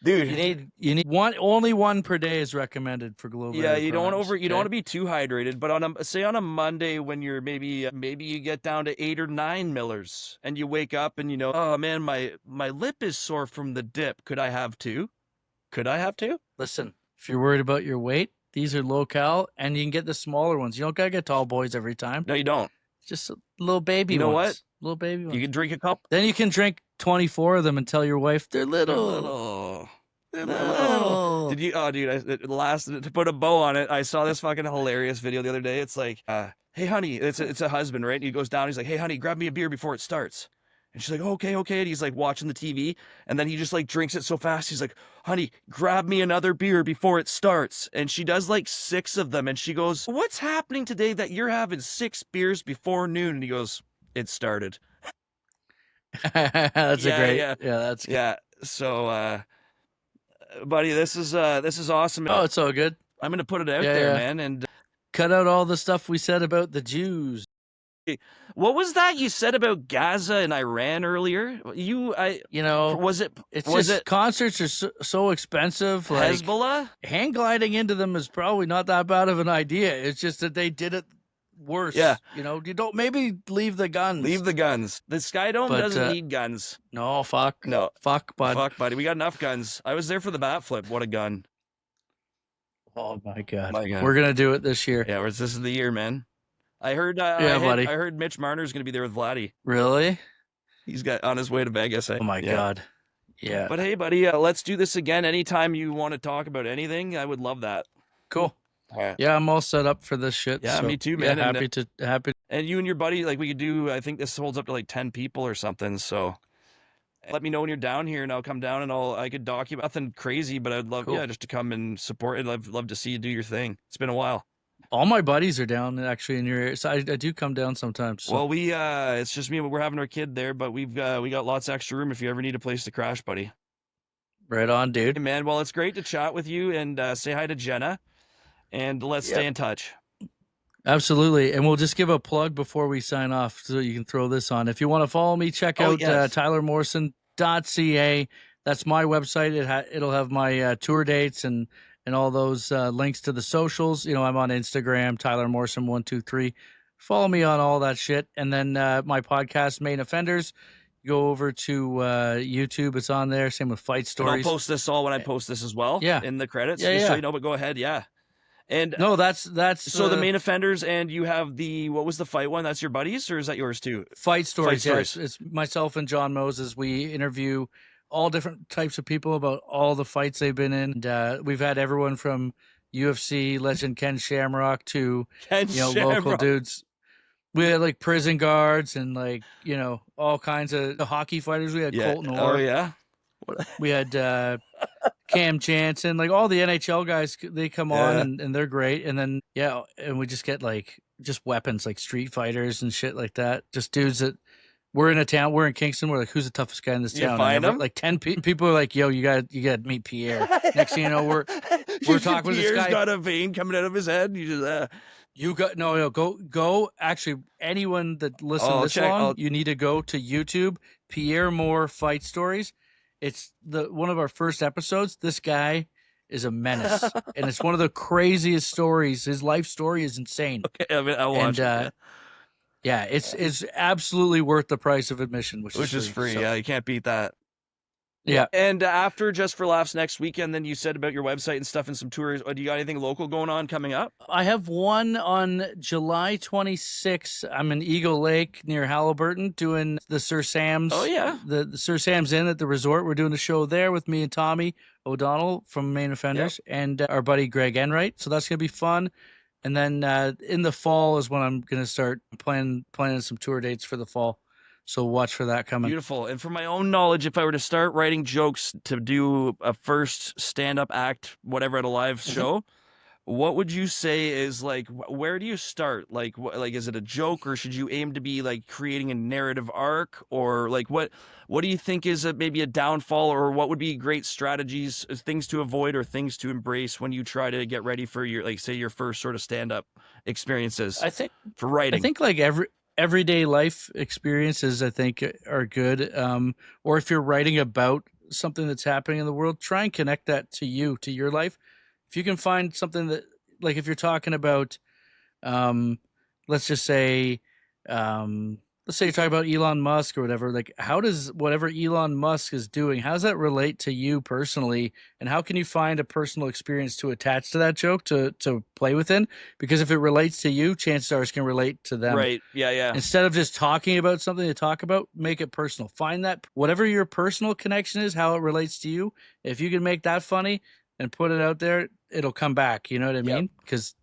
Dude, You need one. Only one per day is recommended for Glowberry. yeah, you don't Primes, you don't want to be too hydrated, but on a Monday when you're maybe you get down to 8 or 9 millers and you wake up and you know, oh man, my lip is sore from the dip. Could I have two? Listen, if you're worried about your weight, these are low cal, and you can get the smaller ones. You don't gotta get tall boys every time. No, you don't. Just little baby You know ones. what? Little baby ones. You can drink a cup. Then you can drink 24 of them and tell your wife they're little. They're Little. little. Did you? Oh, dude! To put a bow on it, I saw this fucking hilarious video the other day. It's like, hey, honey, it's a husband, right? And he goes down. He's like, hey, honey, grab me a beer before it starts. And she's like, okay. And he's like watching the TV, and then he just like drinks it so fast. He's like, honey, grab me another beer before it starts. And she does like 6 of them, and she goes, what's happening today that you're having 6 beers before noon? And he goes, it started. That's Yeah, a great. yeah. That's good. Yeah. So, buddy, this is awesome. Oh, it's all good. I'm gonna put it out Yeah, there, yeah. man. And Cut out all the stuff we said about the Jews. what was that you said about Gaza and Iran earlier? You know, Was it it's just concerts are so expensive. Like Hezbollah? hang gliding into them is probably not that bad of an idea. It's just that they did it worse. Yeah. You know, you don't maybe leave the guns. Leave the guns. The Sky Dome But, doesn't need guns. No, fuck. No. Fuck, bud. Fuck, buddy. We got enough guns. I was there for the bat flip. What a gun. Oh my god. My God. We're gonna do it this year. Yeah, this is the year, man. I heard. Buddy. I heard Mitch Marner's gonna be there with Vladdy. Really? He's got on his way to Vegas. Oh my god. Yeah. But hey, buddy, let's do this again. Anytime you want to talk about anything, I would love that. Cool. All right. Yeah, I'm all set up for this shit. Yeah, so, me too, yeah, man. And, happy. And you and your buddy, like we could do. I think this holds up to like 10 people or something. So let me know when you're down here, and I'll come down and I could document nothing crazy, but I'd love, Cool. just to come and support it. I'd love to see you do your thing. It's been a while. All my buddies are down actually in your area, so I do come down sometimes. So. Well, it's just me. We're having our kid there, but we got lots of extra room if you ever need a place to crash, buddy. Right on, Hey, dude. man. Well, it's great to chat with you and say hi to Jenna, and let's stay in touch. Absolutely. And we'll just give a plug before we sign off so you can throw this on. If you want to follow me, check out yes. tylermorrison.ca. That's my website. It'll have my tour dates and all those links to the socials. You know, I'm on Instagram, Tyler Morrison 123. Follow me on all that shit. And then my podcast, Main Offenders. Go over to YouTube. It's on there. Same with Fight And Stories. I'll post this all when I post this as well. Yeah. In the credits. Yeah, just so yeah. you know, but go ahead. Yeah. And No, that's so the Main Offenders, and you have what was the fight one? That's your buddies, or is that yours too? Fight Stories. Fight Yeah, Stories. it's myself and John Moses. We interview all different types of people about all the fights they've been in. And, we've had everyone from UFC legend Ken Shamrock to local dudes. We had like prison guards and like all kinds of hockey fighters. We had Colton Orr. Oh yeah. We had Cam Jansen, like all the NHL guys. They come on and they're great. And then and we just get like just weapons like street fighters and shit like that. Just dudes that we're in a town. We're in Kingston. We're like, who's the toughest guy in this town? Find them? Like 10 people are like, yo, you got to meet Pierre. Next thing you know, we're talking with this Pierre's guy. got a vein coming out of his head. You just You got go. Actually, anyone that listens this long, you need to go to YouTube. Pierre Moore Fight Stories. It's one of our first episodes. This guy is a menace, and it's one of the craziest stories. His life story is insane. Okay, I mean, I'll watch it. Yeah, it's absolutely worth the price of admission, which is which is free. free. So Yeah, you can't beat that. yeah. And after Just for Laughs next weekend, then you said about your website and stuff and some tours. Do you got anything local going on coming up? I have one on July 26th. I'm in Eagle Lake near Halliburton doing the Sir Oh Sam's, yeah, the Sir Sam's Inn at the resort. We're doing a show there with me and Tommy O'Donnell from Main yep. Offenders and our buddy Greg Enright. So that's going to be fun. And then in the fall is when I'm going to start planning some tour dates for the fall. So watch for that coming. Beautiful. And for my own knowledge, if I were to start writing jokes to do a first stand-up act, whatever, at a live show, what would you say is like where do you start? Like like is it a joke, or should you aim to be like creating a narrative arc, or like what do you think is maybe a downfall, or what would be great strategies, things to avoid or things to embrace when you try to get ready for your, like, say, your first sort of stand-up experiences I think for I writing? think like everyday life experiences I think are good. Or if you're writing about something that's happening in the world, try and connect that to you, to your life. If you can find something that, like, if you're talking about um, let's just say, let's say you're talking about Elon Musk or whatever. Like, how does whatever Elon Musk is doing, how does that relate to you personally? And how can you find a personal experience to attach to that joke to play within? Because if it relates to you, chances are it's going to relate to them. Right. Yeah, yeah. Instead of just talking about something to talk about, make it personal. Find that whatever your personal connection is, how it relates to you. If you can make that funny and put it out there, it'll come back. You know what I Yep. mean? Because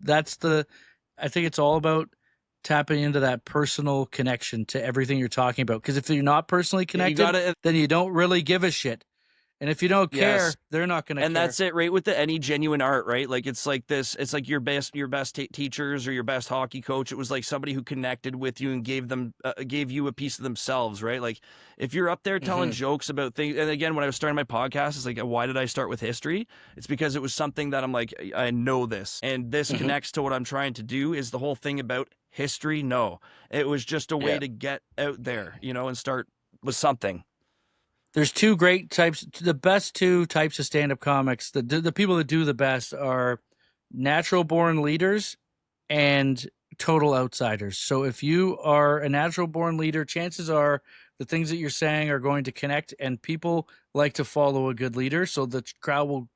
I think it's all about tapping into that personal connection to everything you're talking about. Because if you're not personally Yeah, you connected, gotta. then you don't really give a shit. And if you don't Yes. care, they're not going to And care. that's it, right? With any genuine art, right? Like it's like this. It's like your best teachers or your best hockey coach. It was like somebody who connected with you and gave you a piece of themselves, right? Like if you're up there telling Mm-hmm. jokes about things, and again, when I was starting my podcast, it's like, why did I start with history? It's because it was something that I'm like, I know this, and this Mm-hmm. connects to what I'm trying to do. Is the whole thing about history? No, it was just a way Yeah. to get out there, and start with something. There's two great types. The best two types of stand-up comics. The people that do the best are natural born leaders and total outsiders. So if you are a natural born leader, chances are the things that you're saying are going to connect, and people like to follow a good leader, so the crowd will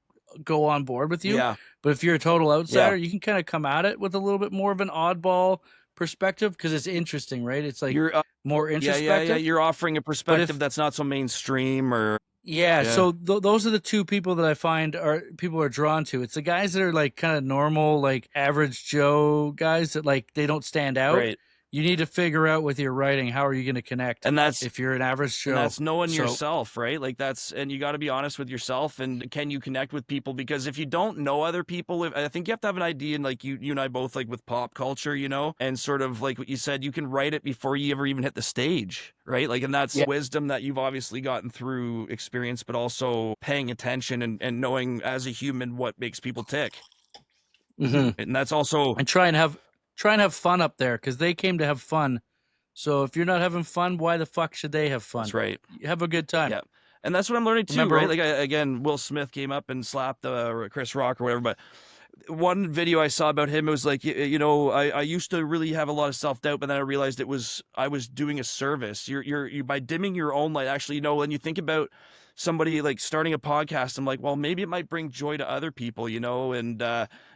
go on board with you. Yeah, But if you're a total yeah. outsider, you can kind of come at it with a little bit more of an oddball perspective because it's interesting, right? It's like You're more Yeah, yeah, yeah. introspective. You're offering a But perspective if that's not so mainstream, or yeah, yeah, so those are the two people that I find are people are drawn to. It's the guys that are like kind of normal, like average Joe guys that like they don't stand out. right. You need to figure out with your writing how are you going to connect And that's if you're an average and Joe. that's knowing So yourself, right? Like and you got to be honest with yourself, and can you connect with people? Because if you don't know other people, I think you have to have an idea, and like you and I both, like with pop culture, and sort of like what you said, you can write it before you ever even hit the stage, right? Like, and that's yeah, wisdom that you've obviously gotten through experience, but also paying attention and knowing as a human what makes people tick. hmm And that's also and try and have fun up there because they came to have fun. So if you're not having fun, why the fuck should they have that's fun? right. Have a good time. Yeah. And that's what I'm learning too, right? Remember, Like, again, Will Smith came up and slapped Chris Rock or whatever, but one video I saw about him, it was like, I used to really have a lot of self-doubt, but then I realized I was doing a service. You by dimming your own light, actually, when you think about somebody like starting a podcast, I'm like, well, maybe it might bring joy to other people, and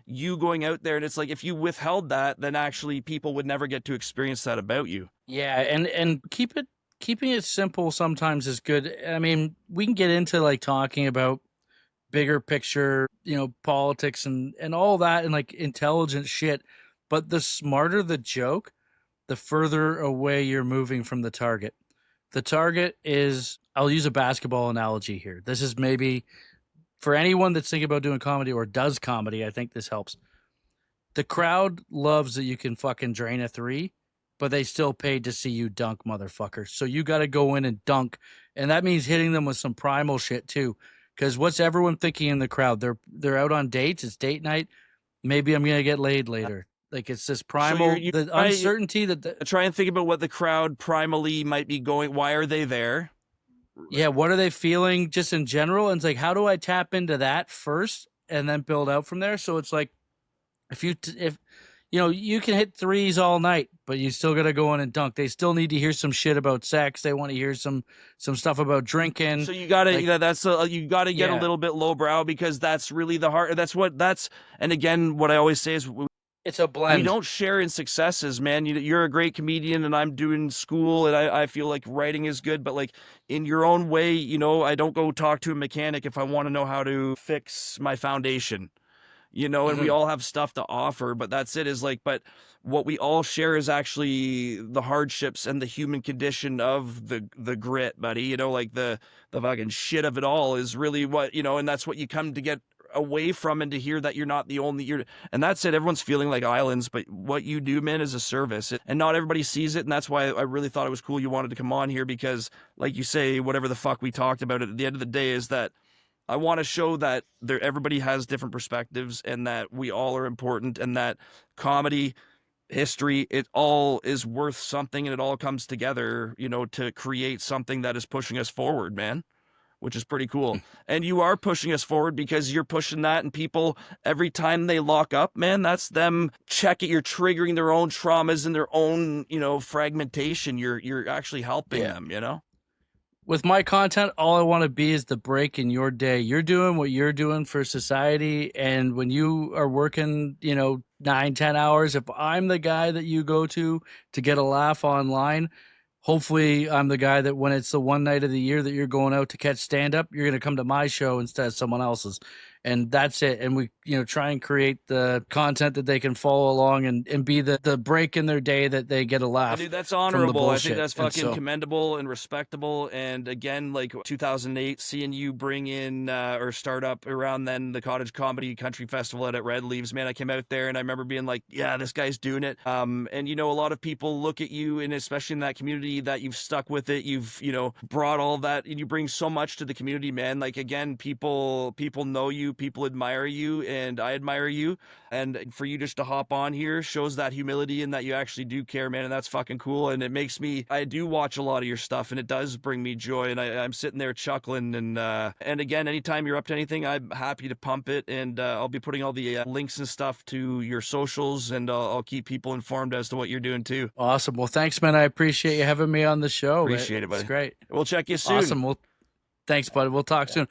you going out there, and it's like, if you withheld that, then actually people would never get to experience that about you. yeah, and keeping it simple sometimes is good. I mean, we can get into like talking about bigger picture, politics and all that and like intelligent shit, but the smarter the joke, the further away you're moving from the target. The target is, I'll use a basketball analogy here. This is maybe for anyone that's thinking about doing comedy or does comedy, I think this helps. The crowd loves that you can fucking drain a three, but they still paid to see you dunk, motherfucker. So you got to go in and dunk, and that means hitting them with some primal shit too. Because what's everyone thinking in the crowd? They're out on dates. It's date night. Maybe I'm gonna get laid later. Like it's this So primal, you the try, uncertainty try and think about what the crowd primally might be going. Why are they there? yeah. What are they feeling just in general? And it's like, how do I tap into that first and then build out from there? So it's like if you know, you can hit threes all night, but you still got to go in and dunk. They still need to hear some shit about sex. They want to hear some stuff about drinking. So you gotta, Like, you gotta get a yeah, little bit lowbrow, because that's really the heart. And again, what I always say is it's a we blend. don't share in successes, man. You're a great comedian, and I'm doing school, and I feel like writing is good, but like in your own way, I don't go talk to a mechanic if I want to know how to fix my foundation. And we Mhm. all have stuff to offer, but that's it, is like, but what we all share is actually the hardships and the human condition of the grit, buddy. Like the fucking shit of it all is really what, and that's what you come to get away from, and to hear that you're not the only, and that's it. Everyone's feeling like islands, but what you do, man, is a service, and not everybody sees it. And that's why I really thought it was cool you wanted to come on here, because like you say, whatever the fuck we talked about, at the end of the day, is that I want to show that everybody has different perspectives, and that we all are important, and that comedy, history, it all is worth something, and it all comes together, to create something that is pushing us forward, man, which is pretty cool. And you are pushing us forward, because you're pushing that, and people, every time they lock up, man, that's them checking, you're triggering their own traumas and their own, fragmentation. You're actually helping Yeah. them. With my content, all I want to be is the break in your day. You're doing what you're doing for society. And when you are working, 9, 10 hours, if I'm the guy that you go to get a laugh online, hopefully I'm the guy that when it's the one night of the year that you're going out to catch stand up, you're going to come to my show instead of someone else's. And that's it. And we, try and create the content that they can follow along and be the break in their day that they get a And laugh dude, that's from the honorable. I think bullshit. that's And fucking so commendable and respectable. And again, like 2008, seeing you bring in or start up around then the Cottage Comedy Country Festival at Red Leaves, man, I came out there and I remember being like, yeah, this guy's doing it. And a lot of people look at you, and especially in that community, that you've stuck with it. You've, brought all that, and you bring so much to the community, man. Like, again, people know you, people admire you, and I admire you. And for you just to hop on here shows that humility, and that you actually do care, man. And that's fucking cool. And it makes me, I do watch a lot of your stuff, and it does bring me joy. And I'm sitting there chuckling. And again, anytime you're up to anything, I'm happy to pump it. And I'll be putting all the links and stuff to your socials, and I'll keep people informed as to what you're doing too. awesome. Well, thanks, man. I appreciate you having me on the show. Appreciate it, It's buddy. great. We'll check you soon. Awesome. Well, thanks, bud. We'll talk soon.